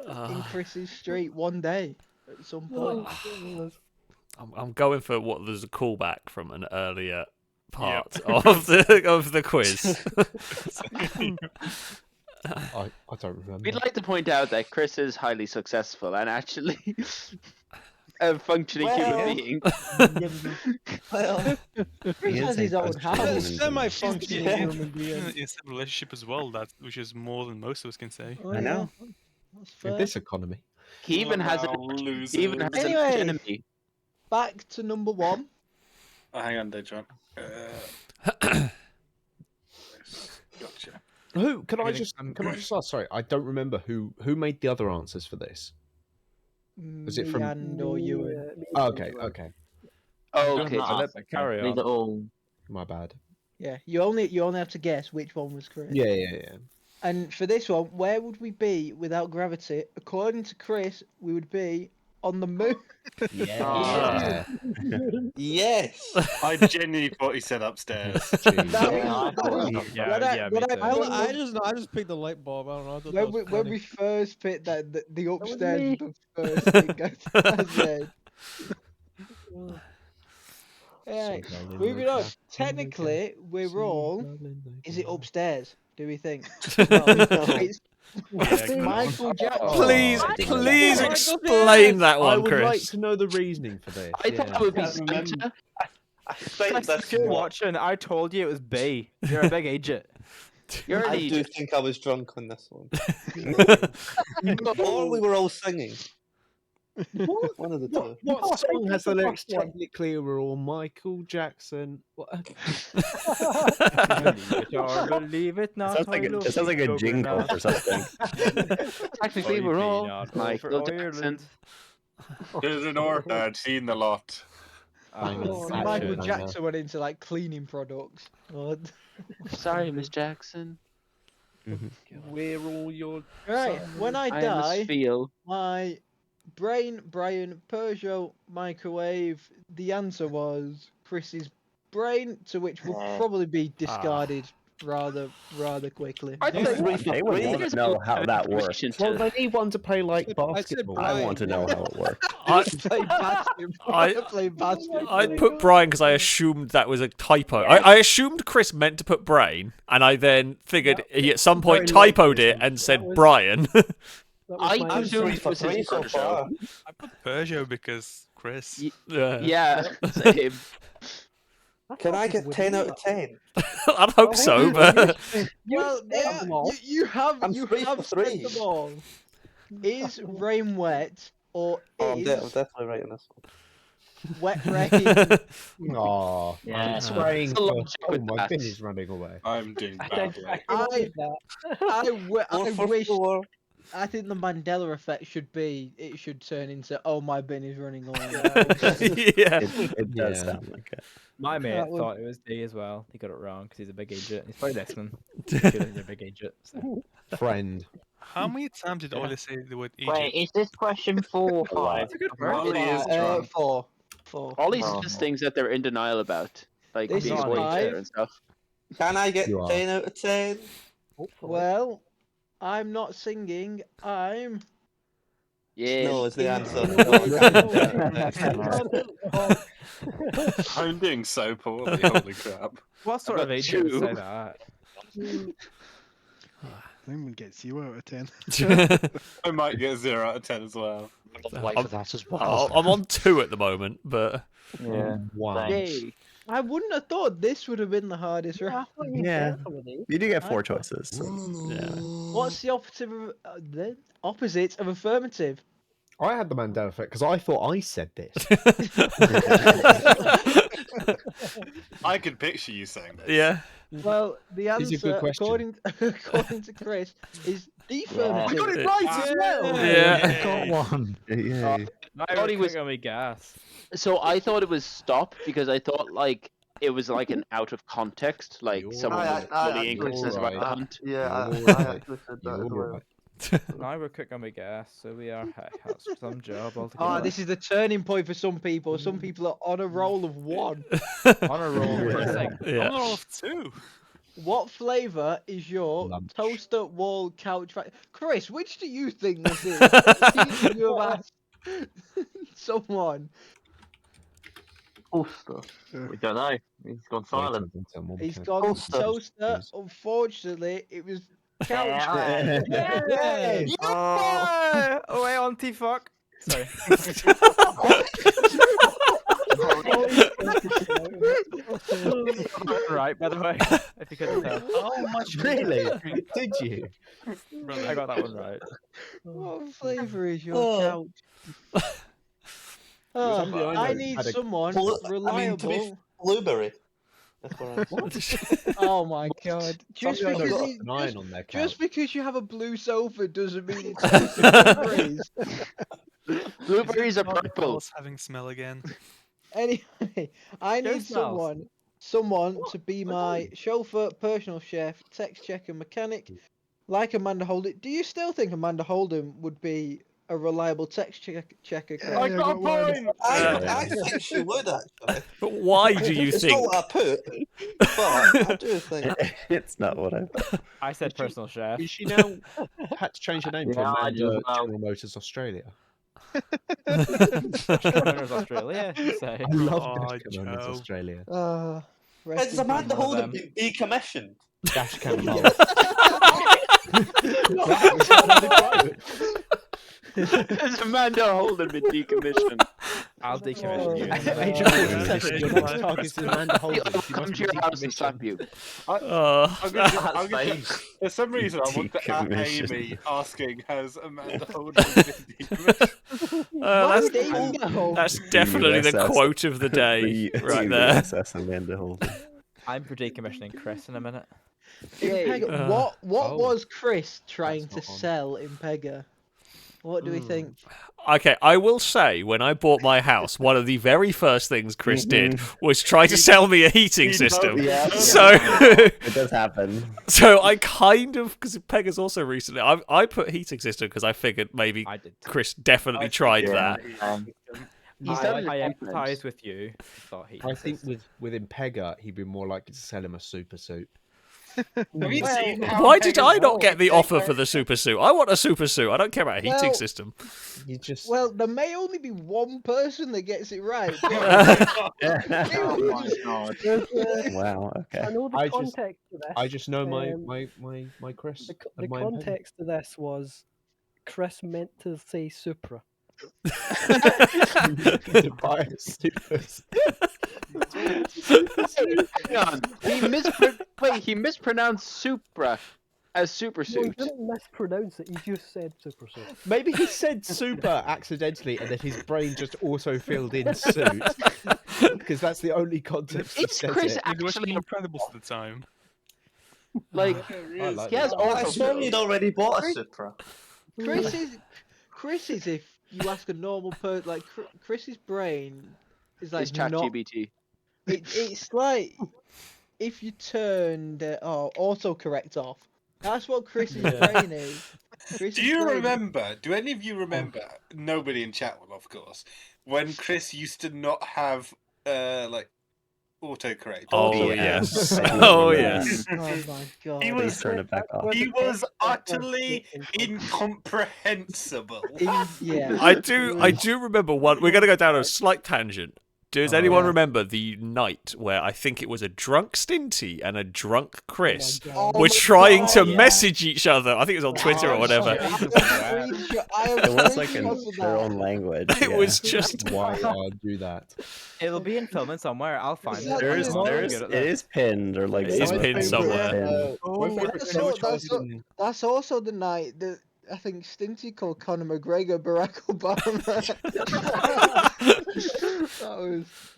in Chris's street one day at some point? I'm going for what there's a callback from an earlier part of the quiz. I don't remember. We'd like to point out that Chris is highly successful and actually a functioning human being. Well, Chris has his own house. Semi-functioning human being. In a relationship as well, which is more than most of us can say. Oh, I know. In this economy. He even has an Anyway. enemy. Back to number one. Oh, hang on there, John. Gotcha. Who can I just ask? Sorry, I don't remember who made the other answers for this. Was it from? And or Ewan? Oh, okay, okay. Oh, okay. So let's carry Leave on. it all. My bad. Yeah, you only have to guess which one was Chris. Yeah. And for this one, where would we be without gravity? According to Chris, we would be on the moon. Yeah. Yes. I genuinely thought he said upstairs. I just picked the light bulb. I don't know. I thought that was When funny. we first picked that, the upstairs was the first thing I said. Yeah, moving on. Technically, we're all. Is it upstairs? Do we think? It's Michael Jackson. Please explain that I one, would like Chris. to know the reasoning for this. I thought it would be Santa. If you're watching, I told you it was B. You're a big idiot. You're an I do idiot. think I was drunk on this one. Or we were all singing. One of the two. What song has the lyrics technically we're all Michael Jackson? What? Believe it not. It sounds like a jingle or something. Technically, we're all Michael Jackson. There's an order. I'd seen the lot. Michael Jackson went into like cleaning products. Sorry, Miss Jackson. We're all your. Right, when I I die, must feel. my brain, Brian, Peugeot, microwave. The answer was Chris's brain, to which would probably be discarded rather quickly. I think They would want to know how that works. Well, they need one to play like basketball. I want to know how it works. Play basketball. Play basketball. I put Brian because I assumed that was a typo. I assumed Chris meant to put brain, and I then figured he at some point typoed it and said Brian. I presumed it was his brother show. I put Peugeot because Chris. Yeah, same. Can I get 10 out of 10? I'd hope so, but Well, you have I'm you 3 for have said 3. them all. Is rain wet or Oh, I'm is definitely right on this one. wet rain? Aw, Yeah. spraying. It's a logic Oh, with my that. bin is running away. I'm doing badly. I Four for wish. 4. I think the Mandela effect should be. It should turn into, oh, my bin is running away. yeah. It does Yeah. sound like it. My mate That would- thought it was D as well. He got it wrong because he's a big idiot. He's probably listening. He's a big idiot. So. Friend. How many times did Ollie say the word Wait, Egypt? is this question 4 or 5? Ollie is drunk. Four. All these Oh. just things that they're in denial about, like This being is white five. and stuff. Can I get You are. 10 out of 10? Well, I'm not singing. I'm. Yeah. No, is the answer. I'm doing so poorly. Holy crap. What sort of got idiot would two. say that? Lemon gets 0 out of 10. I might get 0 out of 10 as well. I'm on 2 at the moment, but Yeah. Wow. Yay. I wouldn't have thought this would have been the hardest round. Yeah. You do get 4 choices. So. yeah. What's the opposite of affirmative? I had the Mandela effect because I thought I said this. I could picture you saying this. Yeah. Well, the It's a good answer, question. according to Chris, is affirmative. I got it right as well. Yeah, got one. Yay. I thought he was on me gas. So I thought it was stop because I thought like it was like an out of context, like someone was bullying Chris about the hunt. Yeah, You're I right. actually said that You're as well. right. Now we're quick on my gas, so we are. Hey, that's some job altogether. Ah, this is the turning point for some people. Some people are on a roll of 1. On a roll. I'm not off 2. What flavour is your Lunch. toaster wall couch? Chris, which do you think this is? You have asked someone. Toaster. We don't know. He's gone silent. He's gone toaster. Unfortunately, it was couch. Yay! Oh. Away on T-fuck. Sorry. Right, by the way, if you couldn't tell. How much really? Did you? I got that one right. What flavour is your couch? Oh, I need someone reliable. Blueberry. That's what Oh my god! Just Somebody because, got an iron on their couch. just because you have a blue sofa doesn't mean it's blueberries. Blueberries are purple. Having smell again. Anyway, I Go need smells. someone to be my chauffeur, personal chef, text checker, mechanic, like Amanda Holden. Do you still think Amanda Holden would be a reliable text checker? Chris? I got a point. I think she would actually. But why do you It's think? not what I put, but I do think. It's not what I. I said personal chef. Is she now had to change her name to Yeah, I Amanda do as well. General Motors Australia? Winners Australia. You say. I love Oh, Dash Cam Motors Joe. Australia. Rest Has in Amanda peace. Holden been decommissioned? Dash Cam Motors. Has Amanda Holden been decommissioned? I'll decommission you. Agent 47, your next target is Amanda Holden. I'll She come must to be your house and decommissioned. slap you. I'm That's gonna, fake. for some reason, I want to at Decommission. Amy asking, has Amanda Holden been decommissioned? Why would Amy know? That's definitely the USS. quote of the day, right there. USS Amanda Holden. I'm for decommissioning Chris in a minute. In Pega, what Oh. was Chris trying That's to not on. sell in Pega? What do we think? Okay, I will say, when I bought my house, one of the very first things Chris did was try to sell me a heating system. Yeah. So, It does happen. so I kind of, because Pega's also recently, I put heating system because I figured maybe I did. Chris definitely tried that. He's done it I in empathise with you. Thought he. I think with Impega, he'd be more likely to sell him a super suit. Have you seen how Why did I Pega's not get the role- offer for the super suit? I want a super suit. I don't care about a heating Well- system. You just Well, there may only be one person that gets it right. Oh my god. Wow. Okay. I know the I just- context of this. I just know my Um, my Chris. The and my Impega. context of this was Chris meant to say Supra. To buy a super suit. Hang on. He mispronounced Supra as super No, he suit. didn't mispronounce it. He just said Super Suit. Maybe he said super accidentally, and then his brain just auto filled in suit because that's the only context. It's he says Chris it. He was actually Incredibles at the time. like I like he has that. I also. thought you'd already bought a Supra. Chris is if you ask a normal person, like Chris's brain is like It's ChatGPT. It's like if you turned autocorrect off. That's what Chris's brain is. Chris's Do you brain- remember? Do any of you remember? Nobody in chat will, of course. When Chris used to not have like autocorrect. Oh, yeah. yes. I do Oh, remember yes. Oh my god. He was Turn it back off. he was utterly incomprehensible. Yeah. I do remember one. We're going to go down a slight tangent. Does anyone remember the night where I think it was a drunk Stinty and a drunk Chris were trying to message each other? I think it was on Twitter or whatever. It was like in their own language. It was just Why do that? It'll be in filming somewhere. I'll find it. It is pinned or like It is somewhere. pinned somewhere. That's also the night that I think Stinty called Conor McGregor Barack Obama.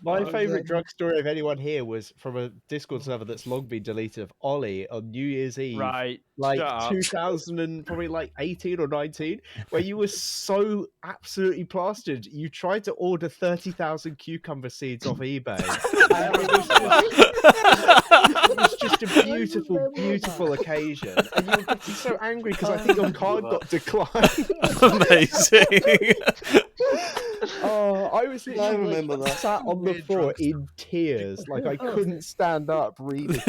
My favourite drug story of anyone here was from a Discord server that's long been deleted of Ollie on New Year's Eve. Right. Like shut up. 2000 and probably like 18 or 19, where you were so absolutely plastered. You tried to order 30,000 cucumber seeds off eBay. And it was just a beautiful, beautiful occasion. And you were getting so angry because I think your card got declined. Amazing. Oh, I was I remember literally that. sat on the floor in tears, like I couldn't stand up reading.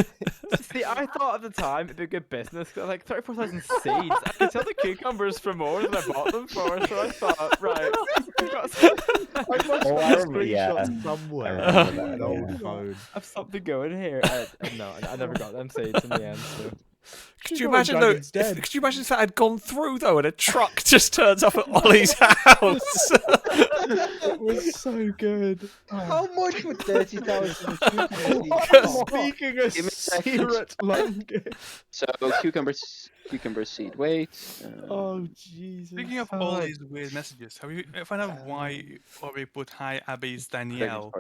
See, I thought at the time it'd be good business because like 34,000 seeds. I could sell the cucumbers for more than I bought them for, so I thought, right. I must Oh, I have a remember- yeah. screenshot somewhere. I remember that, An old yeah. phone. I've something going here. No, I never got them seeds in the end. So. Could you imagine though? Could you imagine if that had gone through though, and a truck just turns up at Ollie's house? It was so good. How much would 30,000 Speaking of Give me a second. Sirat Lange. So cucumber seed weight. Oh Jesus. Speaking of all these weird messages, have you found out why Ori put "Hi Abby's Danielle"?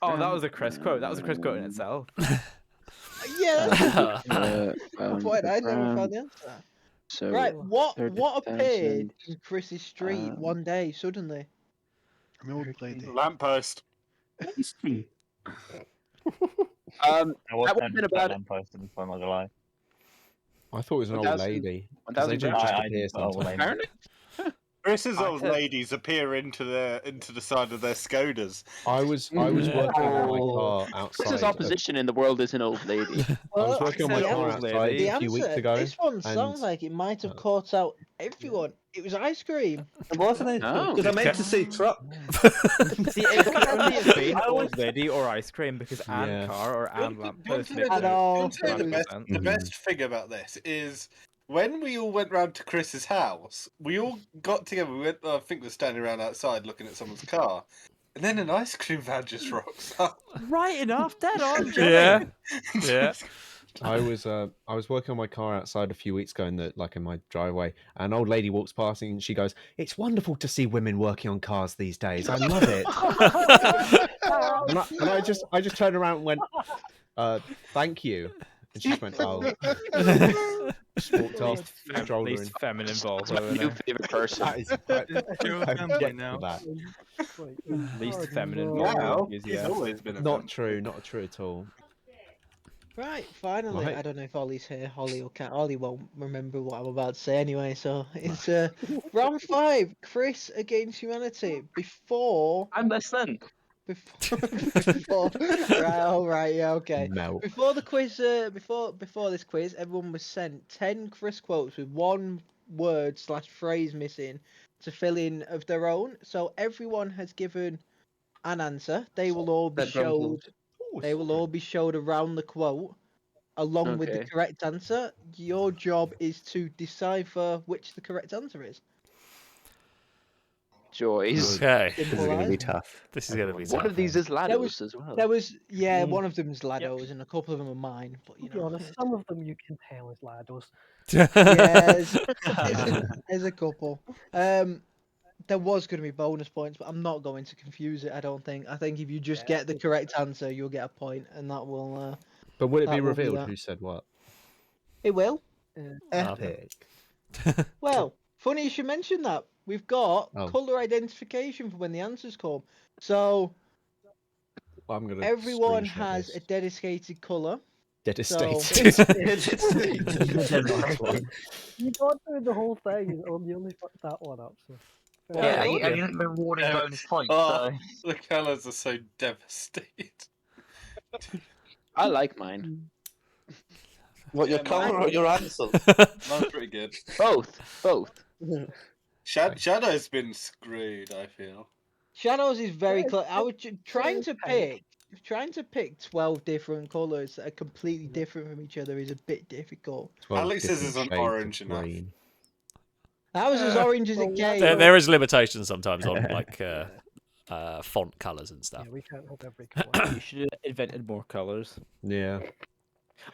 Oh, that was a Chris quote. That was a Chris quote in itself. Yeah, that's a good point. I never found the answer. So Right, what 30,000. appeared in Chris's street one day suddenly? An old lady. Lamppost. I was that would have tempted been to put about that post in, I'm not gonna lie. I thought it was an old 1,000 lady. 'Cause they 1,000 didn't just I appear thought old sometimes. lady. Chris's I old said- ladies appear into the side of their Skodas. I was working on my car outside. Chris's opposition in the world is an old lady. I was working on my said car old outside lady. The a few weeks answer, ago. this one and- sounds like it might have caught out everyone. It was ice cream. It wasn't Oh. because I meant to say truck. See, it could only have been old lady or ice cream because Yeah. and car or and lamppost. I know. The best thing about this is when we all went round to Chris's house, we all got together. We went, I think we were standing around outside looking at someone's car, and then an ice cream van just rocks up. Right enough, dead on. Yeah, yeah. I was working on my car outside a few weeks ago in my driveway. And an old lady walks past and she goes, "It's wonderful to see women working on cars these days. I love it." and I just turned around and went, "Thank you." And she just went, "Oh." Just walked off. strolled her in. Least feminine involved. New favorite person. That is Joe I'm Campbell yet now. for that. Least feminine Wow, involved. he's Yeah. always been a Not true, not true at all. Right, finally. Right. I don't know if Ollie's here. Holly or Cat. Ollie won't remember what I'm about to say anyway. So it's round 5. Chris against humanity. Before. I'm listening. Before. Right. All right. Yeah. Okay. No. Before the quiz. Before this quiz, everyone was sent 10 Chris quotes with one word / phrase missing to fill in of their own. So everyone has given an answer. They will all be showed. They will all be showed around the quote, along with the Okay. correct answer. Your job is to decipher which the correct answer is. Joys. Okay. This is going to be tough. This is going to be One tough. of these is There was- Lados as well. There was, one of them's Lados and a couple of them are mine. But To you be know, honest, some of them you can tell is Lados. there's a couple. There was going to be bonus points, but I'm not going to confuse it. I don't think. I think if you just get the correct answer, you'll get a point, and that will. But will it That be will be revealed that. who said what? It will. Epic. Well, funny you should mention that. We've got Oh. color identification for when the answers come. So I'm gonna. everyone screenshot has this. a dedicated color. Devastated. You got through the whole thing, and you only fucked that one up. So. Yeah, you haven't been rewarding bonus points. Oh, So. the colours are so devastated. I like mine. What, your colour or your answer? Mine's pretty good. Both. Shadow's been screwed, I feel. Shadows is very Yeah, close. I was trying to pink. pick 12 different colors that are completely different from each other is a bit difficult. 12 Alex's different is an shades of orange enough. green. That was as orange as it came. There is limitations sometimes on like font colours and stuff. Yeah, we can't have every colour. You should have invented more colours. Yeah.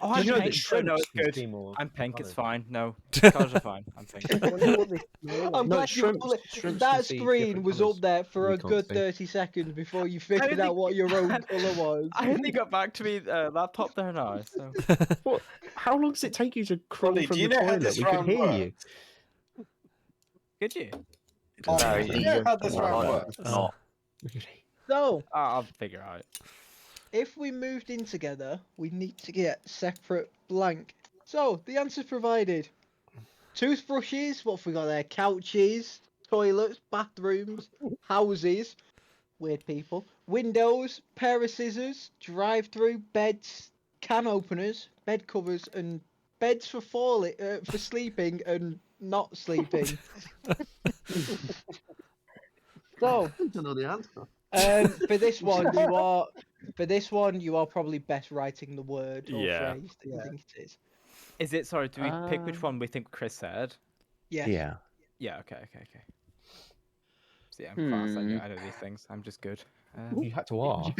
Oh, Do I'm you know pink. that So shrimps no, it's can good. see more I'm pink. It's colours? fine. No, colours are fine. I'm pink. I'm No, glad shrimps can that see screen different was colours up there for we a can't good see. 30 seconds before you I figured only- out what your own colour was. I only got back to me laptop there now. So What? How long does it take you to crawl Ollie, from do you the know how toilet? this We could round hear works? you. could you? Ollie, No, do you know how this no, round no, works? it's not. So, I'll figure it out. if we moved in together, we need to get separate blank. So, the answers provided. Toothbrushes, what have we got there? Couches, toilets, bathrooms, houses, weird people, windows, pair of scissors, drive-through, beds, can openers, bed covers, and beds for for sleeping and not sleeping. So, I don't know the answer. for this one, you are probably best writing the word or Yeah. phrase that you think it is. Is it? Sorry, do we pick which one we think Chris said? Yeah. Yeah. Yeah. Okay. See, I'm fast. I know these things. I'm just good. You had to ask.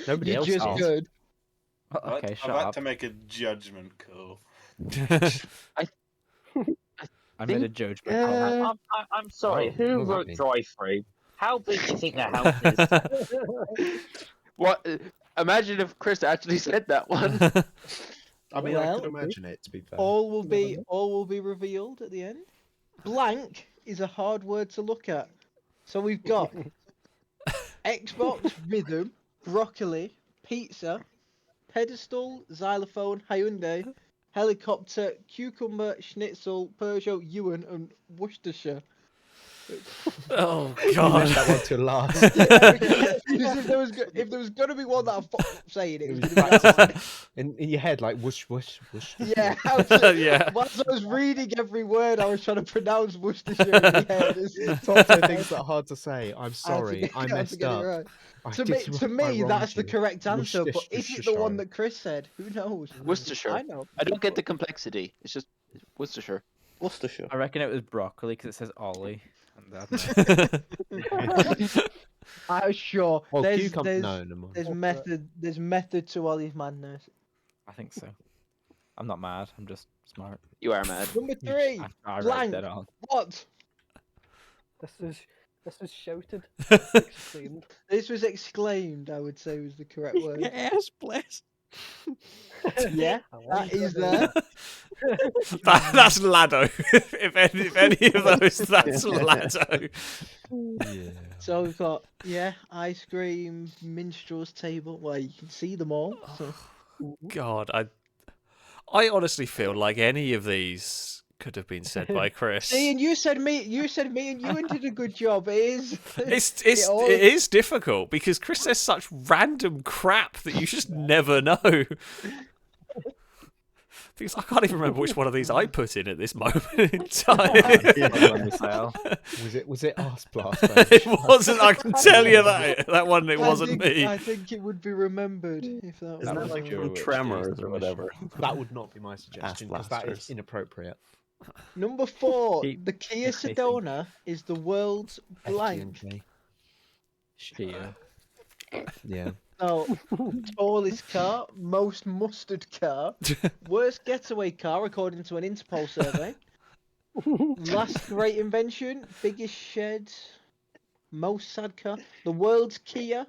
Nobody You're else just asked. good. Okay, I've shut had up. to make a judgment call. I made a judgment call. I'm sorry. Oh, Who what does that wrote mean? drive-through? How big do you think their house is? What? Imagine if Chris actually said that one. I mean, I Well, could imagine it, to be fair. all will be revealed at the end. Blank is a hard word to look at. So we've got Xbox, rhythm, broccoli, pizza, pedestal, xylophone, Hyundai, helicopter, cucumber, schnitzel, Peugeot, Ewan, and Worcestershire. Oh You God. left that one to last. Because if there was gonna be one that I fucked up saying, it was gonna be that one. In your head, like whoosh, whoosh, whoosh. Yeah, Yeah. Whilst I was reading every word, I was trying to pronounce Worcestershire in my head. Top 10 things that are hard to say. I'm I had to sorry. get- I I had to messed get it up. right. I To did me, wrong that's the you. correct answer. But is it the one Worcestershire. that Chris said? Who knows? Worcestershire. I know. I don't get the complexity. It's just Worcestershire. Worcestershire. I reckon it was broccoli because it says Ollie. And I'm sure. Well, There's cucumber. No, no more. there's method to Ollie's madness. I think so. I'm not mad. I'm just smart. You are mad. Number 3, I wrote blank. that on. What? This is shouted. Exclaimed. This was exclaimed. I would say was the correct word. Yes, bless. Yeah, that is there. That's Lado. if any of those, that's Lado. Yeah. So we've got ice cream, minstrel's table. Well, you can see them all. So. God, I honestly feel like any of these could have been said by Chris. See, and you said me, and you did a good job. It is. It is difficult because Chris says such random crap that you just never know. Because I can't even remember which one of these I put in at this moment in time. Was it Arse Blast? It wasn't. I can tell you that one. It wasn't me. I think it would be remembered if that was. Isn't that like from Tremors or whatever? That would not be my suggestion because that is Blasters. inappropriate. Number 4, Keep- the Kia keep me Sedona is the world's blank. Kia. Yeah. So, tallest car, most mustard car, worst getaway car according to an Interpol survey, last great invention, biggest shed, most sad car, the world's Kia.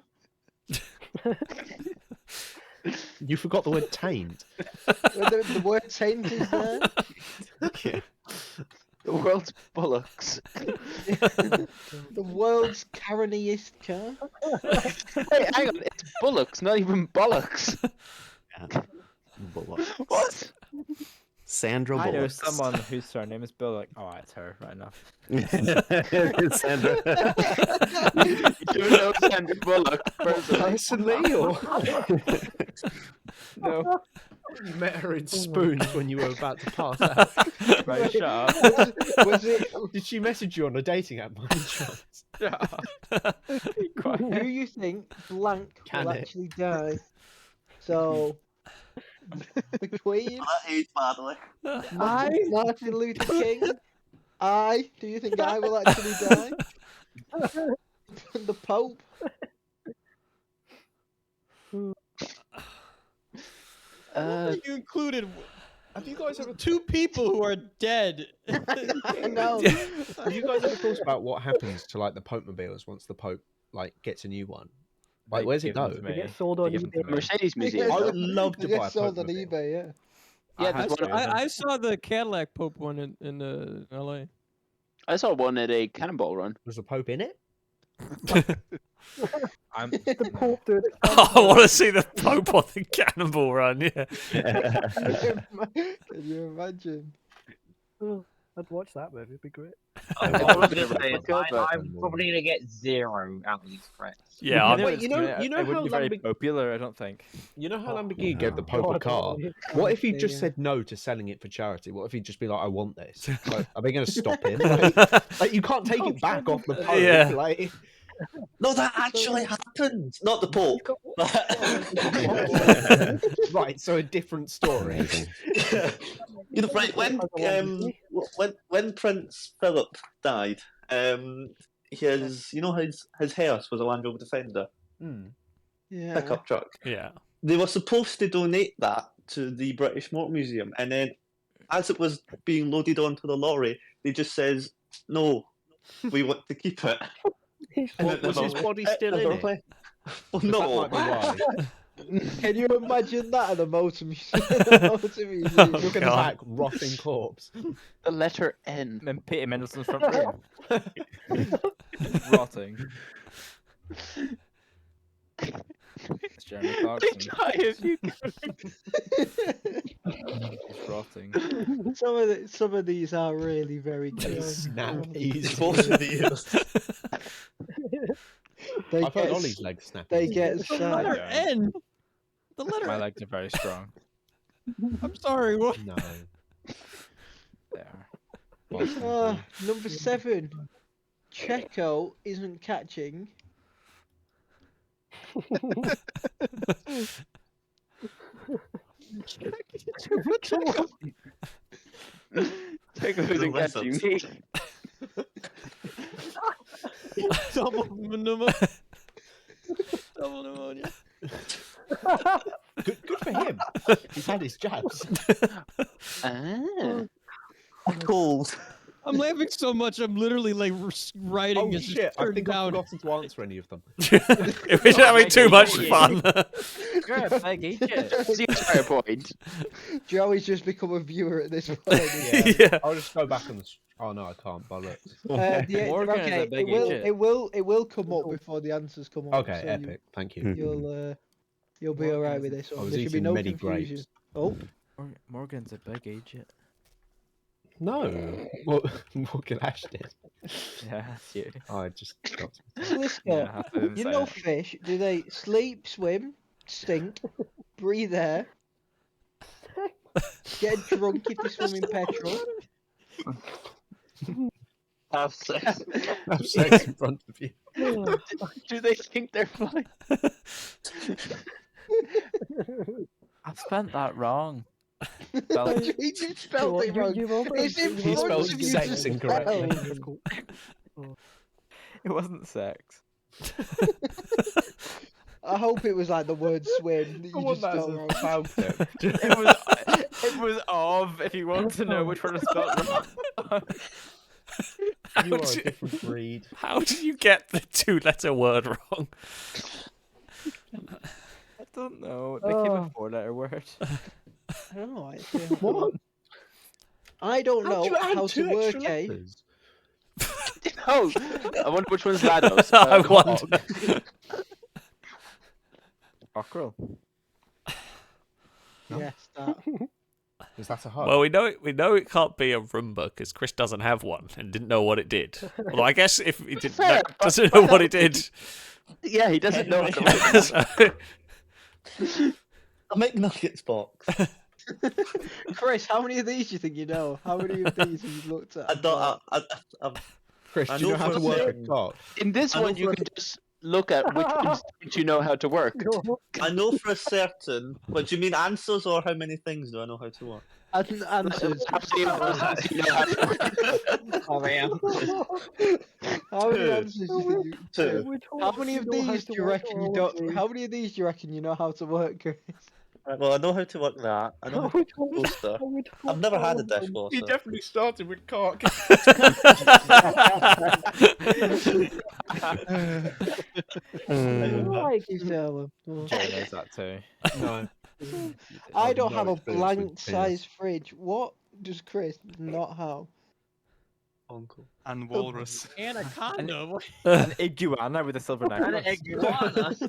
You forgot the word taint. The word taint is there. Yeah. The world's bollocks. The world's caroniest car. Hey, hang on. It's bullocks, not even bollocks. Bullocks. What? Sandra I know Bullock. someone whose surname is Bill. Like, oh, it's her. Right enough. Sandra. You know Sandra Bullock Personally, or no? you met her in Spoons when you were about to pass out. Right, shut up. Was it? Did she message you on a dating app? Who you think blank Can will it? actually die? So, the Queen. Martin Luther King. Do you think I will actually die? The Pope. You included. Have you guys ever 2 people who are dead? No. Have you guys ever thought about what happens to like the Pope mobiles once the Pope like gets a new one? Like, where's it give them go? to They me. get sold They on give them to eBay. me. Mercedes Museum. I would love to They buy get a Pope sold on mobile. eBay, yeah. Yeah, I there's had one. to, and then- I saw the Cadillac Pope one in LA. I saw one at a Cannonball Run. Was the Pope in it? I'm The Pope doing I want to see the Pope on the Cannonball Run. Yeah. Can you imagine? Oh, I'd watch that movie. It'd be great. I'm probably gonna get 0 out of these threats. Yeah, I'm, Wait, you know it how wouldn't be very Lamborghini, popular, I don't think. you know how Lamborghini gave the Pope a God, car? really? What if he Yeah. just said no to selling it for charity? What if he'd just be like, I want this? Like, are they going to stop him? Like, you can't take it back off the Pope. Yeah. Like, No, that actually happened. Not the Pope. right, so a different story. You know, right when Prince Philip died, his hearse was a Land Rover Defender Yeah. pickup truck. yeah. They were supposed to donate that to the British Motor Museum, and then as it was being loaded onto the lorry, they just says, "No, we want to keep it." Was his body still in it? Well, That no. might be why. Can you imagine that at the motor museum? Look at the back, rotting corpse. The letter N. And Peter Mendelssohn's front room. Rotting. It's Jeremy Clarkson. It's rotting. Some of these are really very good. Snap easy. Both of these. They I've heard get Ollie's legs snap. They easy. get The letter N. The letter. My legs are very strong. I'm sorry. What? No. They are. Number 7. Checo isn't catching. Checo isn't catching me. Double pneumonia. Double pneumonia. Good for him. He's had his jabs. Cold. I'm laughing so much. I'm literally like writing. Oh and just shit! I turned think I've down. forgotten to answer any of them. We're having too much fun. You're a big idiot. That's the entire point. Joey's just become a viewer at this point. Yeah. I'll just go back and. Oh no, I can't. Bollocks. Yeah, Morgan is okay, a big it will, idiot. it will come up before the answers come up. Okay, so epic. Thank you. You'll be alright with this I one. was There should be eating no many confusion. grapes. Oh, Morgan's a big idiot. No, Morgan Ash did. Yeah, that's you. I just got. Lister, Yeah, I didn't you say know it. fish, do they sleep, swim, stink, breathe air, get drunk if they swim in petrol? Have sex. Have sex in front of you. Do they think they're flying? I've spent that wrong. He just spelled it wrong. It's in He front spelled of you sex to incorrectly. spell. It wasn't sex. I hope it was like the word swim that you just spelled wrong. It was of, if you want to know which one I spelled wrong. You are a different breed. How do you get the 2-letter word wrong? I don't know. It became a 4-letter word. I don't know. What? I don't know how to work a. Oh, I wonder which one's Lados. I wonder. Cockerel. Yes, that. Is that a hug? Well, we know it can't be a Roomba because Chris doesn't have one and didn't know what it did. Well, I guess if he doesn't know what it did. Yeah, he doesn't know what to I make nuggets box. Chris, how many of these do you think you know? How many of these have you looked at? I don't. Chris, do you know how to work a cock? In this one, you can just look at which ones you know how to work. I know for a certain. What do you mean, answers or how many things do I know how to work? Answers. How many of those do you know how to work? Oh, man. How many answers do you think you? Two. How many of these do you reckon you don't? How many of these do you reckon you know how to work, Chris? Right, well, I know how to work that. I know how to work the toaster. I've never had a He dishwasher. definitely started with cock. Like yourself. Joe knows that too. No. I I've don't no have a experience with blank size fridge. What does Chris not have? Uncle. And walrus. Anaconda. An iguana with a silver necklace.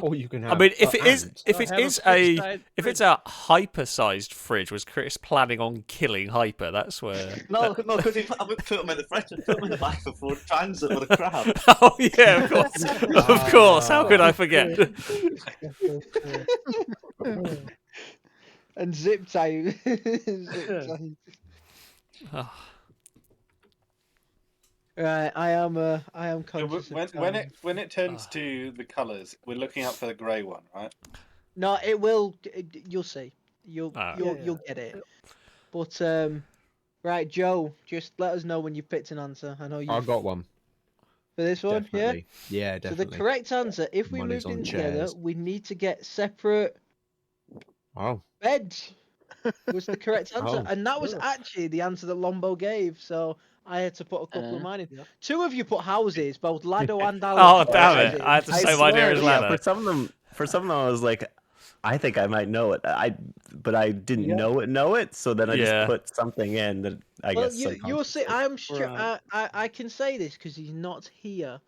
Or you can I have. mean, if it is, ants. if it is a, if it's a hyper-sized fridge, was Chris planning on killing Hyper? That's where. No, because I wouldn't put him in the fridge. I'd put him in the back before transit with a crab. Oh yeah, of course, of course. How could I forget? And zip tie. Zip tie. Right, I am conscious of time. When it turns to the colours, we're looking out for the grey one, right? No, it will. You'll see. You'll get it. But right, Joe, just let us know when you've picked an answer. I know you. I've got one. For this one, Definitely. Yeah, definitely. So the correct answer, if we Money's moved on in together, chairs. we need to get separate beds. Was the correct answer, Oh. and that was actually the answer that Lombo gave. So I had to put a couple of mine in. Two of you put houses, both Lado and Alex. Oh put damn houses. it! I had to say mine here as well. For some of them, I was like, I think I might know it. But I didn't know it. So then I just put something in that I guess. You'll see. I'm sure. I can say this because he's not here.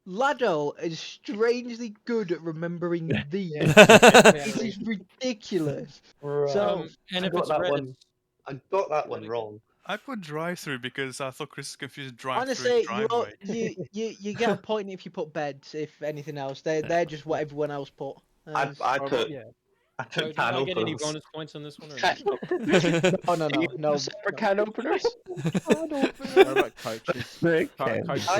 Lado is strangely good at remembering these. It is ridiculous. So, and if it's red, I got that one wrong. I put drive-through because I thought Chris confused drive-through honestly, and driveway. you get a point if you put beds. If anything else, they're just what everyone else put. I put. I So took do I can get any openers. bonus points on this one? Or No. Separate can openers. What about couches? I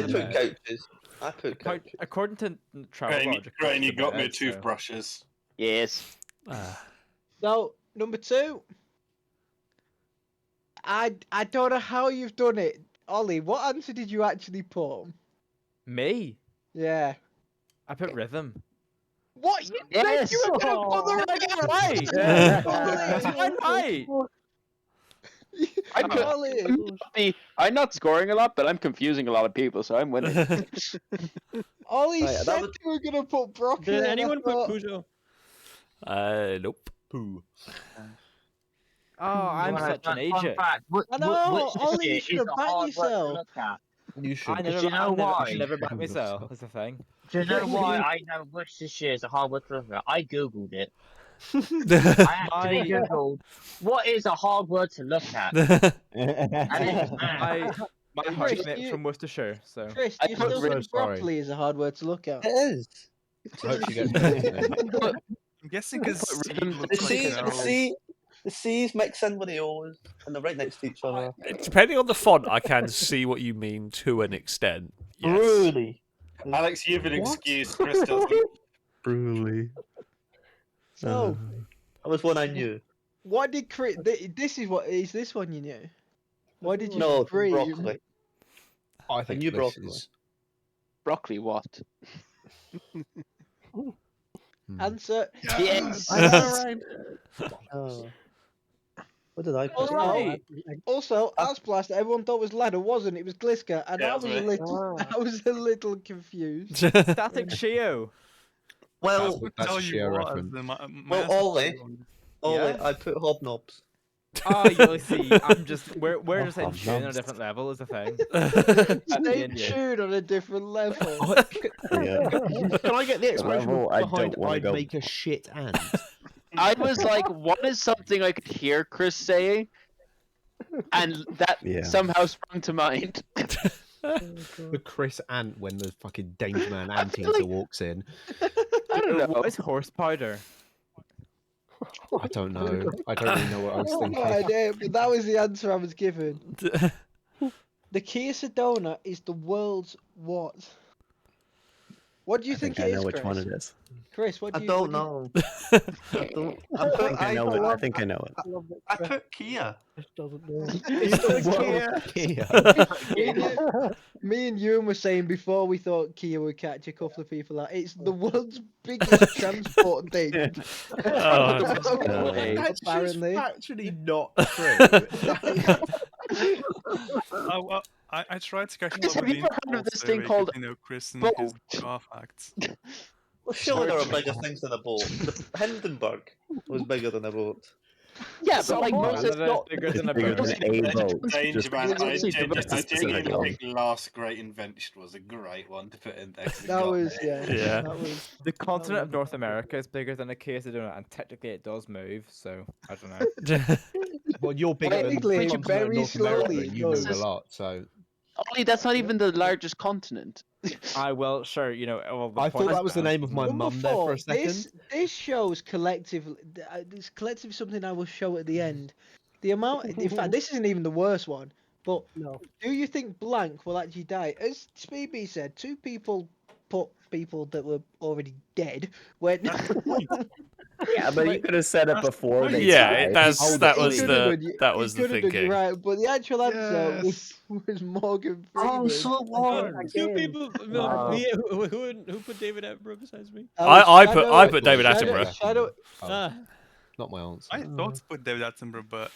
took couches. I put couches. According to travel logic. Grain, you got me toothbrushes. Yes. So number 2. I don't know how you've done it, Ollie. What answer did you actually put? Me? Yeah. I put rhythm. What? You Yes. said you were gonna put the I'm not scoring a lot, but I'm confusing a lot of people, so I'm winning. Ollie said you were gonna put broccoli. Did and I anyone put thought- Peugeot? Nope. Poo. Oh, I'm such an idiot. I know, Ollie, you should have backed yourself. You should. I never, Do you know why? I should never back myself. That's the thing. Do you know why I know Worcestershire is a hard word to look at? I googled it. I actually googled what is a hard word to look at. My housemate from Worcestershire, so. Chris, do you still think broccoli is a hard word to look at? It is. I hope you get I'm guessing because the C's mix in with the O's, and they're right next to each other. Depending on the font, I can see what you mean to an extent. Yes. Really? Alex, you have an excuse. Chris doesn't. Truly. So, That was one I knew. what did Chris? This this one you knew? Why did you No, agree? broccoli. I think knew this broccoli. is- Broccoli what? Answer. Yes. Oh. What did I put? Also, Asplast, everyone thought was ladder, wasn't it? It was Gliska, and Yeah, I was a that's little, I was a little confused. Static Shio. Well, That's tell a you sheer what, reference. well, Ollie, I put hobnobs. Oh, you see, I'm just we're just in tune on a different level is the thing. Stay tuned on a different level. Can I get the expression level I behind don't wanna I'd go. make a shit and? I was like, what is something I could hear Chris saying? And that somehow sprung to mind. The Chris Ant when the fucking Danger Man Anteater walks in. I don't know. What is horse powder? I don't know. I don't really know what I was No thinking. idea, but that was the answer I was given. The Kia Sedona is the world's what? What do you think it I is, know which Chris? one it is. Chris, what do I you? don't know. I think I know it. I put Kia. Just doesn't know. Me and Ewan were saying before we thought Kia would catch a couple of people out. It's the world's biggest transport thing. That's Apparently. just actually not true. I tried to catch Chris, up have with you the ever heard of Interpol this thing survey, called 'cause, Chris and boat? his car facts. Well, surely there are bigger things than a boat. The Hindenburg was bigger than a boat. Yeah, but like most it's not bigger than a Bigger boat. than a boat. Danger Just Man, I specific genuinely one. think Last Great Invention was a great one to put in there. 'cause it That got was me. Yeah. That was. The continent of North America is bigger than a case of donut, and technically it does move. So I don't know. Well, you're bigger than Technically, the continent of very North America, slowly and it you move a goes. lot. So Ollie, that's not even the largest continent. Well, sure, well, the I point thought is that was the name of my Number mum there for 4. a second. This shows collectively. This collective something I will show at the end. The amount. In fact, this isn't even the worst one. But No. do you think blank will actually die? As Speedy said, 2 people put people that were already dead when. Yeah, but you could have said it before they Yeah, died. that was He the could've done, thinking. right, but the actual answer Yes. was Morgan Oh, Freeman. so warm. Two Again. people. Wow. Who put David Attenborough besides me? I put David Shadow- Attenborough. Shadow, Ah, Not my answer. I thought to put David Attenborough, but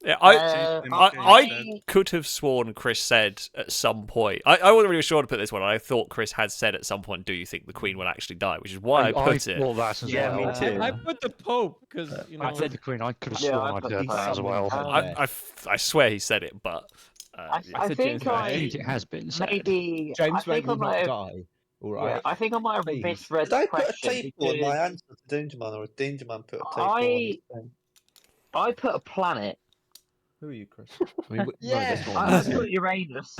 Yeah, I I could have sworn Chris said at some point. I wasn't really sure to put this one. I thought Chris had said at some point, "Do you think the Queen will actually die?" Which is why I put it. thought that as Yeah, well. me too. I put the Pope because I said the Queen. I could have Yeah, sworn I I put did the that as Pope. well. I swear he said it, but I yeah. said think James May. I think it has been said. maybe. James I think May I will might not have. die. All Yeah, right. I think I might have Please. misread Did I the put a question typo in my because answer to Danger Man, or Danger Man put a typo on his thing? I put a planet. Who are you, Chris? I mean, Yeah. this one. I put Uranus.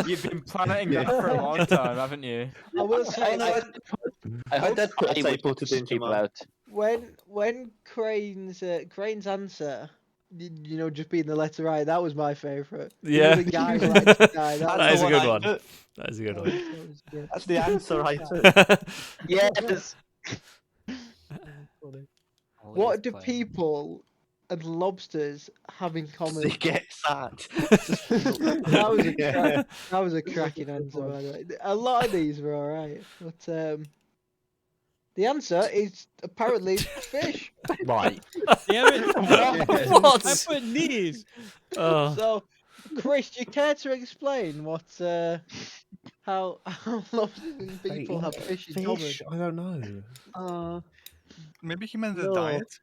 You've been planning that for a long time, haven't you? I will say, I did put a I would typo to push Danger people Man. out. when Crane's answer, just being the letter I, that was my favourite. Yeah. The guy who actually died, That is a the good one I one. took. That is a good one. That's the answer I took. Yes. What do people and lobsters have in common? They get sad. That was a cracking answer, by the way. A lot of these were alright, but the answer is apparently fish. Right. damn it! What? I put knees. Oh. So, Chris, do you care to explain what how lobsters and people have fish in common? Fish? I don't know. maybe he meant the No. diet.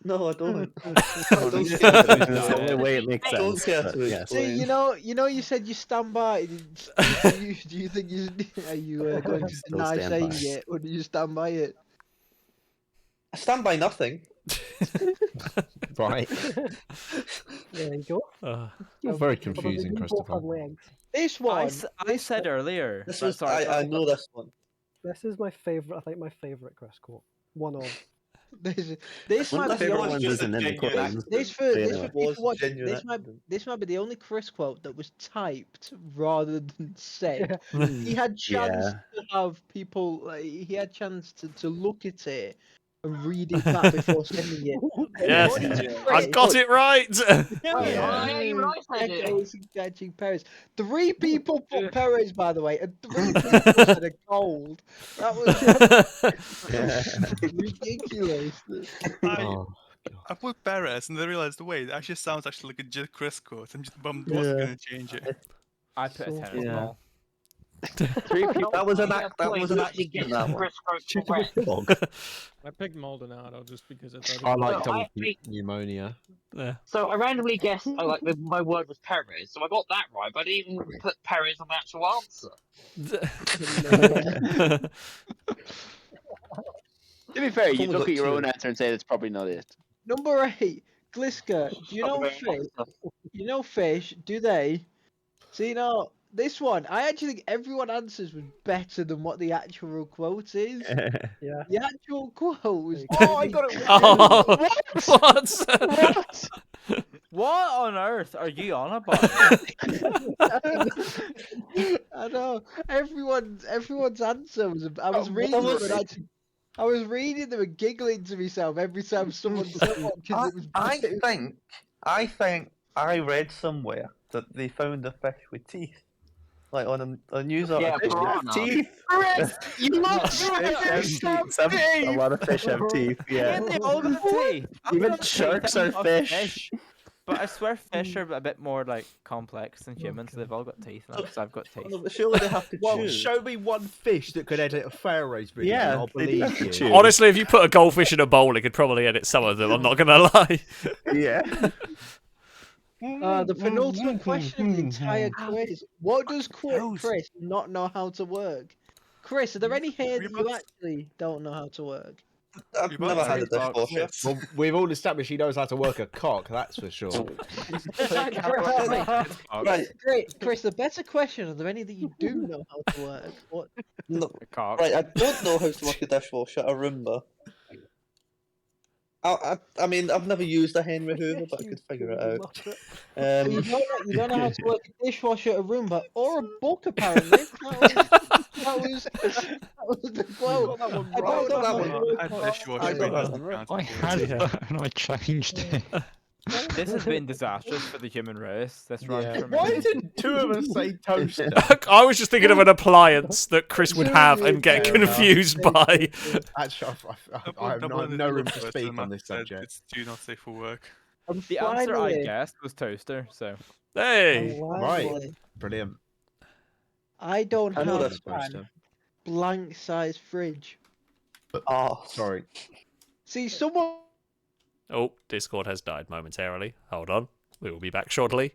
No, I don't. That's the only way it makes I don't sense. care but to yes. explain. See, you said you stand by. Do you think are you going to Still deny stand saying by. it, or do you stand by it? I stand by nothing. Right. There you go. You're very Although they confusing, do both Christopher. have legs. This one. I said earlier. This was sorry, I know this one. This is my favorite. I think my favorite Chris quote. One of. This One might of be the the favorite only. ones isn't in the quiz. This for anyway. people watching. genuine This might be the only Chris quote that was typed rather than said. He had chance to have people. He had chance to look at it and read it back before sending it. Yes, According to I Chris- got it right. Echoes catching Perez. 3 people put Perez, by the way, and 3 people said a gold. That was ridiculous. I put Perez and then realized, wait, it actually sounds like a Chris quote. I'm just bummed wasn't going to change it. I put a tennis ball. 3 people. That was an acting in that one. I picked Maldonado just because I thought. I like So double I- pneumonia. Yeah. So I randomly guessed. My word was Perez, so I got that right, but I didn't even put Perez on the actual answer. To be fair, you Someone look got at your 2. own answer and say that's probably not it. Number 8, Gliska. Do you know fish? You know fish? Do they? See, this one, I actually think everyone answers was better than what the actual quote is. Yeah. The actual quote was. Oh, I got it. Oh, what? What? What on earth are you on about? I know everyone's answer was. I was reading them and I was reading them and giggling to myself every time someone said one because it was. I think I read somewhere that they found a fish with teeth, like on a news article. Yeah, piranha. Teeth. Chris, you love Fish have teeth. A lot of fish have teeth. Yeah. They all got teeth. Even sharks are fish. But I swear fish are a bit more like complex than humans. They've all got teeth. Because I've got teeth. Surely they have to Well, choose. show me one fish that could edit a Failrace video. Yeah, and I'll they do have believe to you. choose. Honestly, if you put a goldfish in a bowl, it could probably edit some of them. I'm not gonna lie. Yeah. The penultimate question of the entire quiz. What does Chris not know how to work? Chris, are there any here that you actually don't know how to work? I've never had a dishwasher. Well, we've all established he knows how to work a cock, that's for sure. Right. Great, Chris. The better question: are there any that you do know how to work? What? No, right, I don't know how to work a dishwasher, a Roomba. I mean, I've never used a Henry Hoover, but I could figure it out. So you don't know how to work a dishwasher, a Roomba, or a book. Apparently, that was the quote. I had that and I changed it. This has been disastrous for the human race. This round for me. Why didn't two of us say toaster? I was just thinking of an appliance that Chris would have and get confused by. Actually, I have no room to speak on this subject. It's do not safe for work. The answer I guessed was toaster. So. Hey. Right. Brilliant. I don't I know have that's a toaster. blank size fridge. Oh, sorry. See, someone. Oh, Discord has died momentarily. Hold on. We will be back shortly.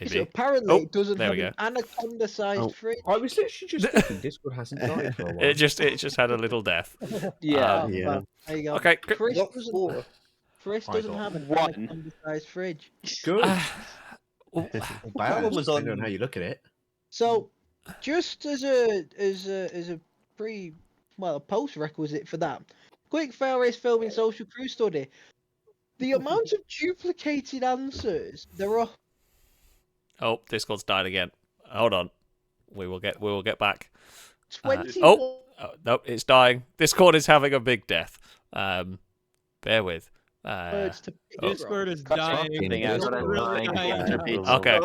Maybe. Apparently, it doesn't there have we an go. anaconda-sized fridge. I was literally just thinking Discord hasn't died for a while. It just had a little death. Yeah. Yeah. There you go. Okay. Chris doesn't have an anaconda-sized fridge. Good. Bad. Was on how you look at it. So, just as a post requisite for that, quick Failrace filming social crew study. The amount of duplicated answers there are. Oh, Discord's died again. Hold on. We will get back. 21. Nope, it's dying. Discord is having a big death. Bear with. Discord is dying. Okay.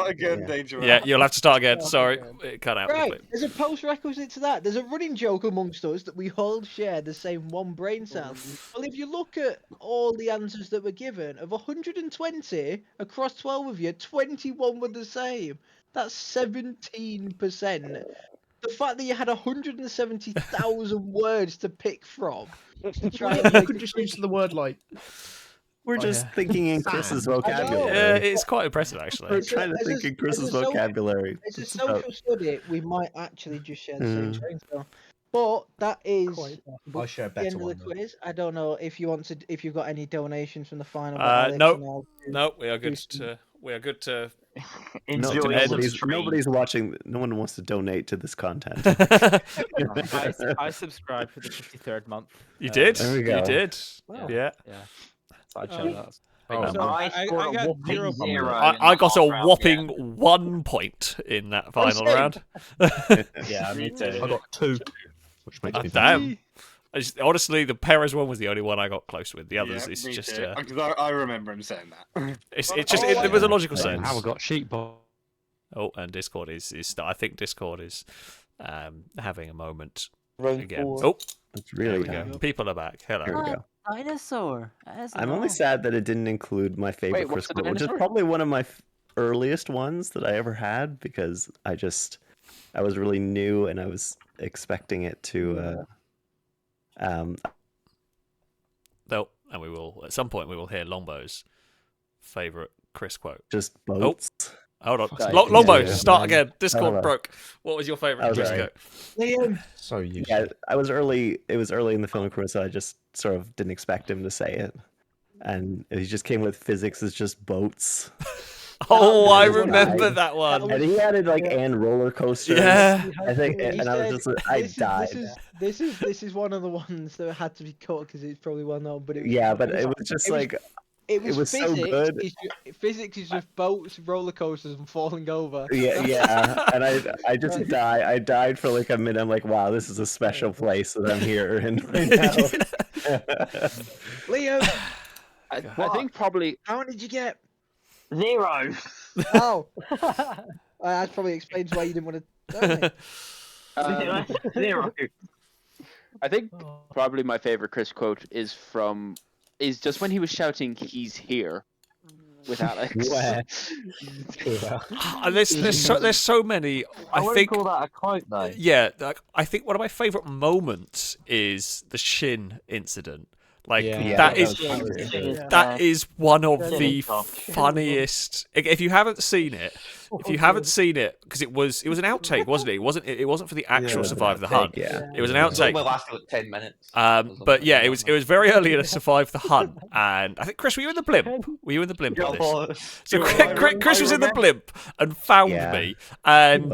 Yeah, you'll have to start again. Sorry, it cut out. Right, there's a post requisite to that. There's a running joke amongst us that we all share the same one brain cell. Well, if you look at all the answers that were given, of 120 across 12 of you, 21 were the same. That's 17%. The fact that you had 170,000 words to pick from. You could just use the word like. We're just thinking in Chris's vocabulary. Yeah, it's quite impressive actually. We're trying to think in Chris's vocabulary. It's a social study. We might actually just share the same brain cell. But that is I share a the better end of the one. quiz. I don't know if you want to, if you've got any donations from the final. No, we are good to. Nobody's watching. No one wants to donate to this content. I subscribed for the 53rd month. You did? There we go. You did? Wow. Yeah. So I checked that. I got a whopping 1 point in that final round. Yeah, me too. I got 2, which makes me damn. Honestly, the Perez one was the only one I got close with. The others, it's just. Because I remember him saying that. It was a logical sense. How I got sheep. Oh, and Discord is. I think Discord is having a moment again. Oh, it's really there we go. People are back. Hello. Here we go. Dinosaur. I'm only sad that it didn't include my favorite Chris quote, which is probably one of my earliest ones that I ever had, because I was really new and I was expecting it to. No, and we will at some point hear Longbow's favorite Chris quote. Just boats. Hold on, Longbow, start again. Discord broke. What was your favorite Chris quote? Liam. So you. Yeah, I was early. It was early in the film career, so I just sort of didn't expect him to say it, and he just came with physics is just boats. Oh, I remember that one. And he added and roller coasters. Yeah, I think, and I was just I died. This is one of the ones that had to be cut because it's probably well known. But it was, but it was just like It was was so physics. good. Physics is just boats, roller coasters, and falling over. Yeah, and I just died. I died for like a minute. I'm like, wow, this is a special place that I'm here in right now. Liam, I think probably. how many did you get? 0. Oh, that probably explains why you didn't want to. Zero. I think probably my favorite Chris quote is just when he was shouting, "He's here," with Alex. Where? There's so many. I I wouldn't think call that a quote though. Yeah, like, I think one of my favourite moments is the Shin incident. Like that is one of the funniest. If you haven't seen it, because it was an outtake, wasn't it? It wasn't for the actual Survive the Hunt. It was an outtake. It lasted like 10 minutes. But yeah, it was very early in a Survive the Hunt, and I think Chris, were you in the blimp? Were you in the blimp on this? So Chris was in the blimp and found me, and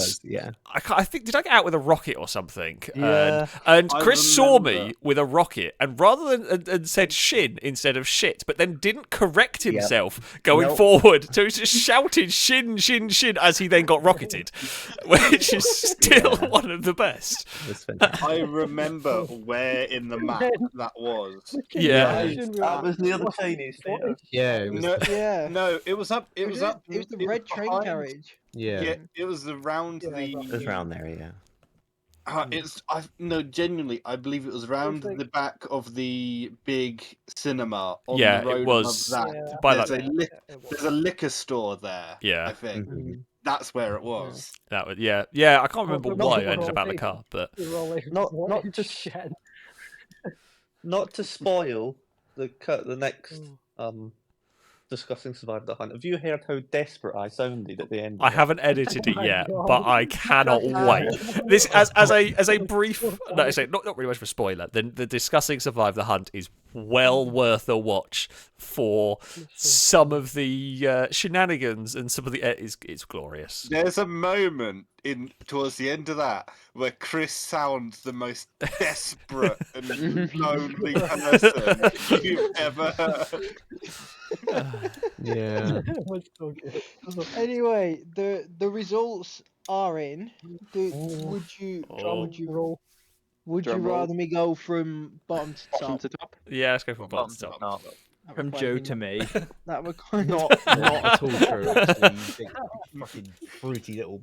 I think did I get out with a rocket or something? Yeah. And Chris saw me with a rocket, and rather than said shin instead of shit, but then didn't correct himself going forward. So he was just shouting shin, shin, shin as he then got rocketed, which is still one of the best. I remember where in the map that was. Yeah. That was near the Chinese theatre. Yeah. No, it was up. It was up. It was the red train carriage. Yeah. It was around the. It was around there, yeah. Genuinely, I believe it was around the back of the big cinema on Yeah, the road it was above that. by There's a liquor store there. Yeah. I think that's where it was. That was yeah. I can't remember why I ended up out of the car, but not to spoil the next discussing Survive the Hunt. Have you heard how desperate I sounded at the end? I haven't edited it yet, but I cannot wait. This as a brief, no, not really much of a spoiler. The discussing Survive the Hunt is well worth a watch for some of the shenanigans and some of the it's glorious. There's a moment towards the end of that where Chris sounds the most desperate and lonely person you've ever heard. Yeah. Anyway, the results are in. Would you rather me go from bottom to top? Yeah, let's go from bottom to top. From Joe to me. That would kind not at all true. Actually, you big fucking fruity little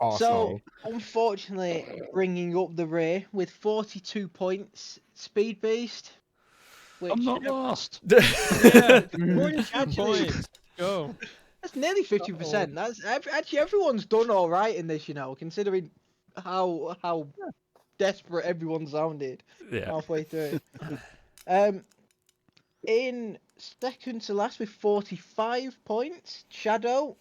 arsehole. So, unfortunately, bringing up the rear with 42 points, Speed Beast. Which, I'm not last. Yeah, actually, go. That's nearly 50%. That's actually everyone's done all right in this, considering how desperate everyone sounded halfway through. In second to last with 45 points, Shadow.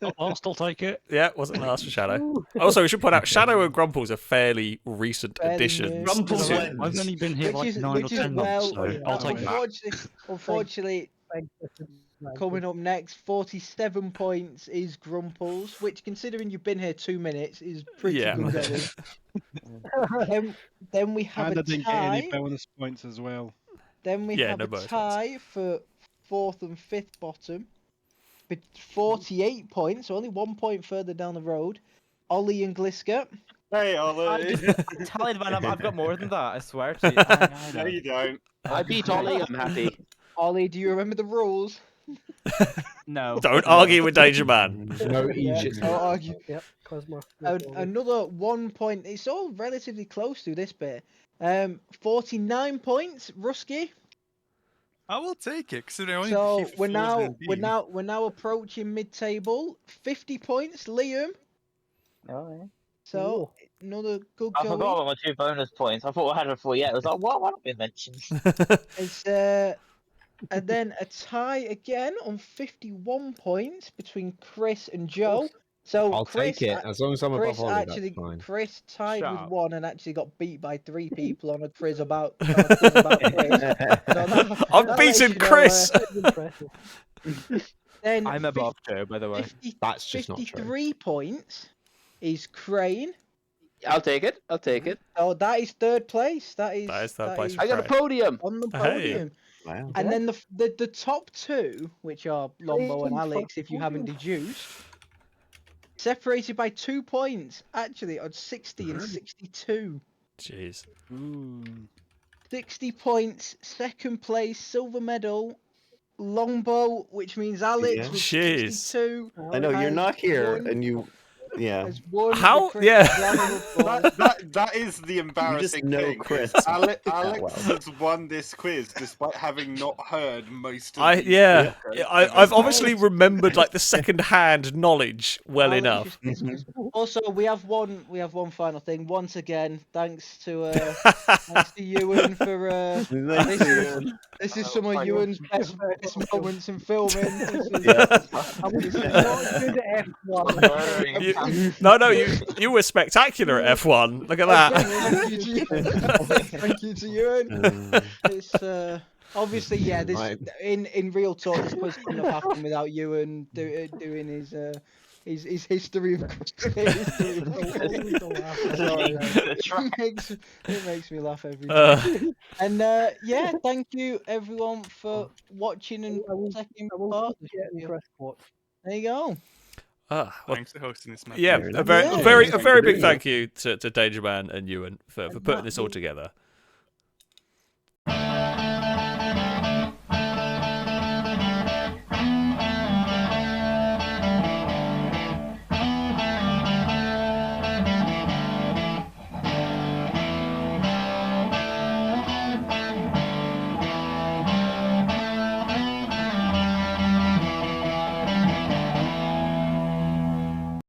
Not last, I'll take it. Yeah, wasn't last for Shadow. Also, we should point out Shadow and Grumple's are fairly recent additions. I've only been here like 9 or 10 months, so I'll take that. Unfortunately, coming up next, 47 points is Grumple's, which, considering you've been here 2 minutes, is pretty good going. Then we have and a I didn't get any tie. bonus points as well. Then we have a tie for 4th and 5th bottom. With 48 points, so only 1 point further down the road. Ollie and Gliska. Hey, Ollie. Tell it, man, I've got more than that, I swear to you. No, you don't. I beat Ollie, I'm happy. Ollie, do you remember the rules? No. Don't argue with Danger Man. No Egypt. Don't argue. Yep, Cosmo. Another 1 point. It's all relatively close to this bit. 49 points, Rusky. I will take it, considering I only So keep we're fours now approaching mid-table. 50 points, Liam. Oh, So another good I going. forgot about my 2 bonus points. I thought I had it before yet. I was like, what? Why not been mentioned? It's and then a tie again on 51 points between Chris and Joe. So I'll Chris, take it as long as I'm above Ollie. actually, That's fine. Chris tied Shut with up. 1 and actually got beat by 3 people on a quiz about Chris. I've beaten Chris. Then I'm above Joe, by the way. That's just not true. 53 points is Crane. I'll take it. I'll take it. Oh, that is 3rd place. That is third place. I got a podium. on the Hey. podium. Wow. And then the top two, which are Lombo and Alex, if you haven't deduced, separated by 2 points, actually, on 60 and 62. Jeez. 60 points, second place, silver medal, Longbow, which means Alex with 62. I know you're not here, won, and you, has won How? the Yeah. That is the embarrassing know thing. Chris Alex well. has won this quiz despite having not heard most of I've obviously remembered like the second-hand knowledge well enough. Also, we have one final thing. Once again, thanks to Ewan for this is some of Ewan's best moments in filming. No, you were spectacular at F1. Look at that. Thank you to Ewan. It's obviously, yeah. This in real talk, this quiz couldn't have happened without Ewan doing his history of it makes me laugh every time. And yeah, thank you everyone for watching and taking part. There you go. Well, Thanks for hosting this, man. Yeah, a very big thank you to Danger Man and Ewan for putting this all together.